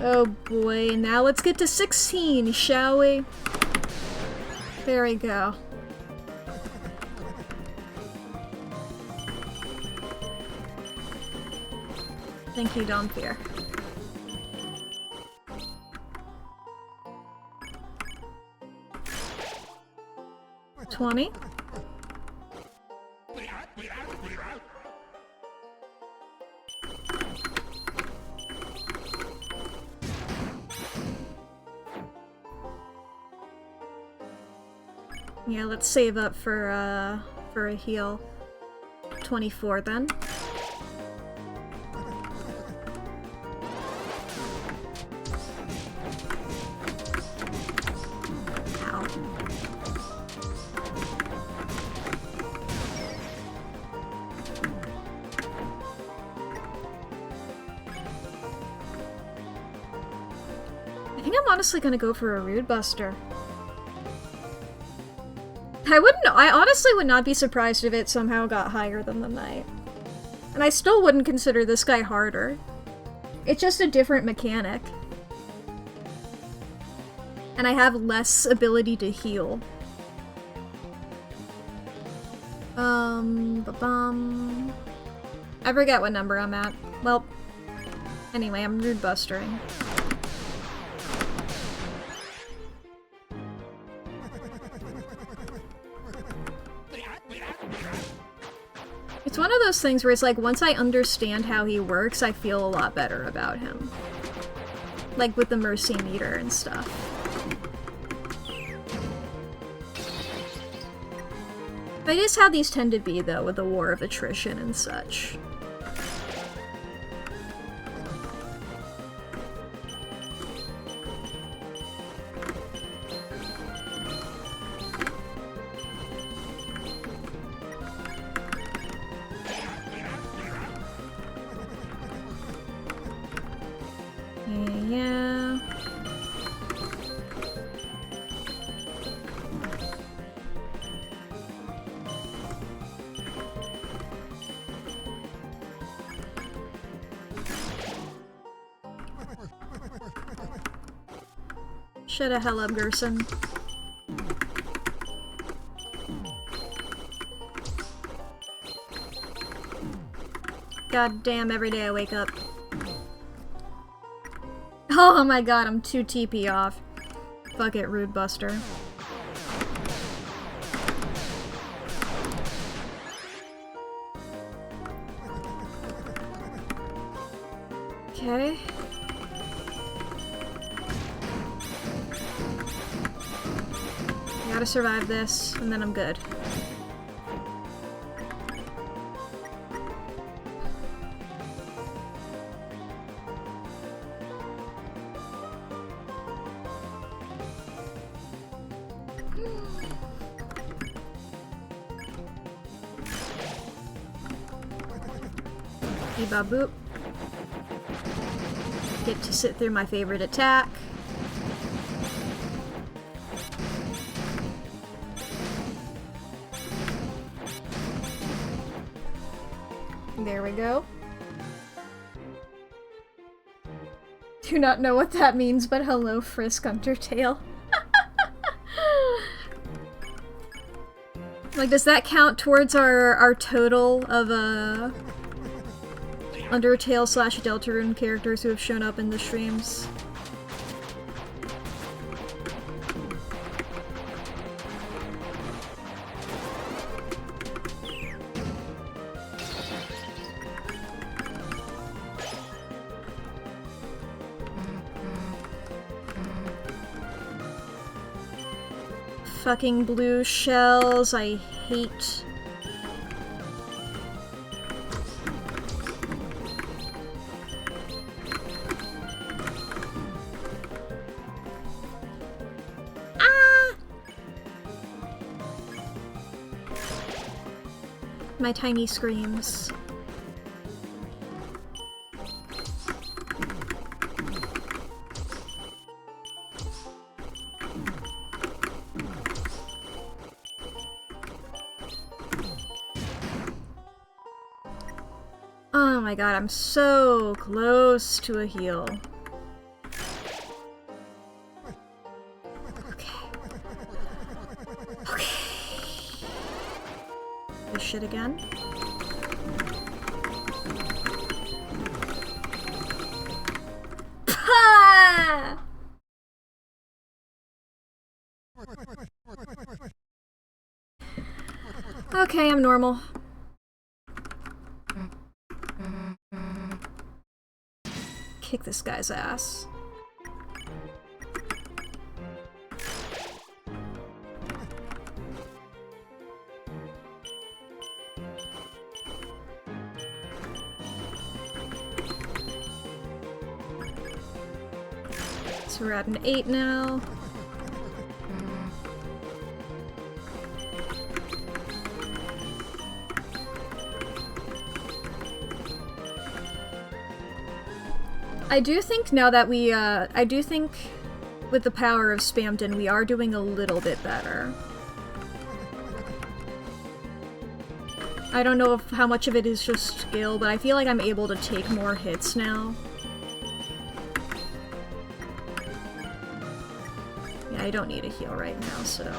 Oh boy, now let's get to 16, shall we? There we go. Thank you, Domfear. 20. Yeah, let's save up for a heal. 24 then. Ow. I think I'm honestly gonna go for a Rude Buster. I honestly would not be surprised if it somehow got higher than the Knight. And I still wouldn't consider this guy harder. It's just a different mechanic. And I have less ability to heal. Ba-bum. I forget what number I'm at. Well, anyway, I'm Rude Bustering. It's one of those things where it's like, once I understand how he works, I feel a lot better about him. Like with the mercy meter and stuff. That is how these tend to be, though, with the war of attrition and such. Yeah. Shut the hell up, Gerson. God damn, every day I wake up. Oh my god, I'm 2 TP off. Fuck it, Rude Buster. Okay. I gotta survive this, and then I'm good. Boop. Get to sit through my favorite attack. There we go. Do not know what that means, but hello, Frisk Undertale. Like, does that count towards our total of Undertale / Deltarune characters who have shown up in the streams? Fucking blue shells, I hate. My tiny screams. Oh my god, I'm so close to a heal. Shit again. Pah! Okay, I'm normal. Kick this guy's ass. So we're at an 8 now. I do think now that we, I do think with the power of Spamton, we are doing a little bit better. I don't know if how much of it is just skill, but I feel like I'm able to take more hits now. Yeah, I don't need a heal right now, so...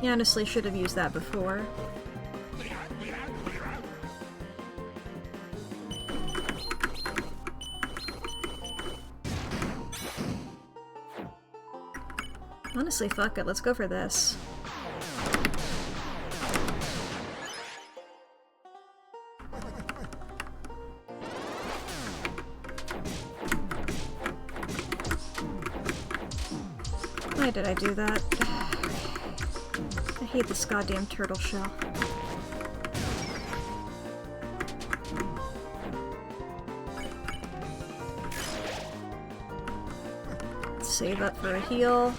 Yeah, honestly, should have used that before. Honestly, fuck it, let's go for this. Why did I do that? I hate this goddamn turtle shell. Save up for a heal.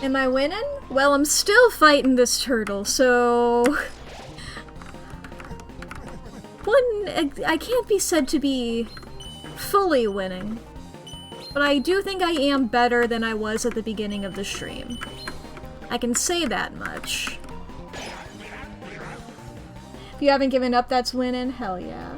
Am I winning? Well, I'm still fighting this turtle, so... I can't be said to be fully winning. But I do think I am better than I was at the beginning of the stream. I can say that much. If you haven't given up, that's winning? Hell yeah.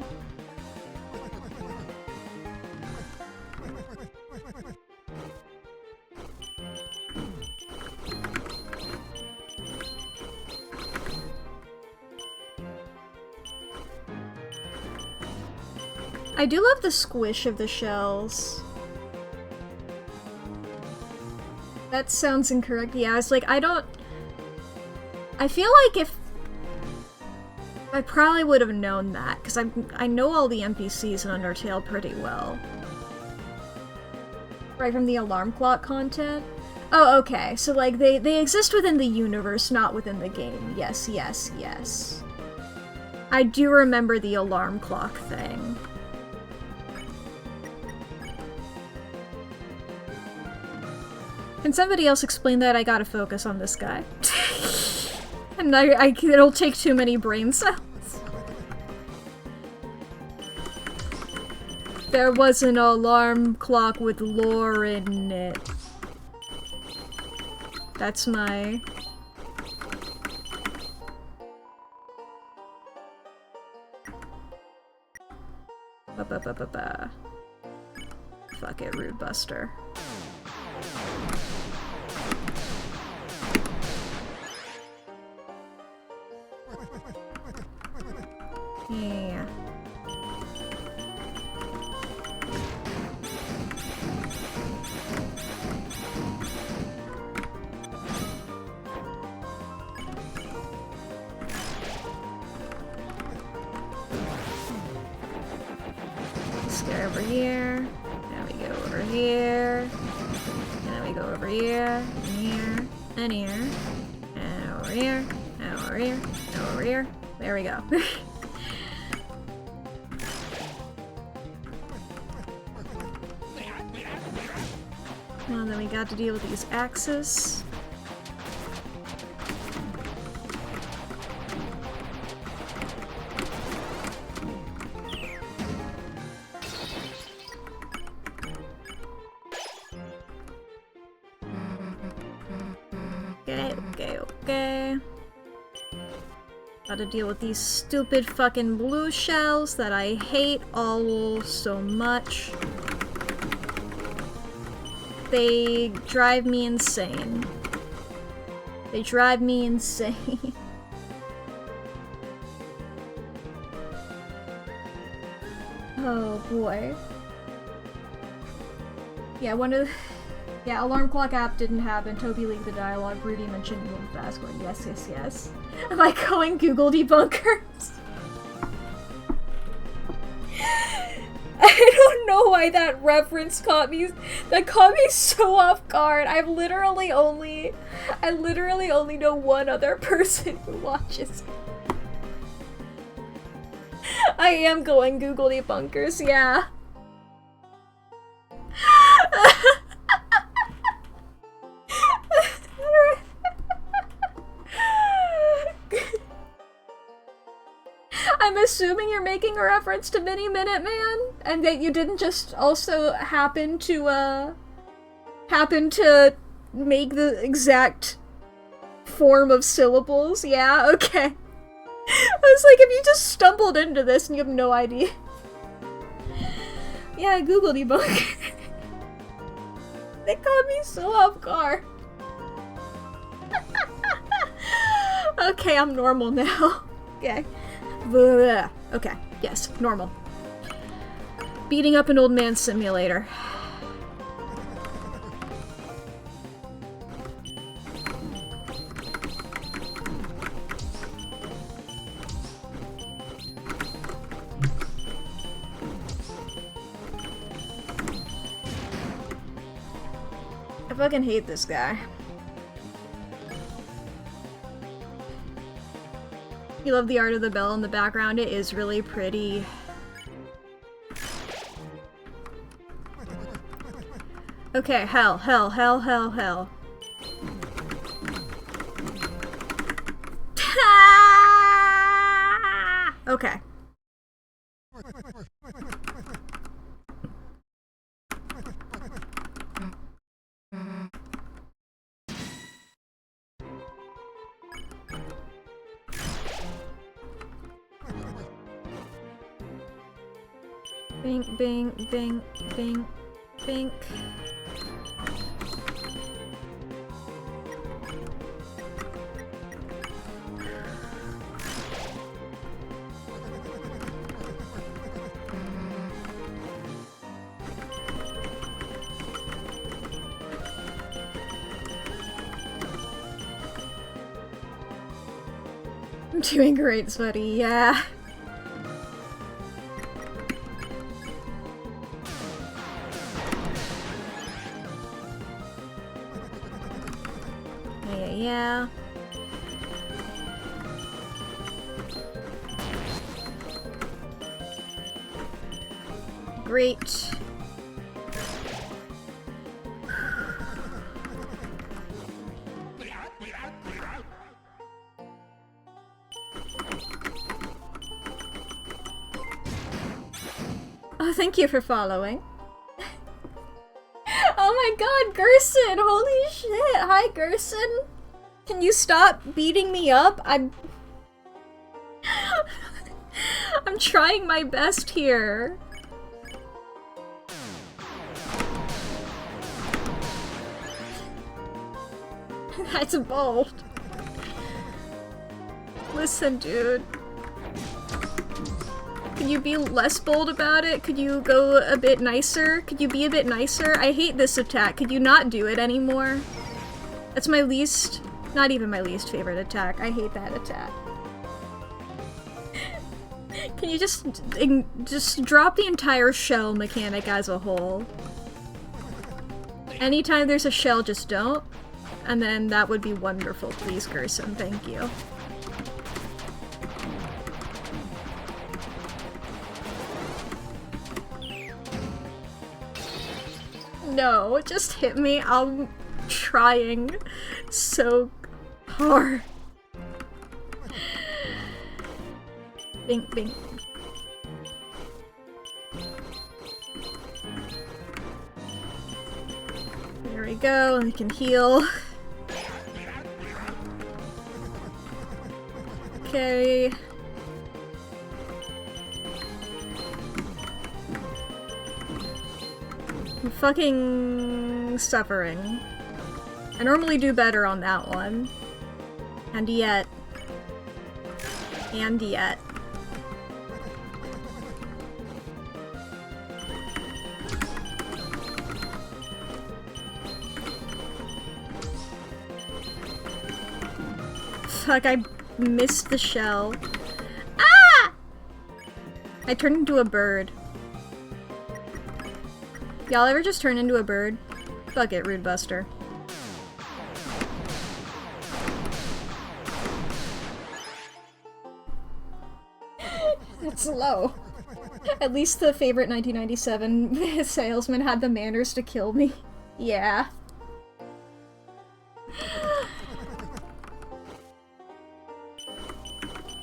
I do love the squish of the shells. That sounds incorrect. Yeah, it's like, I feel like if... I probably would have known that, because I know all the NPCs in Undertale pretty well. Right from the alarm clock content? Oh, okay. So, like, they exist within the universe, not within the game. Yes, yes, yes. I do remember the alarm clock thing. Can somebody else explain that? I gotta focus on this guy. And it'll take too many brain cells. There was an alarm clock with lore in it. That's my... Ba-ba-ba-ba-ba. Fuck it, Rude Buster. Yeah. Let's go over here. Now we go over here. And then we go over here, and here, and here. And over here, and over here, and over here. There we go. Well, then we got to deal with these axes. Okay. Gotta deal with these stupid fucking blue shells that I hate all so much. They drive me insane. They drive me insane. Oh boy. Yeah, Alarm Clock app didn't happen. Toby leaked the dialogue. Rudy mentioned moving fast, going yes, yes, yes. Am I calling Google debunkers? I don't know why that reference caught me so off guard. I literally only know one other person who watches it. I am going Google debunkers, yeah. I'm assuming you're making a reference to Mini Minute Man, and that you didn't just also happen to make the exact form of syllables. Yeah, okay. I was like, if you just stumbled into this and you have no idea. Yeah, Google debunker. They caught me so off guard. Okay, I'm normal now. Okay. Blah. Okay, yes, normal. Beating up an old man simulator. I fucking hate this guy. You love the art of the bell in the background. It is really pretty. Okay, hell. Okay. Bink, bink, bink, bink, bink. I'm doing great, sweaty, yeah. Yeah. Great. Oh, thank you for following. Oh my god, Gerson! Holy shit! Hi, Gerson! Can you stop beating me up? I'm trying my best here. That's bold. Listen, dude. Can you be less bold about it? Could you go a bit nicer? Could you be a bit nicer? I hate this attack. Could you not do it anymore? That's my least... Not even my least favorite attack. I hate that attack. Can you just drop the entire shell mechanic as a whole? Anytime there's a shell, just don't. And then that would be wonderful, please, Gerson. Thank you. No, just hit me. I'm trying so hard. Bink, bink. There we go, we can heal. Okay. I'm fucking suffering. I normally do better on that one. And yet. And yet. Fuck, I missed the shell. Ah! I turned into a bird. Y'all ever just turn into a bird? Fuck it, Rude Buster. That's low. At least the favorite 1997 salesman had the manners to kill me. Yeah.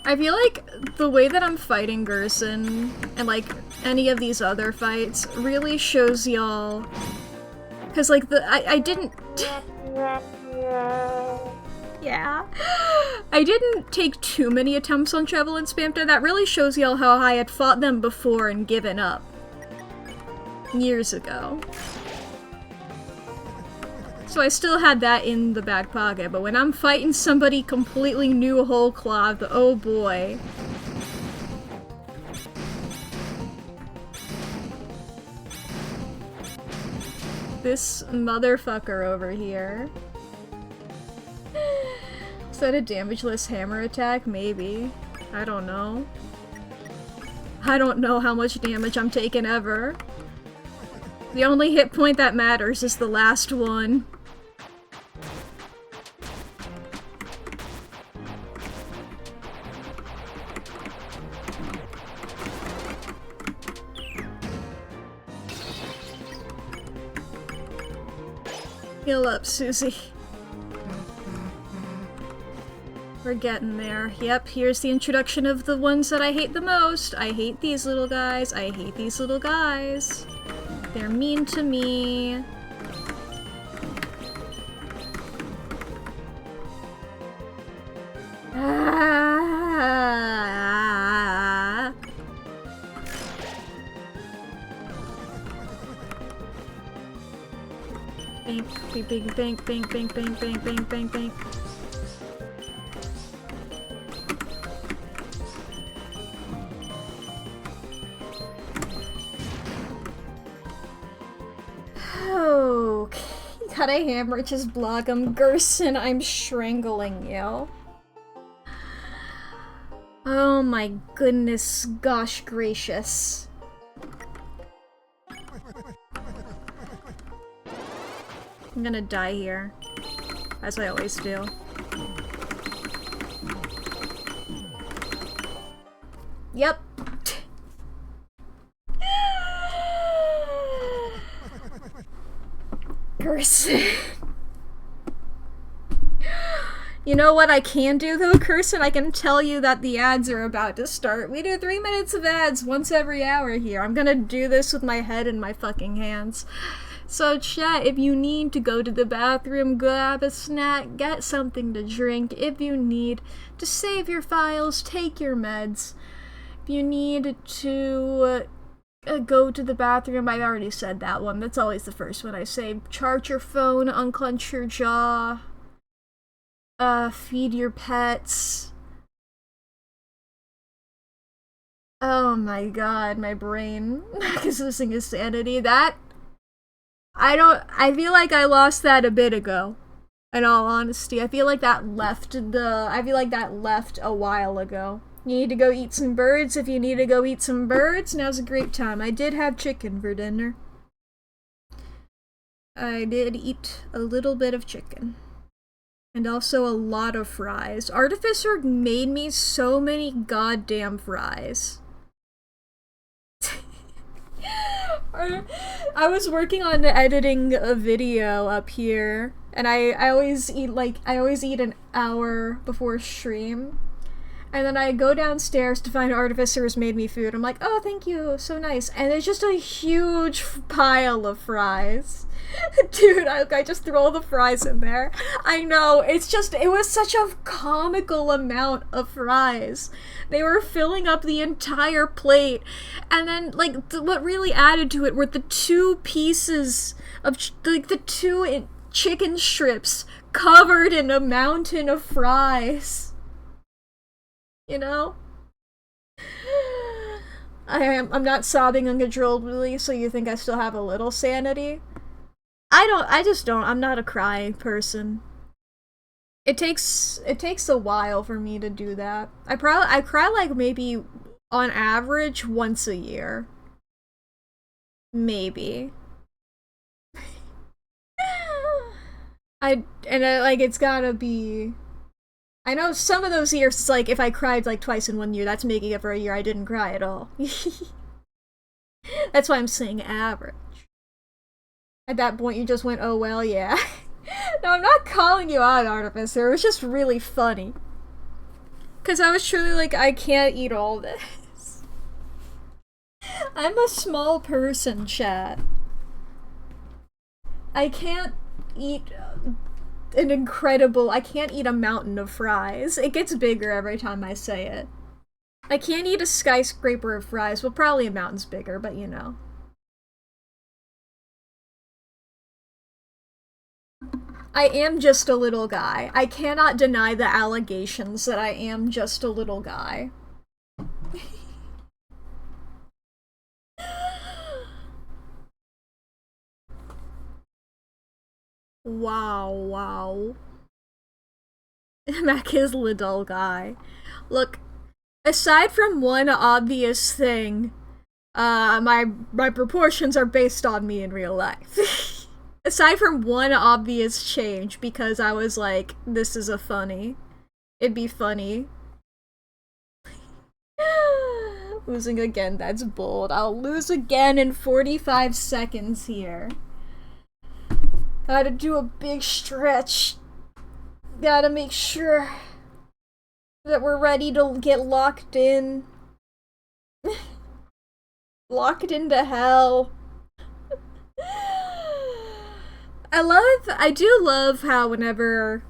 I feel like the way that I'm fighting Gerson, and like any of these other fights, really shows y'all. Cause like I didn't. Yeah. I didn't take too many attempts on Shovel and Spamter. That really shows y'all how I had fought them before and given up. Years ago. So I still had that in the back pocket, but when I'm fighting somebody completely new whole cloth, oh boy. This motherfucker over here. Is that a damageless hammer attack? Maybe. I don't know. I don't know how much damage I'm taking ever. The only hit point that matters is the last one. Heal up, Susie. We're getting there. Yep, here's the introduction of the ones that I hate the most. I hate these little guys. I hate these little guys. They're mean to me. Ah. Bank, bank, bank, bank, bank, bank, bank, bank, bank, bank, bank. Okay, got a hammer, just block him. Gerson, I'm strangling you. Oh my goodness, gosh gracious. I'm gonna die here, as I always do. Yep. Gerson. You know what I can do though, Gerson? I can tell you that the ads are about to start. We do 3 minutes of ads once every hour here. I'm gonna do this with my head in my fucking hands. So chat, if you need to go to the bathroom, grab a snack, get something to drink. If you need to save your files, take your meds. If you need to go to the bathroom, I've already said that one. That's always the first one I say. Charge your phone, unclench your jaw, feed your pets. Oh my god, my brain is losing its sanity. I feel like I lost that a bit ago. In all honesty, I feel like that left a while ago. You need to go eat some birds. If you need to go eat some birds, now's a great time. I did have chicken for dinner. I did eat a little bit of chicken. And also a lot of fries. Artificer made me so many goddamn fries. I was working on editing a video up here, and I always eat an hour before stream. And then I go downstairs to find Artificer's made me food. I'm like, oh, thank you, so nice. And there's just a huge pile of fries. Dude, I just threw all the fries in there. I know, it was such a comical amount of fries. They were filling up the entire plate. And then, like, what really added to it were the 2 pieces of, the 2 chicken strips covered in a mountain of fries. You know? I'm not sobbing uncontrollably, so you think I still have a little sanity? I'm not a crying person. It takes a while for me to do that. I cry like maybe on average once a year. Maybe. Like, it's gotta be... I know some of those years, it's like, if I cried, like, twice in one year, that's making it for a year I didn't cry at all. That's why I'm saying average. At that point, you just went, oh well, yeah. No, I'm not calling you out, Artificer. It was just really funny. Because I was truly like, I can't eat all this. I'm a small person, chat. I can't eat I can't eat a mountain of fries. It gets bigger every time I say it. I can't eat a skyscraper of fries. Well, probably a mountain's bigger, but you know. I am just a little guy. I cannot deny the allegations that I am just a little guy. Wow. Mack is the dull guy. Look, aside from one obvious thing, my proportions are based on me in real life. Aside from one obvious change, because I was like, this is a funny. It'd be funny. Losing again, that's bold. I'll lose again in 45 seconds here. Gotta do a big stretch. Gotta make sure that we're ready to get locked in. Locked into hell. I do love how whenever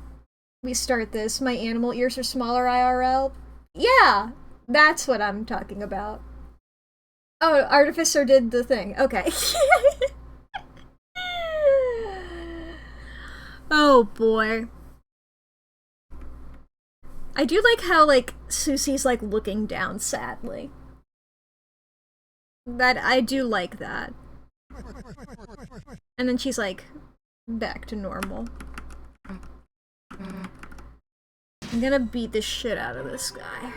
we start this, my animal ears are smaller IRL. Yeah, that's what I'm talking about. Oh, Artificer did the thing. Okay. Oh boy. I do like how, like, Susie's, like, looking down sadly. I do like that. And then she's, like, back to normal. I'm gonna beat the shit out of this guy.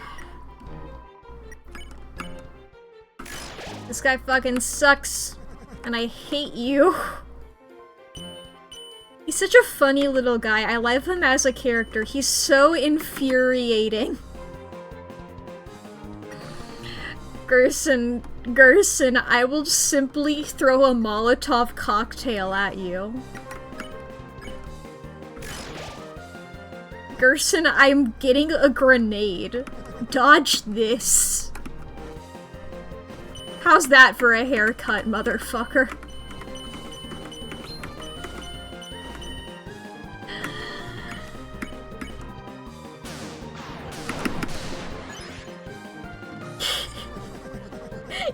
This guy fucking sucks. And I hate you. He's such a funny little guy. I love him as a character. He's so infuriating. Gerson, I will simply throw a Molotov cocktail at you. Gerson, I'm getting a grenade. Dodge this. How's that for a haircut, motherfucker?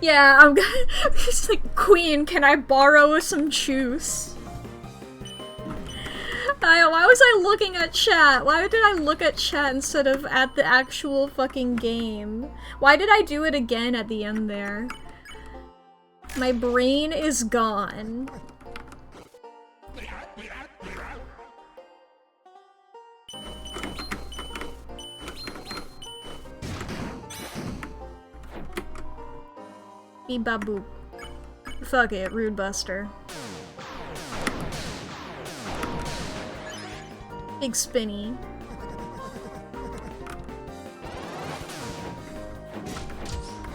Yeah, I'm gonna. It's like, Queen, can I borrow some juice? Why was I looking at chat? Why did I look at chat instead of at the actual fucking game? Why did I do it again at the end there? My brain is gone. Beep bop boop. Fuck it, Rude Buster. Big spinny.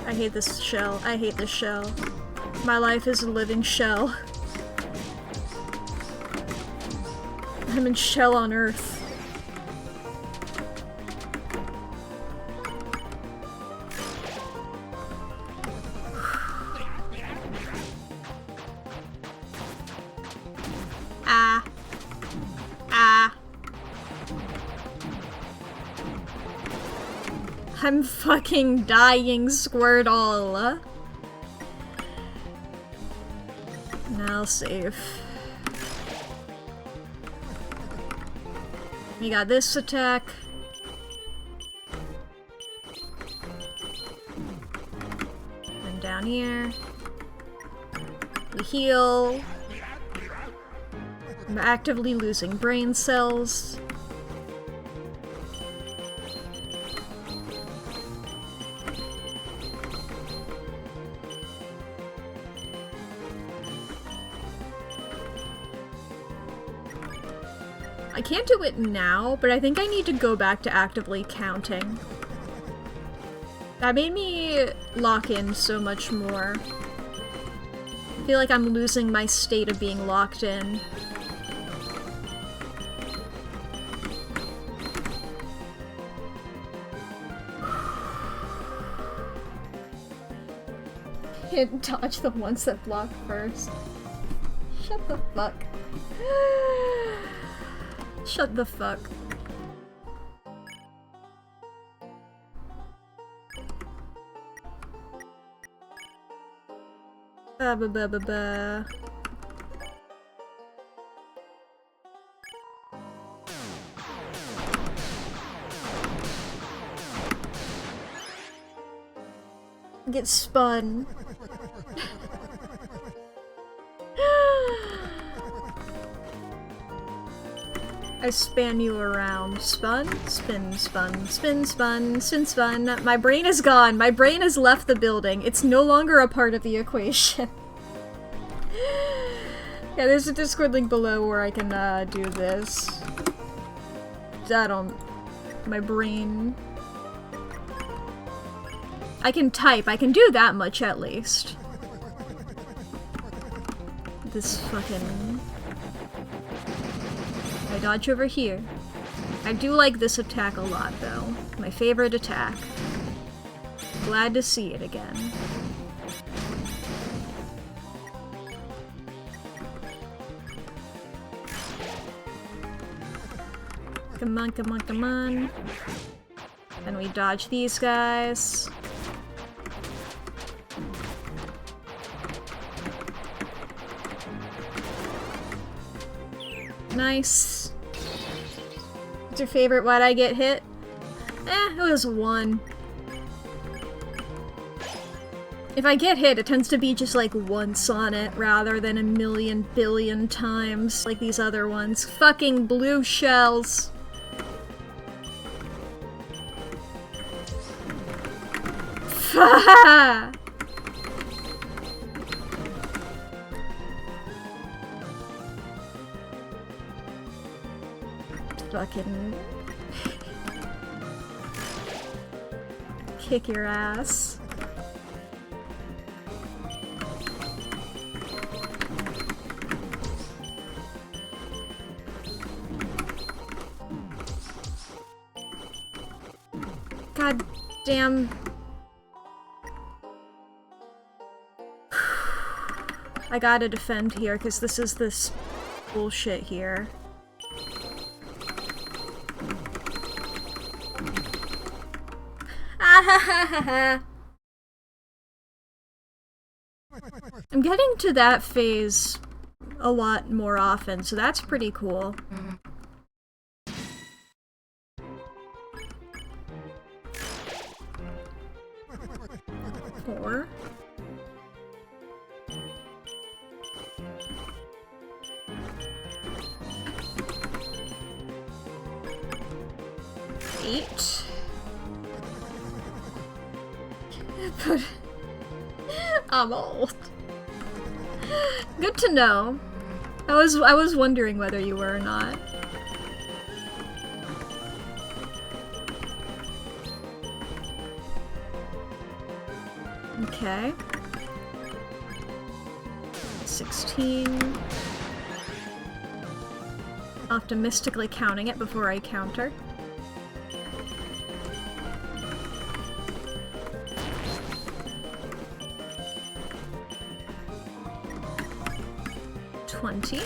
I hate this shell. I hate this shell. My life is a living shell. I'm in shell on Earth. I'm fucking dying, Squirtle. Now save. We got this attack. And down here. We heal. I'm actively losing brain cells. I can't do it now, but I think I need to go back to actively counting. That made me lock in so much more. I feel like I'm losing my state of being locked in. Hit dodge the ones that block first. Shut the fuck. Shut the fuck. Ba ba ba ba ba. Get spun. I span you around. Spun, spin, spun, spin, spun, spin, spun. My brain is gone. My brain has left the building. It's no longer a part of the equation. Yeah, there's a Discord link below where I can do this. I don't... My brain... I can type. I can do that much at least. This fucking... I dodge over here. I do like this attack a lot, though. My favorite attack. Glad to see it again. Come on, come on, come on. And we dodge these guys. Nice. What's your favorite? Why'd I get hit? It was one. If I get hit, it tends to be just like once on it rather than a million billion times like these other ones. Fucking blue shells. Fucking kick your ass. God damn. I gotta defend here because this is this bullshit here. I'm getting to that phase a lot more often, so that's pretty cool. Four. Eight. But I'm old. Good to know. I was wondering whether you were or not. Okay. 16. Optimistically counting it before I counter. 20.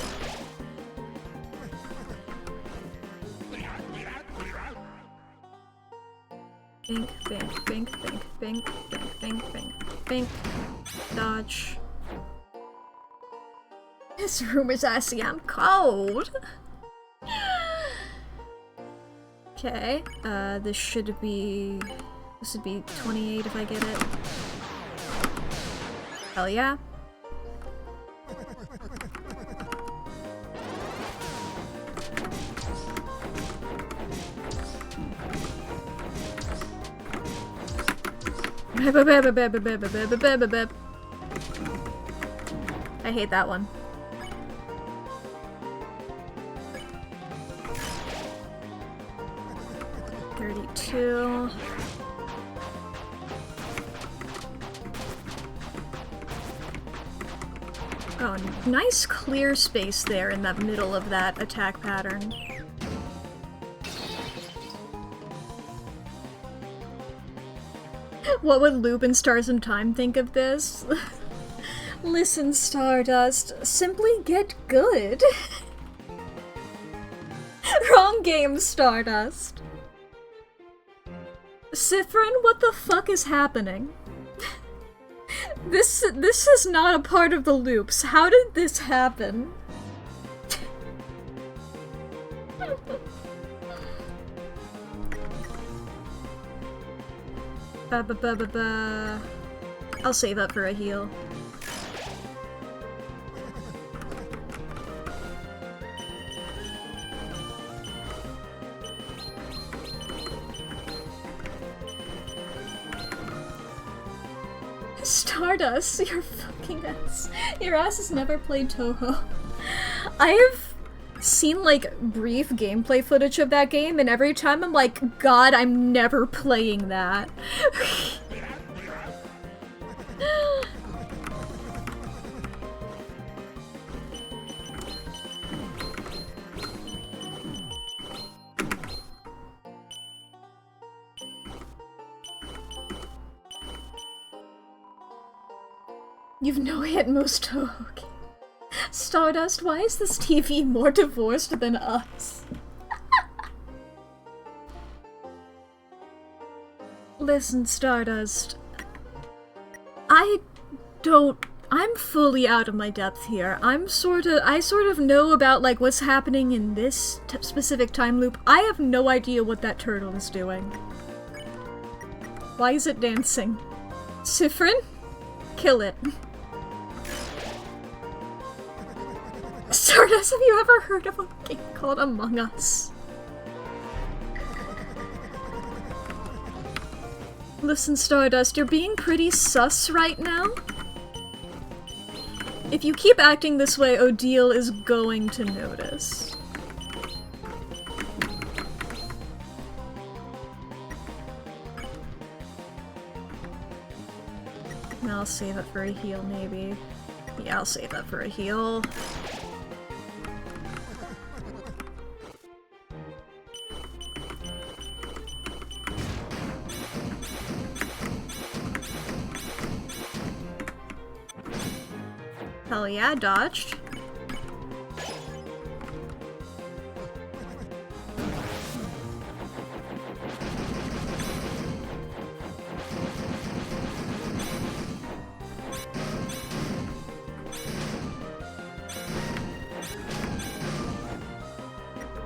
Bink, bink, bink, bink, bink, bink, bink, bink, bink. Dodge. This room is icy. I'm cold. Okay. This should be... This would be 28 if I get it. Hell yeah. I hate that one. 32. Oh, nice clear space there in that middle of that attack pattern. What would Lupin Stars in Time think of this? Listen, Stardust, simply get good. Wrong game, Stardust. Sifrin, what the fuck is happening? This is not a part of the loops. How did this happen? I'll save up for a heal. Stardust, your fucking ass. Your ass has never played Toho. I have seen, like, brief gameplay footage of that game, and every time I'm like, God, I'm never playing that. You've no hit most Toho game. Stardust, why is this TV more divorced than us? Listen, Stardust. I'm fully out of my depth here. I sort of know about, like, what's happening in this specific time loop. I have no idea what that turtle is doing. Why is it dancing? Sifrin? Kill it. Stardust, have you ever heard of a game called Among Us? Listen, Stardust, you're being pretty sus right now. If you keep acting this way, Odile is going to notice. I'll save it for a heal, maybe. Yeah, I'll save that for a heal. Hell yeah, dodged.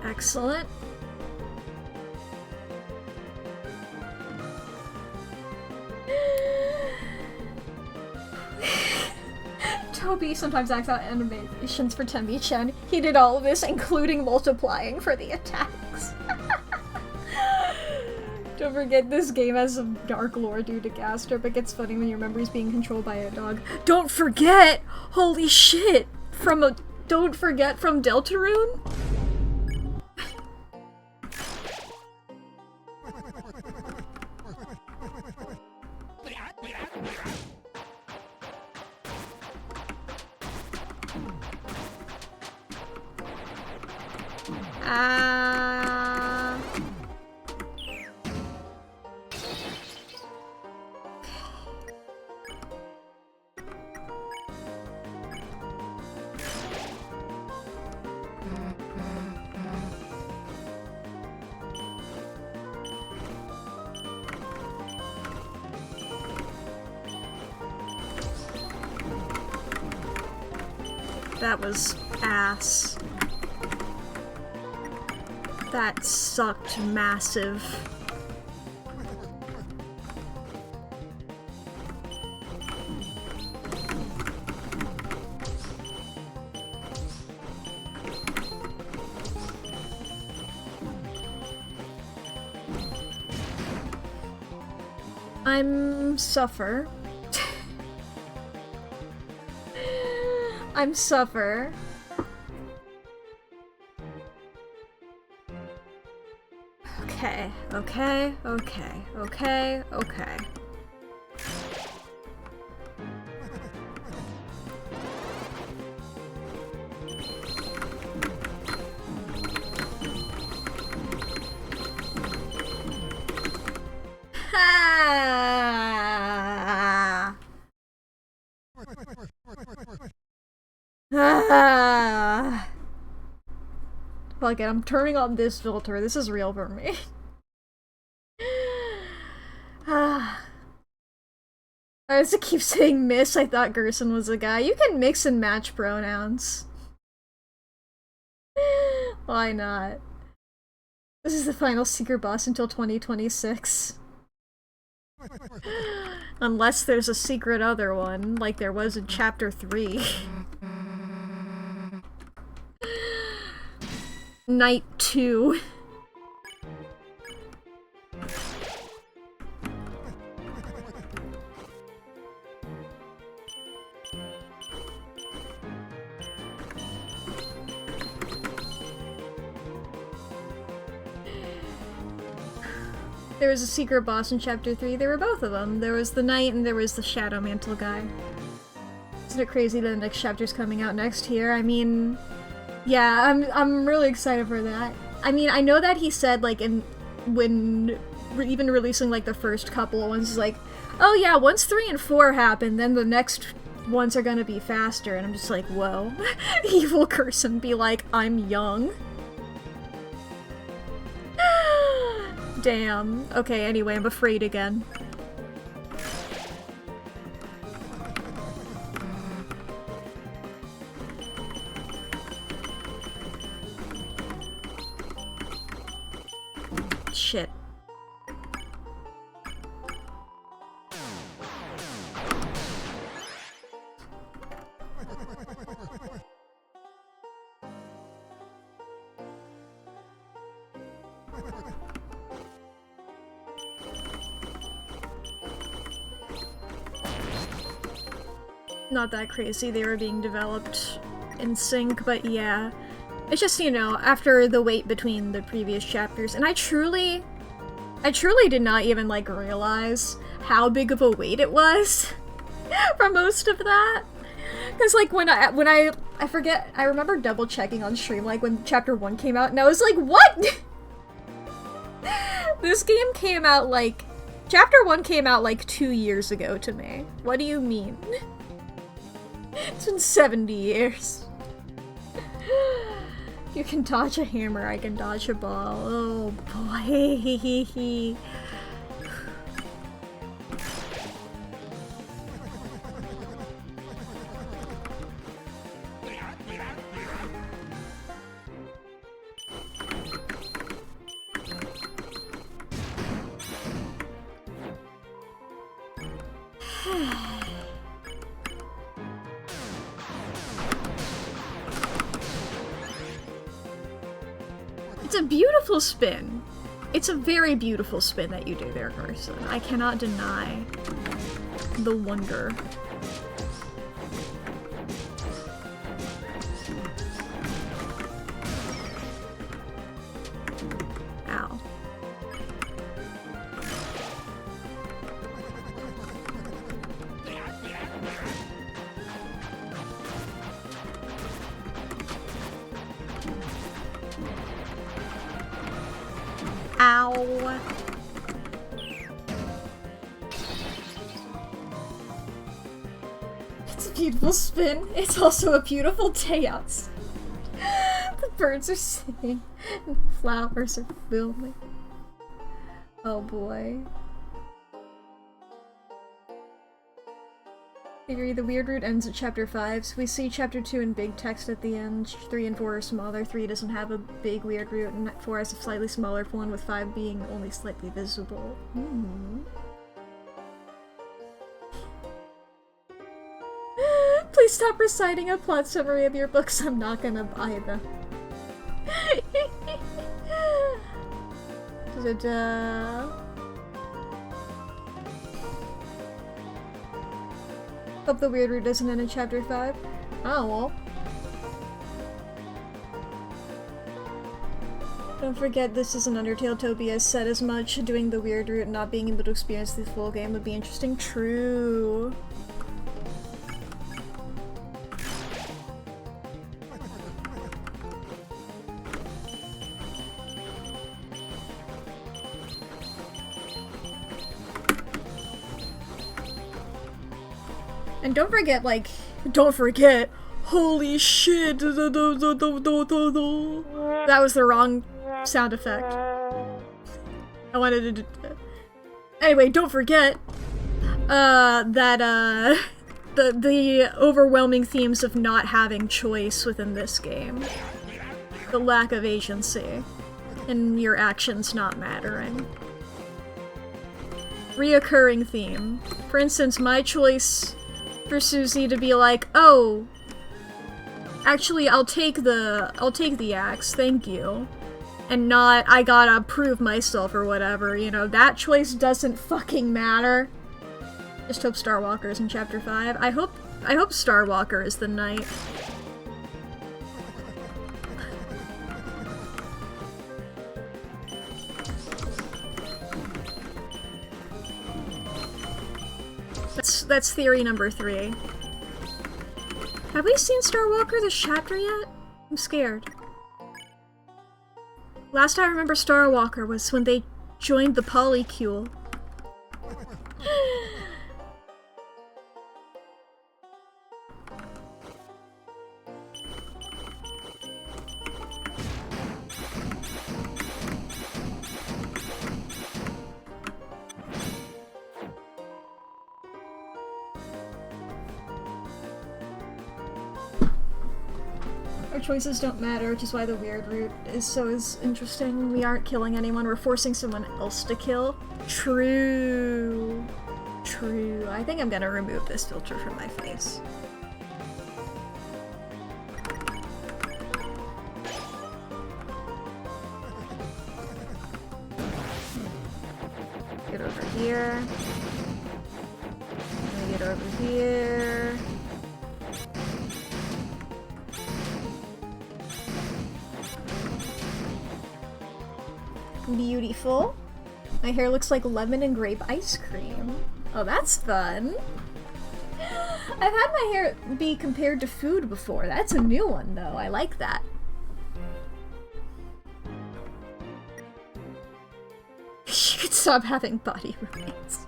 Excellent. Toby sometimes acts out animations for Temi-chan. He did all of this, including multiplying for the attacks. Don't forget, this game has some dark lore due to Gaster, but gets funny when your memory's being controlled by a dog. Don't forget! Holy shit! Don't forget from Deltarune? That was ass. That sucked massive. I'm suffer. I'm suffer. Okay. Okay, okay, okay, okay, okay. Ah. Ah. Fuck it, I'm turning on this filter. This is real for me. Ah. I just keep saying miss. I thought Gerson was a guy. You can mix and match pronouns. Why not? This is the final secret boss until 2026. Unless there's a secret other one, like there was in Chapter 3. Night 2. There was a secret boss in Chapter 3. There were both of them. There was the Knight and there was the Shadow Mantle guy. Isn't it crazy that the next chapter's coming out next year? I mean, yeah, I'm really excited for that. I mean, I know that he said, like, when even releasing, like, the first couple of ones, like, oh yeah, once 3 and 4 happen, then the next ones are gonna be faster. And I'm just like, whoa. Evil Gerson be like, I'm young. Damn. Okay, anyway, I'm afraid again. Shit. Not that crazy, they were being developed in sync, but yeah. It's just, you know, after the wait between the previous chapters, and I truly did not even, like, realize how big of a wait it was for most of that. Because, like, when I forget, I remember double checking on stream, like, when Chapter 1 came out, and I was like, what?! This game came out, like, Chapter 1 came out, like, 2 years ago to me. What do you mean? It's been 70 years. You can dodge a hammer, I can dodge a ball. Oh boy. It's a beautiful spin. It's a very beautiful spin that you do there, Gerson. I cannot deny the wonder. Ow. Ow. It's a beautiful spin. It's also a beautiful day outside. The birds are singing and the flowers are blooming. Oh boy. Agree, the weird route ends at Chapter 5, so we see Chapter 2 in big text at the end. 3 and 4 are smaller, 3 doesn't have a big weird route, and 4 has a slightly smaller one, with 5 being only slightly visible. Please stop reciting a plot summary of your books, I'm not gonna buy them. Da-da-da. Hope the weird route doesn't end in Chapter 5. Oh well. Don't forget this is an Undertale. Toby has said as much. Doing the weird route and not being able to experience the full game would be interesting. True. And don't forget, like, holy shit, that was the wrong sound effect. I wanted to do... Anyway, don't forget, the overwhelming themes of not having choice within this game. The lack of agency, and your actions not mattering. Reoccurring theme. For instance, my choice for Susie to be like, oh, actually I'll take the axe, thank you. And not, I gotta prove myself or whatever, you know, that choice doesn't fucking matter. Just hope Starwalker's in Chapter 5. I hope Starwalker is the knight. That's theory number 3. Have we seen Starwalker this chapter yet? I'm scared. Last I remember Starwalker was when they joined the Polycule. Our choices don't matter, which is why the weird route is interesting. We aren't killing anyone, we're forcing someone else to kill. True. True. I think I'm gonna remove this filter from my face. Get over here. Get over here. Beautiful. My hair looks like lemon and grape ice cream. Oh, that's fun. I've had my hair be compared to food before. That's a new one, though. I like that. You should stop having body roommates.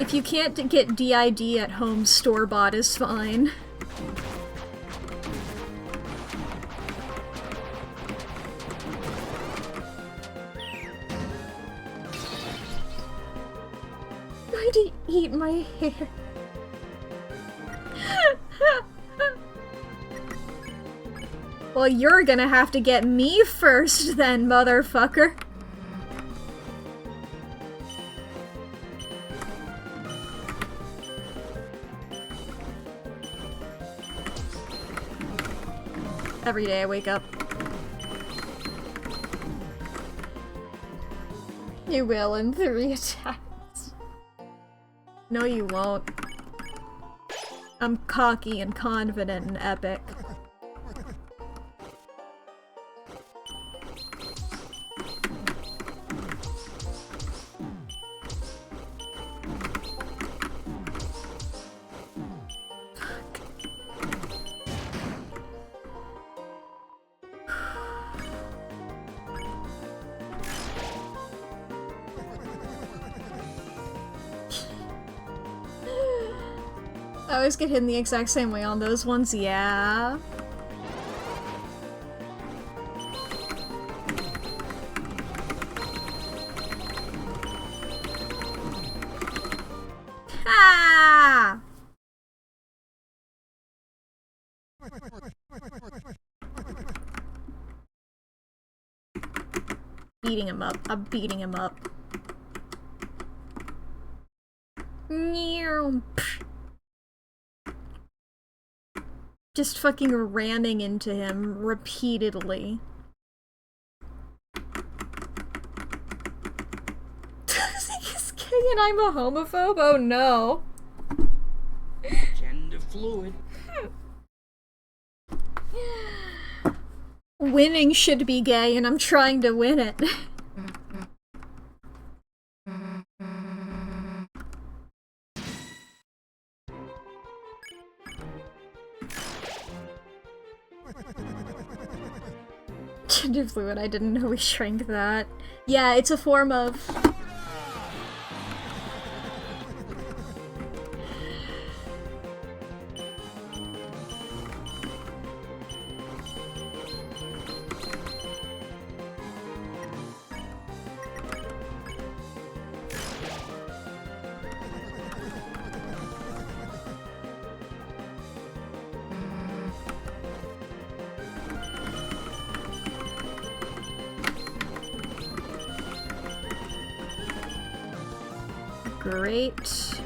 If you can't get DID at home, store-bought is fine. Why did he eat my hair? Well, you're gonna have to get me first then, motherfucker. Every day I wake up. You will in 3 attacks. No, you won't. I'm cocky and confident and epic. I always get hit in the exact same way on those ones, yeah. Ah! Beating him up. I'm beating him up. Just fucking ramming into him repeatedly. He's gay and I'm a homophobe? Oh no. Gerson fluid. Winning should be gay, and I'm trying to win it. Gender fluid, I didn't know we shrank that. Yeah, it's a form of... Great.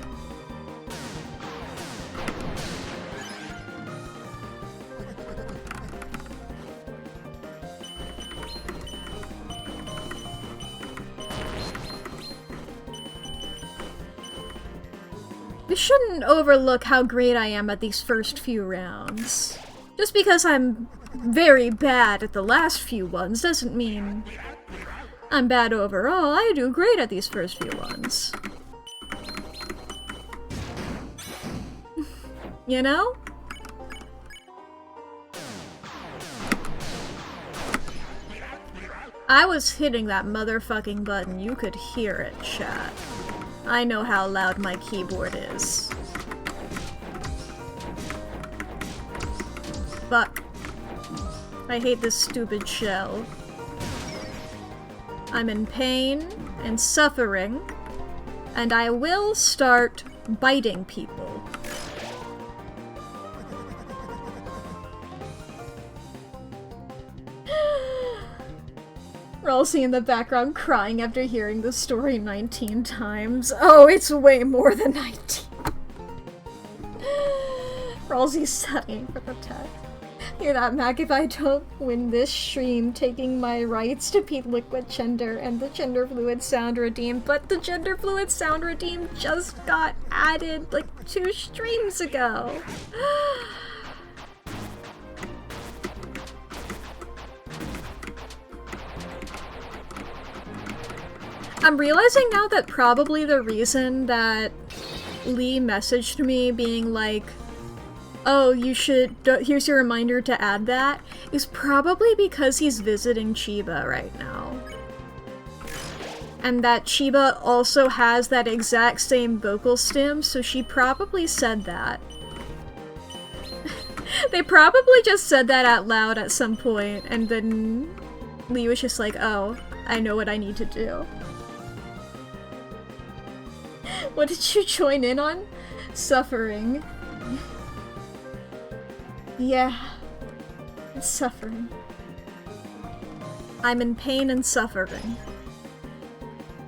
We shouldn't overlook how great I am at these first few rounds. Just because I'm very bad at the last few ones doesn't mean I'm bad overall. I do great at these first few ones. You know? I was hitting that motherfucking button. You could hear it, chat. I know how loud my keyboard is. Fuck. I hate this stupid shell. I'm in pain and suffering, and I will start biting people. Ralsei in the background crying after hearing the story 19 times. Oh, it's way more than 19. Ralsei's studying for the test. Hear that, Mac? If I don't win this stream, taking my rights to Pete Liquid Gender and the Gender Fluid Sound Redeem, but the Gender Fluid Sound Redeem just got added like 2 streams ago. I'm realizing now that probably the reason that Lee messaged me being like, oh, you should, here's your reminder to add that, is probably because he's visiting Chiba right now. And that Chiba also has that exact same vocal stim, so she probably said that. They probably just said that out loud at some point, and then Lee was just like, oh, I know what I need to do. What did you join in on? Suffering. Yeah. It's suffering. I'm in pain and suffering.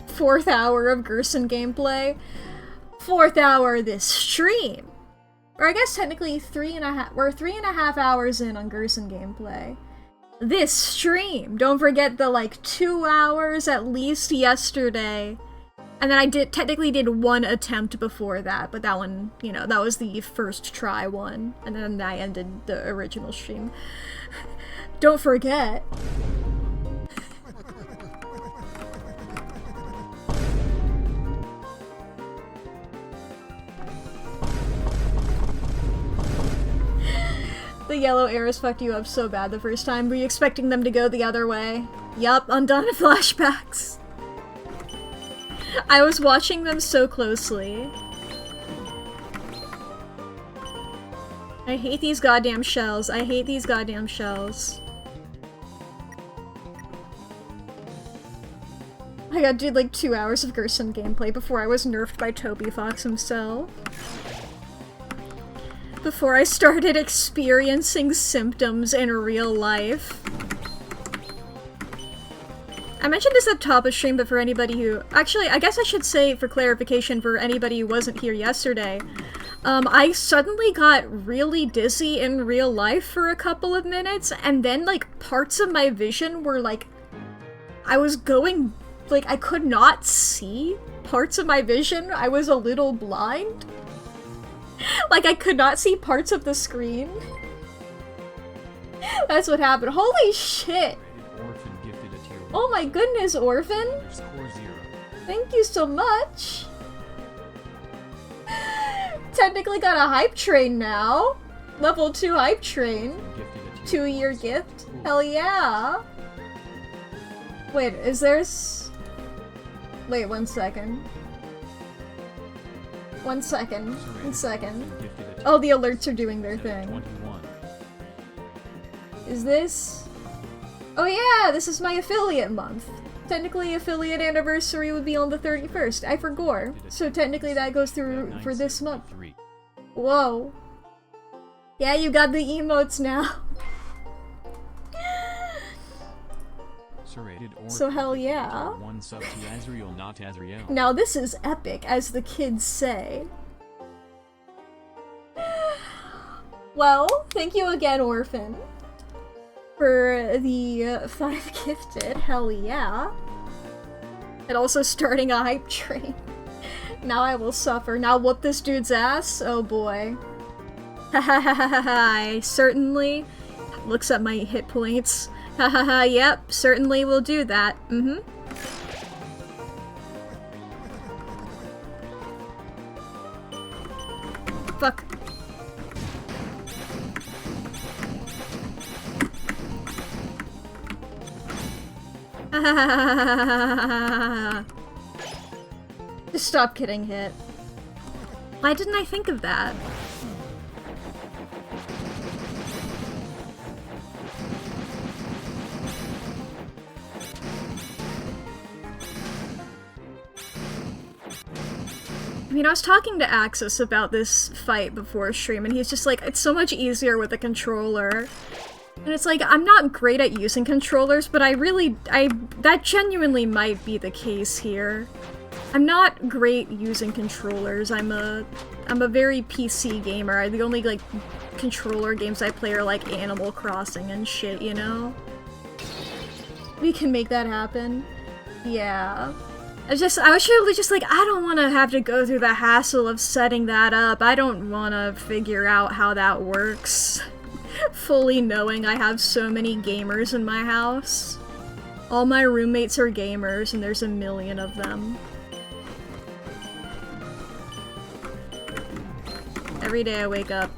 4th hour of Gerson gameplay. 4th hour of this stream. Or I guess technically 3.5. We're 3.5 hours in on Gerson gameplay. This stream. Don't forget the like 2 hours at least yesterday. And then I technically did 1 attempt before that, but that one, you know, that was the first try one. And then I ended the original stream. Don't forget. The yellow arrows fucked you up so bad the first time. Were you expecting them to go the other way? Yup, undone flashbacks. I was watching them so closely. I hate these goddamn shells. I hate these goddamn shells. I got to do like 2 hours of Gerson gameplay before I was nerfed by Toby Fox himself. Before I started experiencing symptoms in real life. I mentioned this at the top of stream, but for anybody who... Actually, I guess I should say, for clarification, for anybody who wasn't here yesterday, I suddenly got really dizzy in real life for a couple of minutes, and then, like, parts of my vision were, like... I was going... Like, I could not see parts of my vision. I was a little blind. Like I could not see parts of the screen. That's what happened. Holy shit! Orphan gifted a tier 1. Oh my goodness, Orphan! Score 0. Thank you so much! Technically got a hype train now. Level 2 hype train. Gifted a tier 2-year gift. Hell yeah! Wait, is there's... Wait, 1 second. 1 second. 1 second. Oh, the alerts are doing their thing. 21. Is this... Oh yeah, this is my affiliate month. Technically, affiliate anniversary would be on the 31st. I forgot. So technically that goes through for this month. Whoa. Yeah, you got the emotes now. So hell yeah. One sub to Azriel, not Azriel. Now this is epic, as the kids say. Well, thank you again, Orphan, for the 5 gifted. Hell yeah. And also starting a hype train. Now I will suffer. Now whoop this dude's ass? Oh boy. I certainly... Looks at my hit points. Hahaha, yep, certainly will do that. Fuck. Just stop getting hit. Why didn't I think of that? I mean, I was talking to Axis about this fight before stream, and he's just like, it's so much easier with a controller. And it's like, I'm not great at using controllers, but that genuinely might be the case here. I'm not great using controllers. I'm a very PC gamer. The only, like, controller games I play are, like, Animal Crossing and shit, you know? We can make that happen. Yeah. I was really just like, I don't want to have to go through the hassle of setting that up. I don't want to figure out how that works. Fully knowing I have so many gamers in my house. All my roommates are gamers, and there's a million of them. Every day I wake up.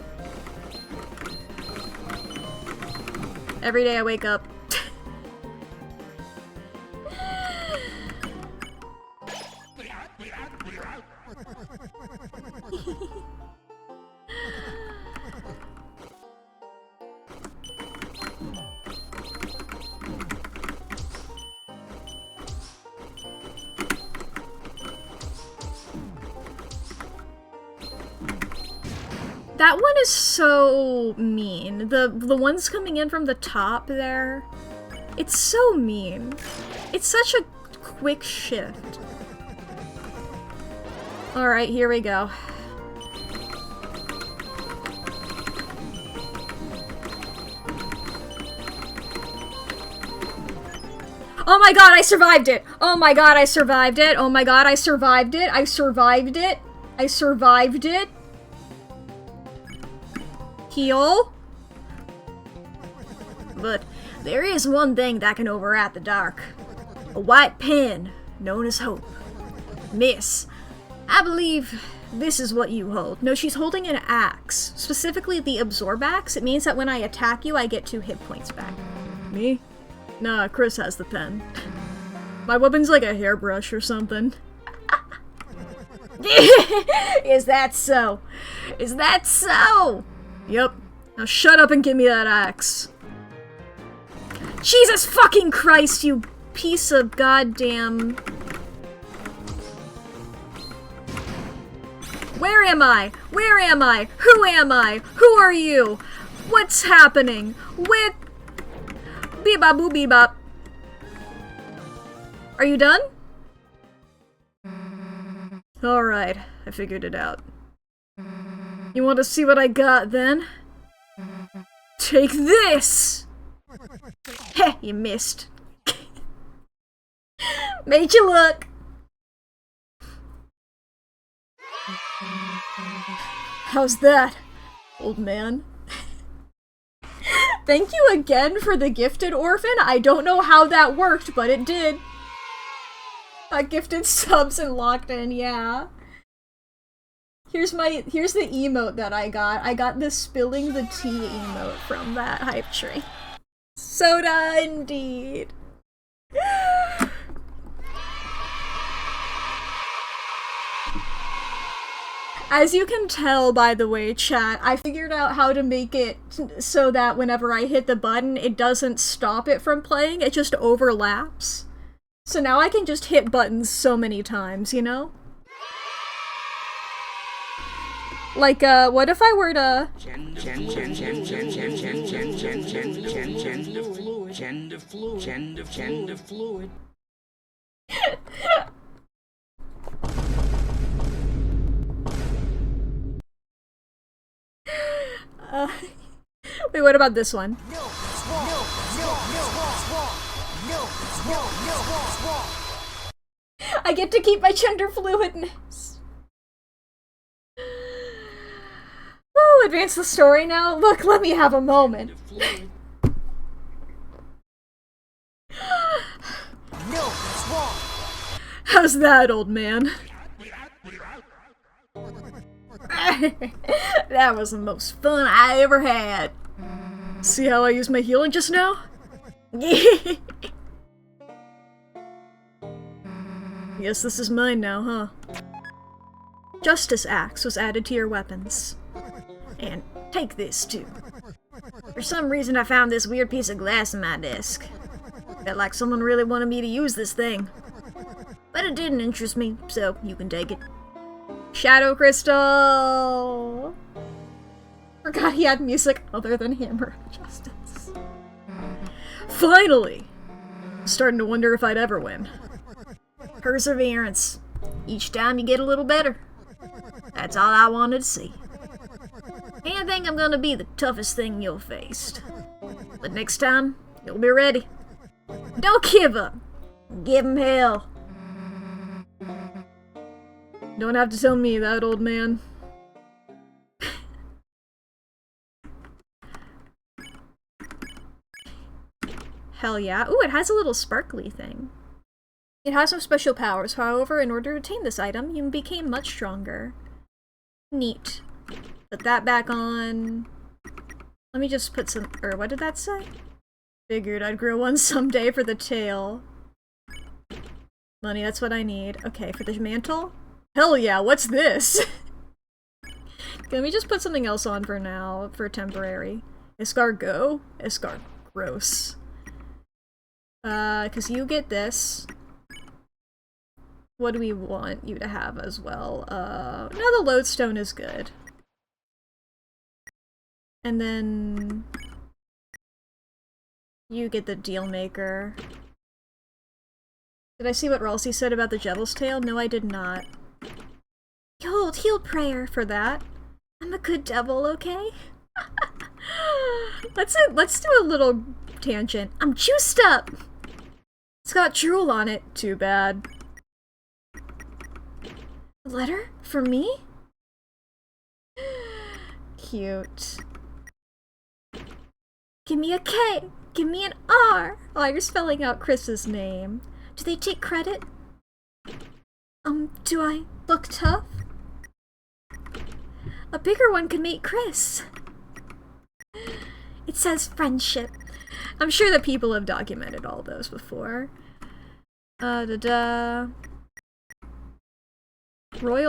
Every day I wake up. That one is so mean. The ones coming in from the top there, it's so mean. It's such a quick shift. Alright, here we go. Oh my god, I survived it! Oh my god, I survived it! Oh my god, I survived it! I survived it! I survived it! Heal? But there is one thing that can override the dark. A white pen, known as hope. Miss, I believe this is what you hold. No, she's holding an axe. Specifically the absorb axe. It means that when I attack you, I get 2 hit points back. Me? Nah, Chris has the pen. My weapon's like a hairbrush or something. Is that so? Is that so? Yep. Now shut up and give me that axe. Jesus fucking Christ, you piece of goddamn... Where am I? Where am I? Who am I? Who are you? What's happening? With... Bebop boo bebop. Are you done? Alright, I figured it out. You want to see what I got then? Take this! Heh, you missed. Made you look. How's that, old man? Thank you again for the gifted orphan. I don't know how that worked, but it did. Got gifted subs and locked in, yeah. Here's the emote that I got. I got the spilling the tea emote from that hype tree. Soda, indeed. As you can tell, by the way, chat, I figured out how to make it so that whenever I hit the button, it doesn't stop it from playing, it just overlaps. So now I can just hit buttons so many times, you know? Like, what if I were to... Fluid. Wait, what about this one? I get to keep my gender fluidness. Woo, advance the story now? Look, let me have a moment. How's that, old man? That was the most fun I ever had. See how I used my healing just now? Guess this is mine now, huh? Justice Axe was added to your weapons. And take this, too. For some reason I found this weird piece of glass in my desk. Felt like someone really wanted me to use this thing. But it didn't interest me, so you can take it. Shadow Crystal! Forgot he had music other than Hammer of Justice. Finally! Starting to wonder if I'd ever win. Perseverance. Each time you get a little better. That's all I wanted to see. And I think I'm gonna be the toughest thing you'll face. But next time, you'll be ready. Don't give up! Give 'em hell! Don't have to tell me that, old man. Hell yeah. Ooh, it has a little sparkly thing. It has no special powers, however, in order to attain this item, you became much stronger. Neat. Put that back on. Let me just put some... or what did that say? Figured I'd grow one someday for the tail. Money, that's what I need. Okay, for the mantle? Hell yeah, what's this? Let me just put something else on for now, for temporary. Escargot? Escar... gross. Cause you get this. What do we want you to have as well? No, the lodestone is good. And then... you get the deal maker. Did I see what Ralsei said about the Devil's Tail? No, I did not. Hold heal prayer for that. I'm a good devil, okay? Let's do a little tangent. I'm juiced up! It's got drool on it. Too bad. A letter? For me? Cute. Give me a K! Give me an R! Oh, you're spelling out Chris's name. Do they take credit? Do I look tough? A bigger one could make Chris. It says friendship. I'm sure that people have documented all those before. Royal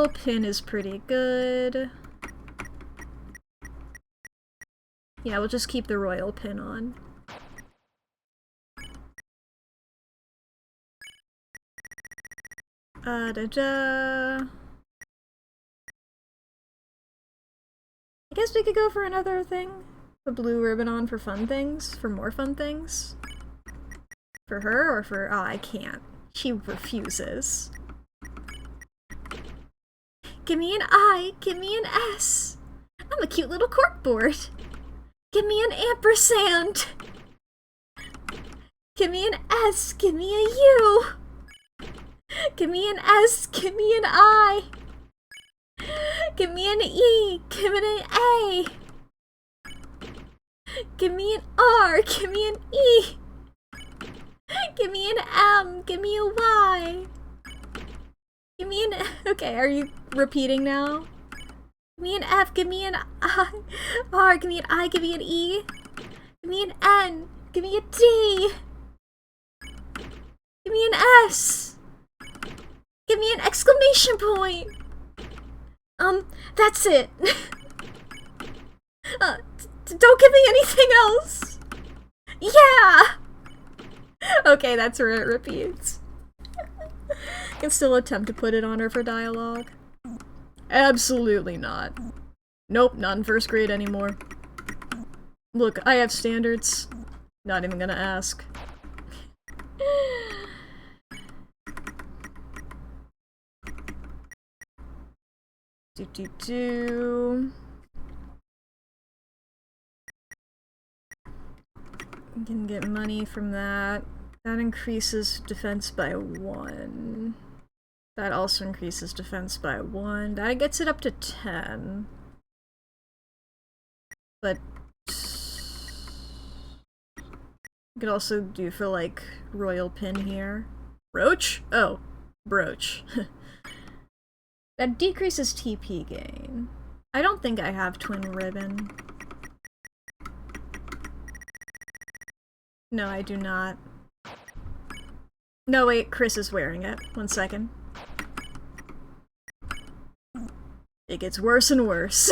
pin is pretty good. Yeah, we'll just keep the royal pin on. I guess we could go for another thing. A blue ribbon on for fun things? For more fun things? For her or for... oh, I can't. She refuses. Give me an I, give me an S. I'm a cute little corkboard. Give me an ampersand. Give me an S, give me a U. Give me an S, give me an I. Give me an E! Give me an A! Give me an R! Give me an E! Give me an M! Give me a Y! Give me an... Okay, are you repeating now? Give me an F, give me an I, R, give me an I, give me an E, give me an N, give me a D, give me an S, give me an exclamation point. That's it. Don't give me anything else. Yeah! Okay, that's where it repeats. Can still attempt to put it on her for dialogue. Absolutely not. Nope, not in first grade anymore. Look, I have standards. Not even gonna ask. You can get money from that. That increases defense by 1. That also increases defense by 1. That gets it up to 10. But... you could also do for, like, royal pin here. Brooch? Oh, brooch. That decreases TP gain. I don't think I have twin ribbon. No, I do not. No, wait, Chris is wearing it. 1 second. It gets worse and worse.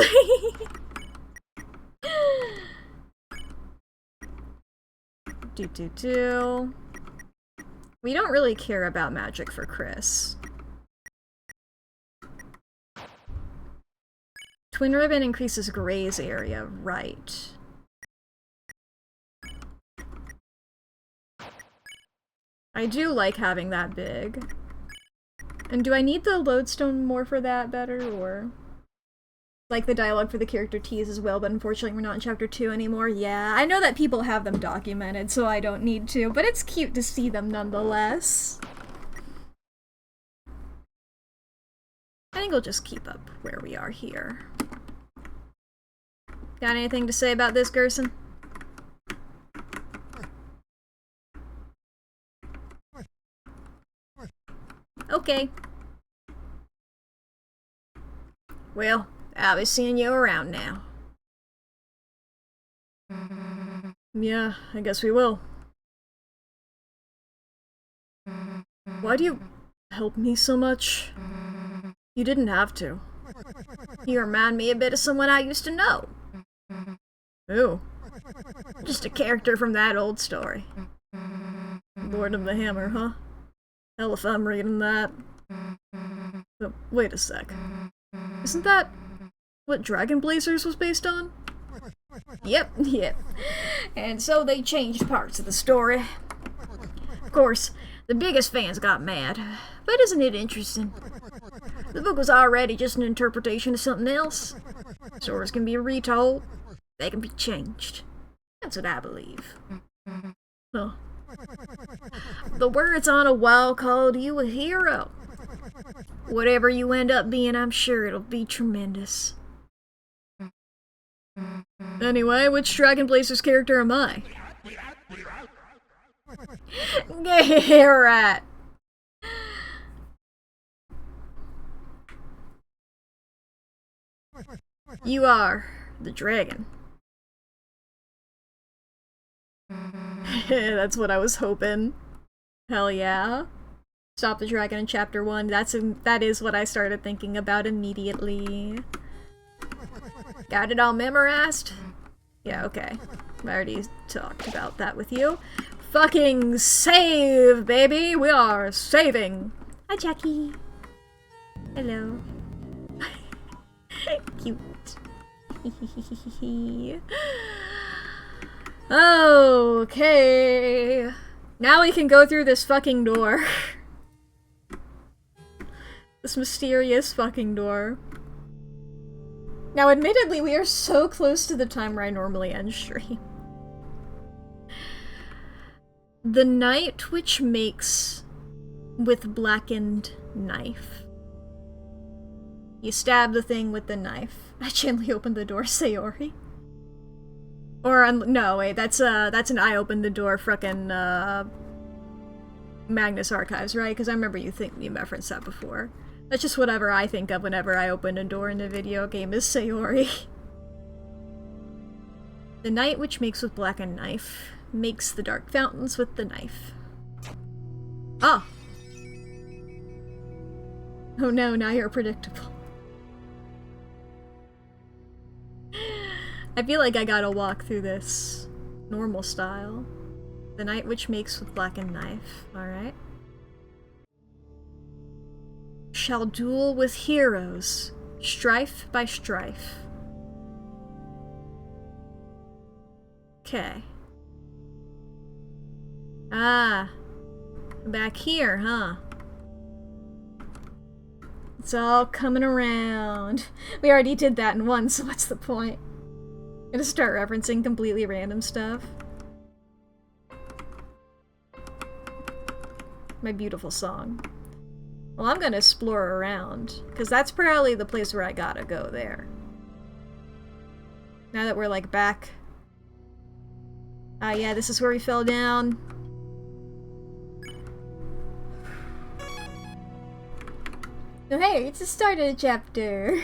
We don't really care about magic for Chris. Twin ribbon increases Gray's area, right. I do like having that big. And do I need the lodestone more for that better, or... like the dialogue for the character T's as well, but unfortunately we're not in chapter 2 anymore. Yeah, I know that people have them documented, so I don't need to, but it's cute to see them nonetheless. I think we'll just keep up where we are here. Got anything to say about this, Gerson? Okay. Well, I'll be seeing you around now. Yeah, I guess we will. Why do you help me so much? You didn't have to. You remind me a bit of someone I used to know. Who? Just a character from that old story. Lord of the Hammer, huh? Hell if I'm reading that. But wait a sec. Isn't that what Dragon Blazers was based on? Yep. And so they changed parts of the story. Of course, the biggest fans got mad. But isn't it interesting? The book was already just an interpretation of something else. Stories can be retold. They can be changed. That's what I believe. Huh. The words on a wall called you a hero. Whatever you end up being, I'm sure it'll be tremendous. Anyway, which Dragon Blazers character am I? Yeah, right. You are the dragon. That's what I was hoping. Hell yeah. Stop the dragon in chapter 1. That is what I started thinking about immediately. Got it all memorized? Yeah, okay. I already talked about that with you. Fucking save, baby! We are saving! Hi, Jackie. Hello. Cute. Okay. Now we can go through this fucking door. This mysterious fucking door. Now, admittedly, we are so close to the time where I normally end stream. The night which makes with blackened knife. You stab the thing with the knife. I gently opened the door, Sayori. Or, no, wait, that's an I opened the door frickin', Magnus Archives, right? Because I remember you referenced that before. That's just whatever I think of whenever I open a door in a video game is Sayori. The night which makes with blackened knife, makes the dark fountains with the knife. Oh. Oh no, now you're predictable. I feel like I gotta walk through this normal style. The night which makes with blackened knife, alright. Shall duel with heroes, strife by strife. Okay. Ah. Back here, huh? It's all coming around. We already did that in one, so what's the point? I'm gonna start referencing completely random stuff. My beautiful song. Well, I'm gonna explore around, because that's probably the place where I gotta go there. Now that we're, like, back. Ah, yeah, this is where we fell down. Oh, hey, it's the start of the chapter.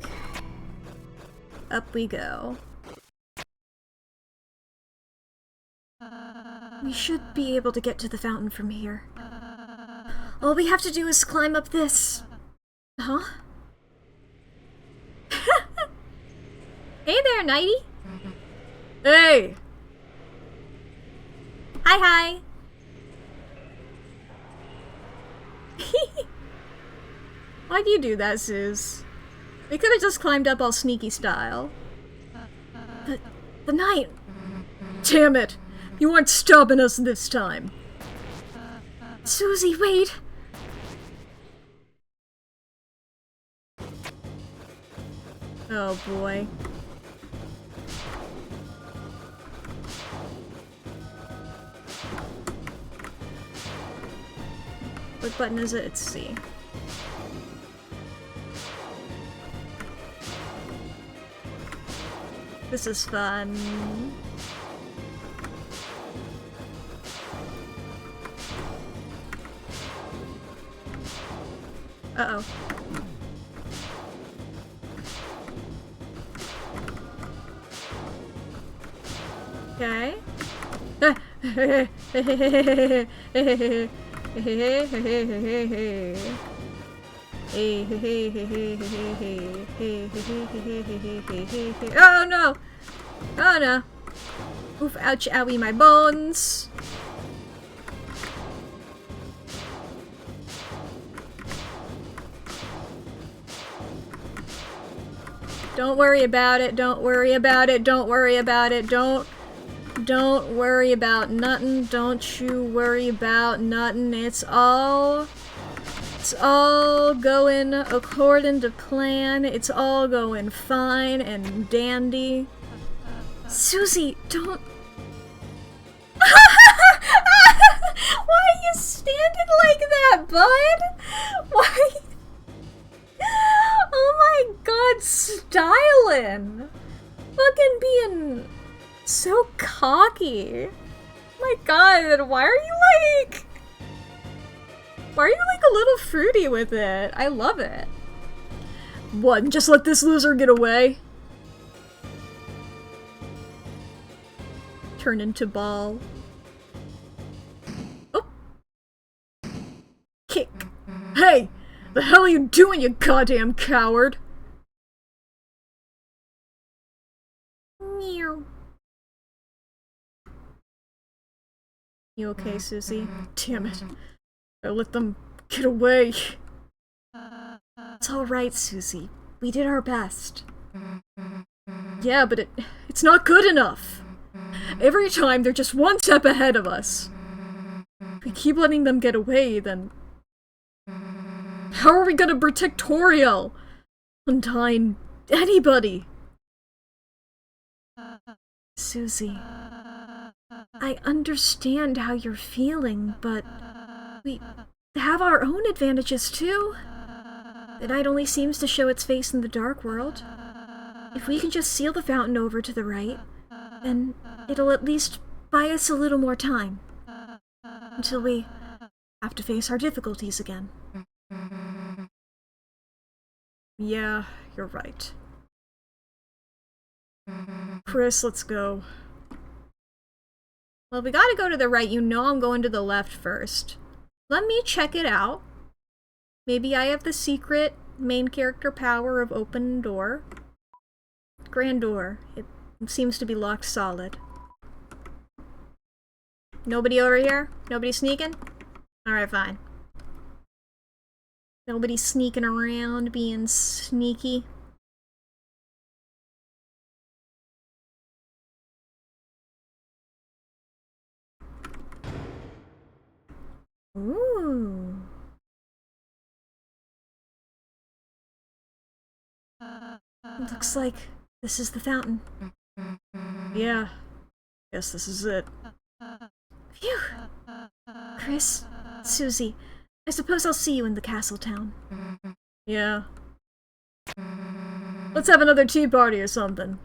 Okay. Up we go. We should be able to get to the fountain from here. All we have to do is climb up this. Huh? Hey there, Nighty! Hey! Hi, hi! Why'd you do that, Suze? We could've just climbed up all sneaky style. The knight! Damn it! You aren't stopping us this time! Susie, wait! Oh boy. What button is it? Let's see. This is fun. Uh-oh. Okay. Oh no! Oh no! Oof, ouch, owie, my bones! Don't worry about it, don't worry about it, don't worry about it, don't worry about nothing, don't you worry about nothing, it's all going according to plan, it's all going fine and dandy. Susie, don't... Why are you standing like that, bud? Why... Oh my god, styling! Fucking being so cocky. My god, why are you like... Why are you like a little fruity with it? I love it. What, just let this loser get away? Turn into ball. Oh! Kick. Hey! The hell are you doing, you goddamn coward? Meow. You okay, Susie? Damn it. I let them get away. It's alright, Susie. We did our best. Yeah, but it's not good enough. Every time they're just one step ahead of us. If we keep letting them get away, then... How are we gonna protect Toriel? Undyne, anybody? Susie, I understand how you're feeling, but We have our own advantages too. The night only seems to show its face in the dark world. If we can just seal the fountain over to the right, then it'll at least buy us a little more time. Until we have to face our difficulties again. Yeah, you're right. Chris, let's go. Well, we gotta go to the right. You know I'm going to the left first. Let me check it out. Maybe I have the secret main character power of open door. Grand door. It seems to be locked solid. Nobody over here? Nobody sneaking? Alright, fine. Nobody sneaking around being sneaky. Ooh. Looks like this is the fountain. Yeah. Guess this is it. Phew. Chris, Susie, I suppose I'll see you in the castle town. Yeah. Let's have another tea party or something.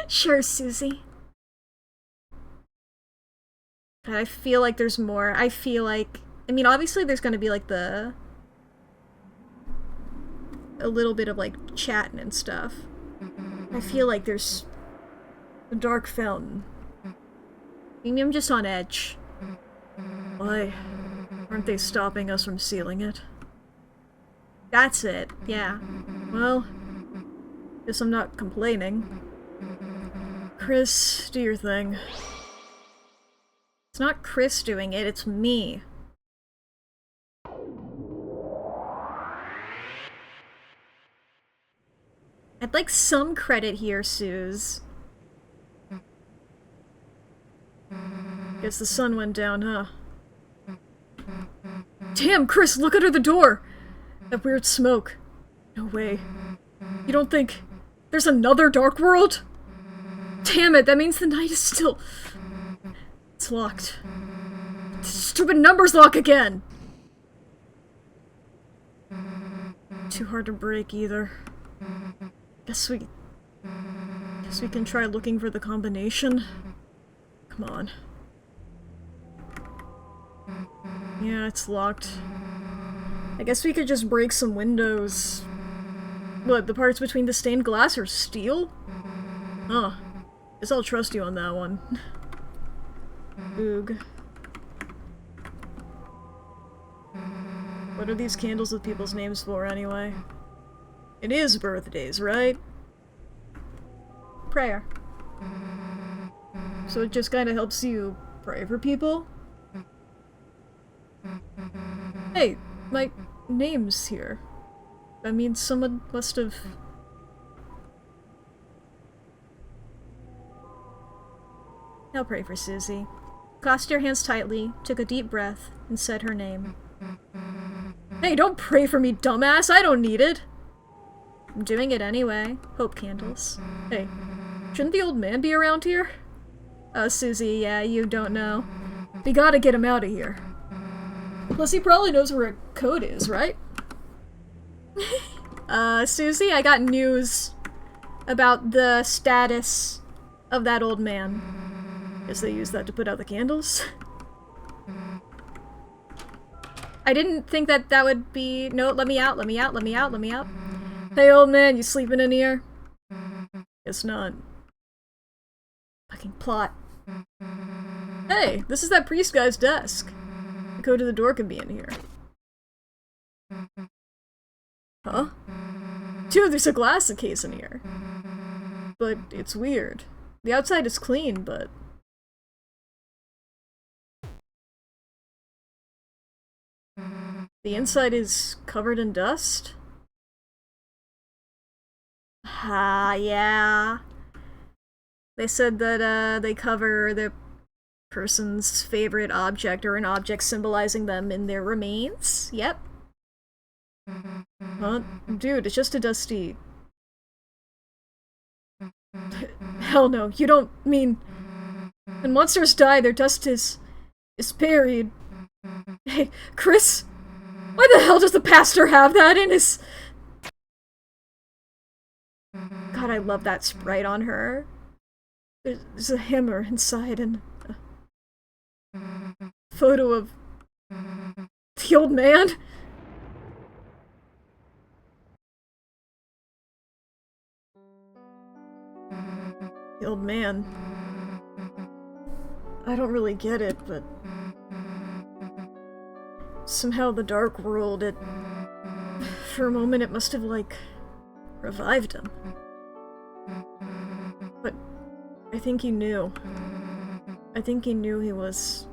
Sure, Susie. But I feel like there's more. I feel like... I mean, obviously there's gonna be like a little bit of like chatting and stuff. I feel like there's a dark fountain. Maybe I'm just on edge. Why aren't they stopping us from sealing it? That's it, yeah. Well, guess I'm not complaining. Chris, do your thing. It's not Chris doing it, it's me. I'd like some credit here, Suze. Guess the sun went down, huh? Damn, Chris, look under the door! That weird smoke. No way. You don't think there's another dark world? Damn it, that means the night is still... It's locked. Stupid numbers lock again! Too hard to break either. Guess we can try looking for the combination. Come on. Yeah, it's locked. I guess we could just break some windows. What, the parts between the stained glass are steel? Huh. Guess I'll trust you on that one. Oog. What are these candles with people's names for, anyway? It is birthdays, right? Prayer. So it just kinda helps you pray for people? Hey, my name's here. That means someone must have... Now pray for Susie. Clasped your hands tightly, took a deep breath, and said her name. Hey, don't pray for me, dumbass! I don't need it! I'm doing it anyway. Hope candles. Hey, shouldn't the old man be around here? Oh, Susie, yeah, you don't know. We gotta get him out of here. Plus, he probably knows where a code is, right? Susie, I got news about the status of that old man. Guess they used that to put out the candles. I didn't think that that would be... No, let me out, let me out, let me out, let me out. Hey, old man, you sleeping in here? Guess not. Fucking plot. Hey, this is that priest guy's desk. The code to the door can be in here. Huh? Dude, there's a glass case in here. But it's weird. The outside is clean, but... the inside is covered in dust? Ah, yeah. They said that, they cover the person's favorite object or an object symbolizing them in their remains. Yep. Huh? Dude, it's just a dusty... Hell no, you don't mean... When monsters die, their dust is buried. Hey, Chris? Why the hell does the pastor have that in his... God, I love that sprite on her. There's a hammer inside and a photo of the old man. The old man. I don't really get it, but somehow the dark world, for a moment it must have, like, revived him. But I think he knew. I think he knew he was...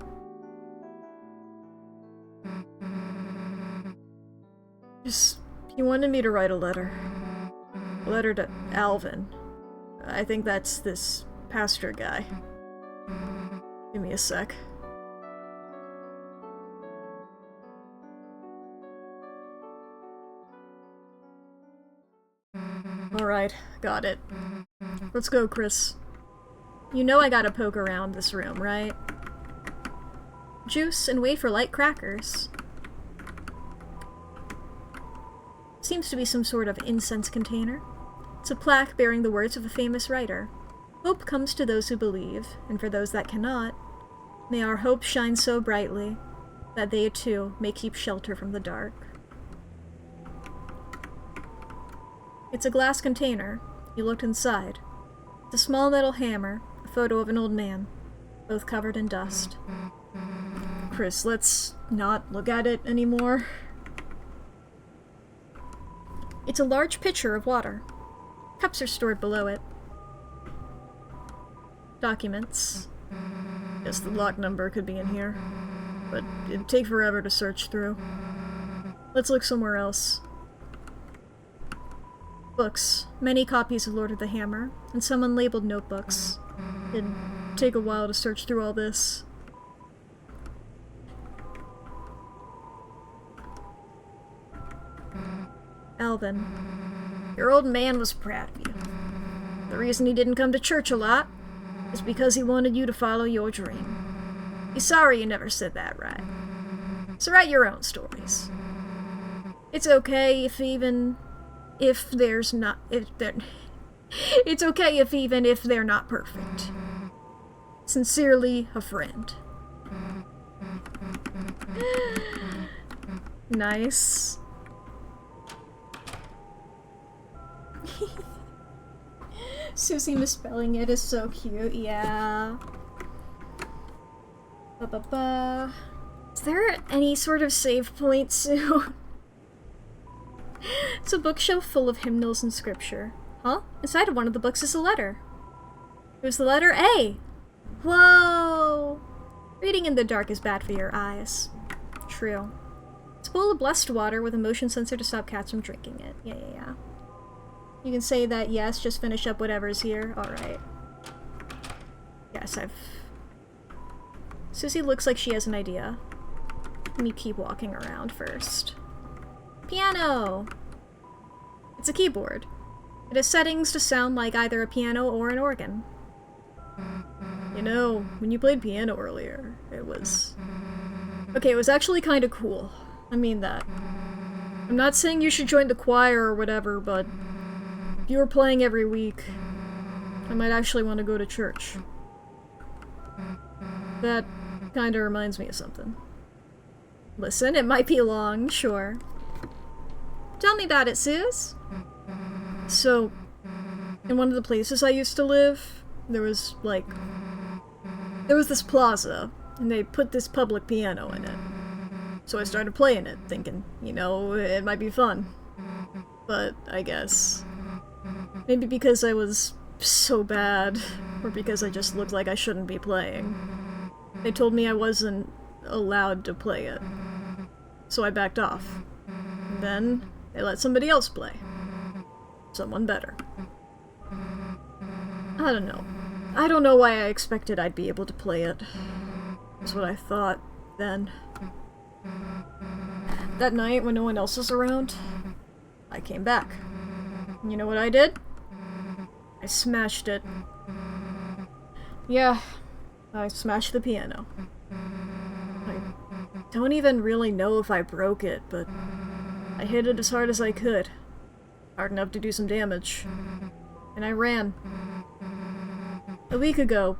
He wanted me to write a letter. A letter to Alvin. I think that's this pastor guy. Give me a sec. Alright, got it. Let's go, Chris. You know I gotta poke around this room, right? Juice and wait for light crackers. Seems to be some sort of incense container. It's a plaque bearing the words of a famous writer. Hope comes to those who believe, and for those that cannot, may our hope shine so brightly that they too may keep shelter from the dark. It's a glass container. You looked inside. It's a small metal hammer, a photo of an old man, both covered in dust. Chris, let's not look at it anymore. It's a large pitcher of water. Cups are stored below it. Documents. Guess the lock number could be in here, but it'd take forever to search through. Let's look somewhere else. Books. Many copies of Lord of the Hammer, and some unlabeled notebooks. It'd take a while to search through all this. Alvin. Your old man was proud of you. The reason he didn't come to church a lot is because he wanted you to follow your dream. He's sorry you never said that right. So write your own stories. It's okay if even if there's not it's okay if even if they're not perfect. Sincerely, a friend. Nice. Susie misspelling it is so cute, yeah. Ba-ba-ba. Is there any sort of save point, Sue? It's a bookshelf full of hymnals and scripture. Huh? Inside of one of the books is a letter. It was the letter A! Whoa! Reading in the dark is bad for your eyes. True. It's a bowl of blessed water with a motion sensor to stop cats from drinking it. Yeah. You can say that, yes, just finish up whatever's here. Alright. Yes, Susie looks like she has an idea. Let me keep walking around first. Piano! It's a keyboard. It has settings to sound like either a piano or an organ. You know, when you played piano earlier, it was... Okay, it was actually kinda cool. I mean that. I'm not saying you should join the choir or whatever, but... if you were playing every week, I might actually want to go to church. That kinda reminds me of something. Listen, it might be long, sure. Tell me about it, Suze. So, in one of the places I used to live, there was this plaza, and they put this public piano in it. So I started playing it, thinking, you know, it might be fun. But, I guess... maybe because I was so bad, or because I just looked like I shouldn't be playing. They told me I wasn't allowed to play it. So I backed off. And then, they let somebody else play. Someone better. I don't know. I don't know why I expected I'd be able to play it. That's what I thought, then. That night, when no one else was around, I came back. You know what I did? I smashed it. Yeah, I smashed the piano. Don't even really know if I broke it, but I hit it as hard as I could. Hard enough to do some damage. And I ran. A week ago,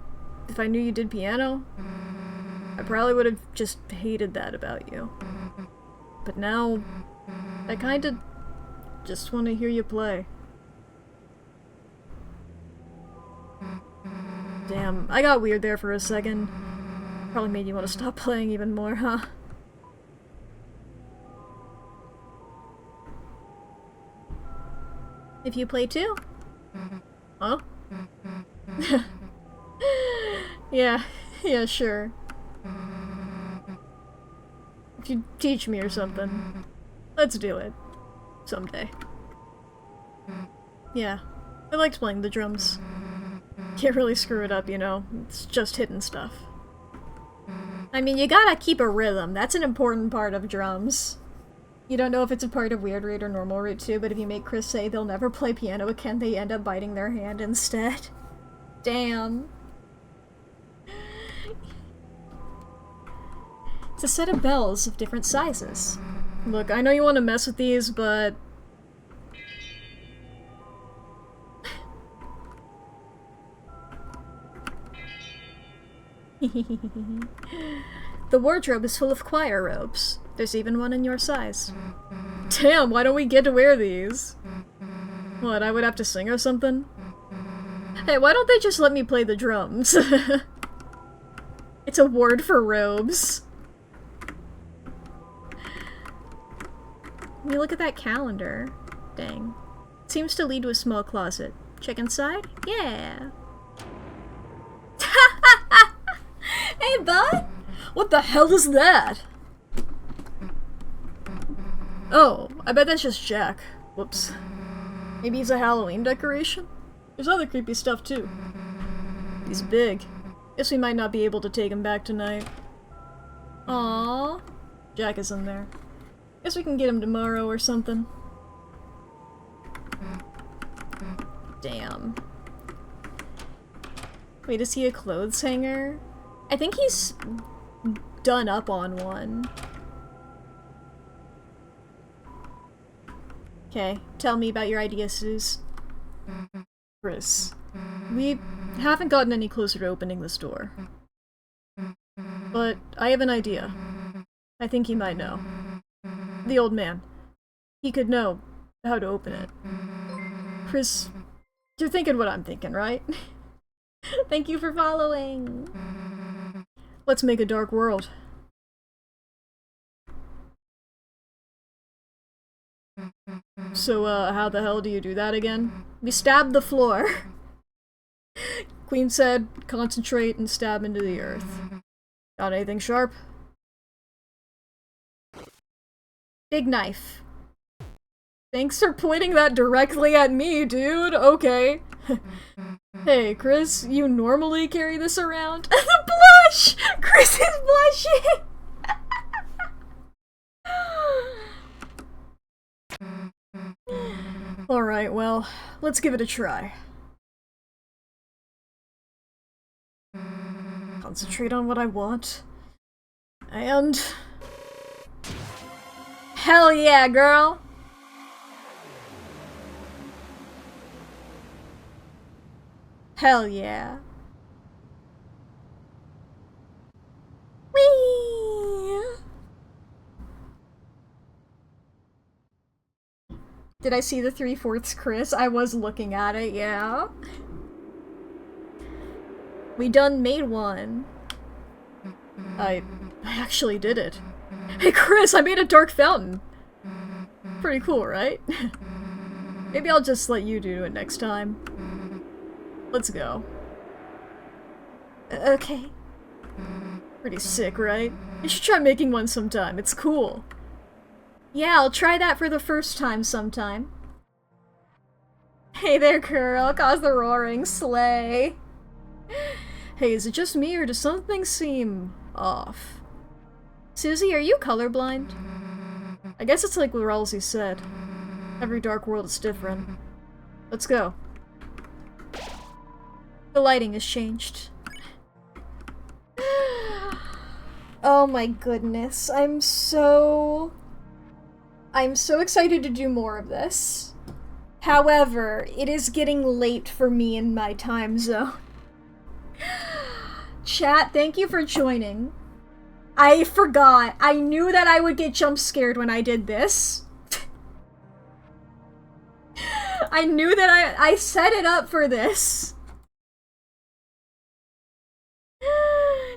if I knew you did piano, I probably would have just hated that about you. But now, I kinda just want to hear you play. Damn, I got weird there for a second. Probably made you want to stop playing even more, huh? If you play too? Huh? Yeah, sure. If you teach me or something, let's do it. Someday. Yeah, I liked playing the drums. Can't really screw it up, you know? It's just hitting stuff. I mean, you gotta keep a rhythm. That's an important part of drums. You don't know if it's a part of Weird Root or Normal Root too, but if you make Chris say they'll never play piano again, they end up biting their hand instead. Damn. It's a set of bells of different sizes. Look, I know you want to mess with these, but... The wardrobe is full of choir robes. There's even one in your size. Damn, why don't we get to wear these? What, I would have to sing or something? Hey, why don't they just let me play the drums? It's a word for robes. Let me look at that calendar. Dang. It seems to lead to a small closet. Check inside? Yeah. Hey, bud! What the hell is that? Oh, I bet that's just Jack. Whoops. Maybe he's a Halloween decoration? There's other creepy stuff too. He's big. Guess we might not be able to take him back tonight. Aww. Jack is in there. Guess we can get him tomorrow or something. Damn. Wait, is he a clothes hanger? I think he's done up on one. Okay, tell me about your idea, Suze. Chris, we haven't gotten any closer to opening this door. But I have an idea. I think he might know. The old man. He could know how to open it. Chris, you're thinking what I'm thinking, right? Thank you for following! Let's make a dark world. So, how the hell do you do that again? We stab the floor. Queen said, concentrate and stab into the earth. Got anything sharp? Big knife. Thanks for pointing that directly at me, dude. Okay. Hey, Chris, you normally carry this around? The blush! Chris is blushing! Alright, well, let's give it a try. Concentrate on what I want. And... hell yeah, girl! Hell yeah. Whee! Did I see the 3/4 Chris? I was looking at it, yeah. We done made one. I actually did it. Hey Chris, I made a dark fountain! Pretty cool, right? Maybe I'll just let you do it next time. Let's go. Okay. Pretty sick, right? You should try making one sometime, it's cool. Yeah, I'll try that for the first time sometime. Hey there, girl. Cause the roaring sleigh. Hey, is it just me, or does something seem off? Susie, are you colorblind? I guess it's like what Ralsei said. Every dark world is different. Let's go. The lighting has changed. Oh my goodness. I'm so excited to do more of this. However, it is getting late for me in my time zone. Chat, thank you for joining. I forgot. I knew that I would get jump scared when I did this. I knew that I set it up for this.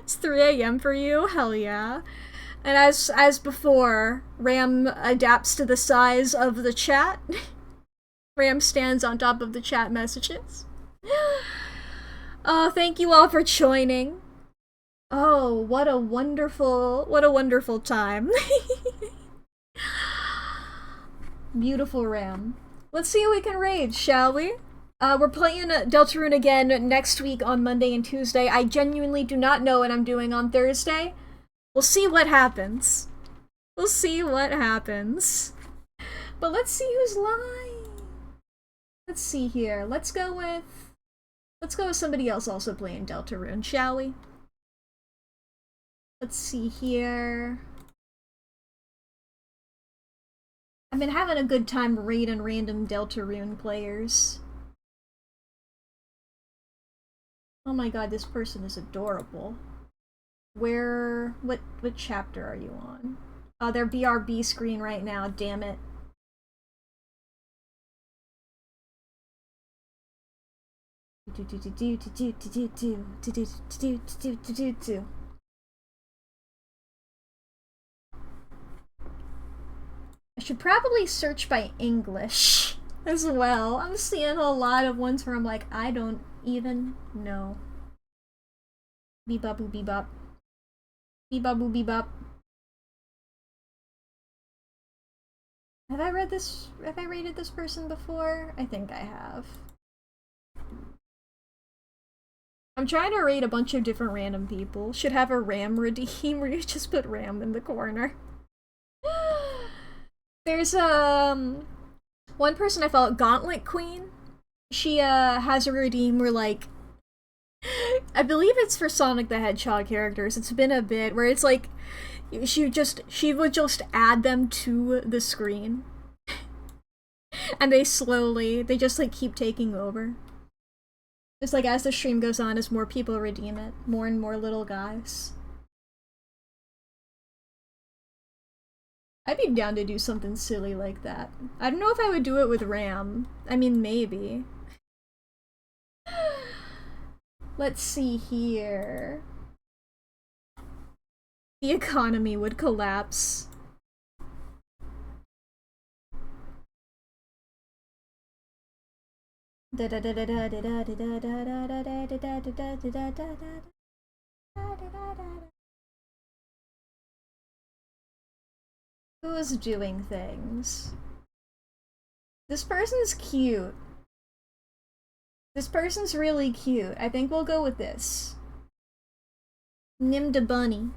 It's 3 a.m. for you? Hell yeah. And as before, Ram adapts to the size of the chat. Ram stands on top of the chat messages. Oh, thank you all for joining. Oh, what a wonderful time. Beautiful Ram. Let's see what we can raid, shall we? We're playing Deltarune again next week on Monday and Tuesday. I genuinely do not know what I'm doing on Thursday. We'll see what happens. We'll see what happens. But let's see who's live. Let's see here. Let's go with somebody else also playing Deltarune, shall we? Let's see here. I've been having a good time raiding random Deltarune players. Oh my god, this person is adorable. What chapter are you on? Oh, they're BRB screen right now, damn it. I should probably search by English as well. I'm seeing a lot of ones where I'm like, I don't even know. Bebop boo bebop. Bebop boo bebop. Have I rated this person before? I think I have. I'm trying to rate a bunch of different random people. Should have a Ram redeem where you just put Ram in the corner. There's one person I follow, Gauntlet Queen. She has a redeem where, like, I believe it's for Sonic the Hedgehog characters. It's been a bit where it's like she would just add them to the screen. And they just like keep taking over. It's like as the stream goes on, as more people redeem it, more and more little guys. I'd be down to do something silly like that. I don't know if I would do it with Ram. I mean, maybe. Let's see here. The economy would collapse. Who's doing things? This person's cute. This person's really cute. I think we'll go with this. Nimda Bunny.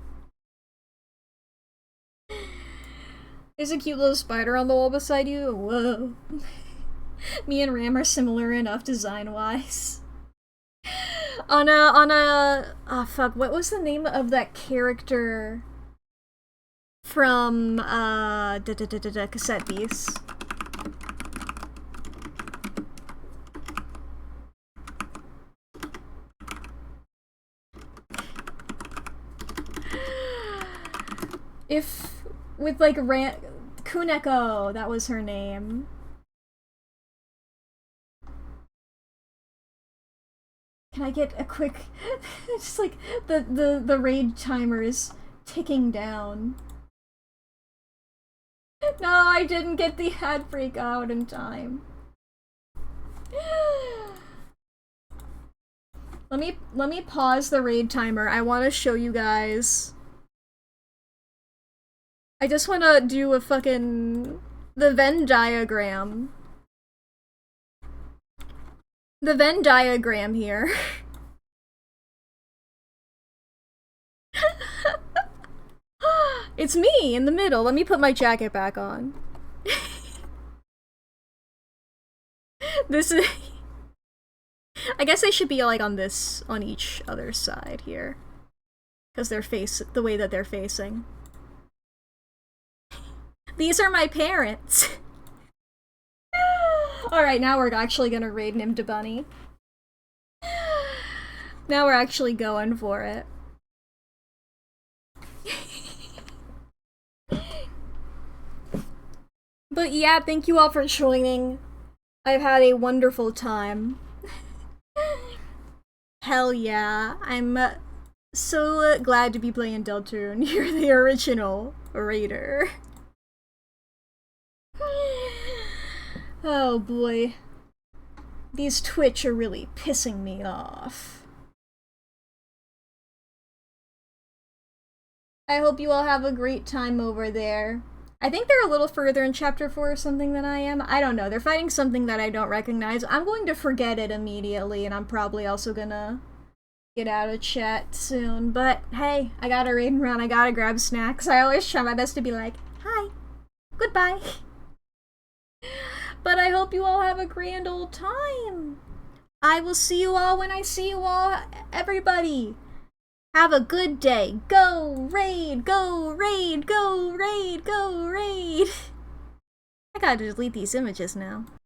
There's a cute little spider on the wall beside you. Whoa. Me and Ram are similar enough design-wise. Oh fuck, what was the name of that character from, Cassette Beast? With like Kuneko, that was her name. Can I get a quick, just like the raid timer is ticking down. No, I didn't get the ad break out in time. Let me pause the raid timer. I want to show you guys. I just want to do the Venn diagram. The Venn diagram here. It's me in the middle. Let me put my jacket back on. This is... I guess they should be like on each other's side here. Because the way that they're facing. These are my parents. Alright, now we're actually gonna raid Nimda Bunny. Now we're actually going for it. But yeah, thank you all for joining. I've had a wonderful time. Hell yeah. I'm so glad to be playing Deltarune. You're the original raider. Oh boy. These Twitch are really pissing me off. I hope you all have a great time over there. I think they're a little further in Chapter 4 or something than I am. I don't know. They're fighting something that I don't recognize. I'm going to forget it immediately, and I'm probably also gonna get out of chat soon. But hey, I gotta raid and run. I gotta grab snacks. I always try my best to be like, hi, goodbye. But I hope you all have a grand old time. I will see you all when I see you all, everybody. Have a good day. Go raid, go raid, go raid, go raid. I gotta delete these images now.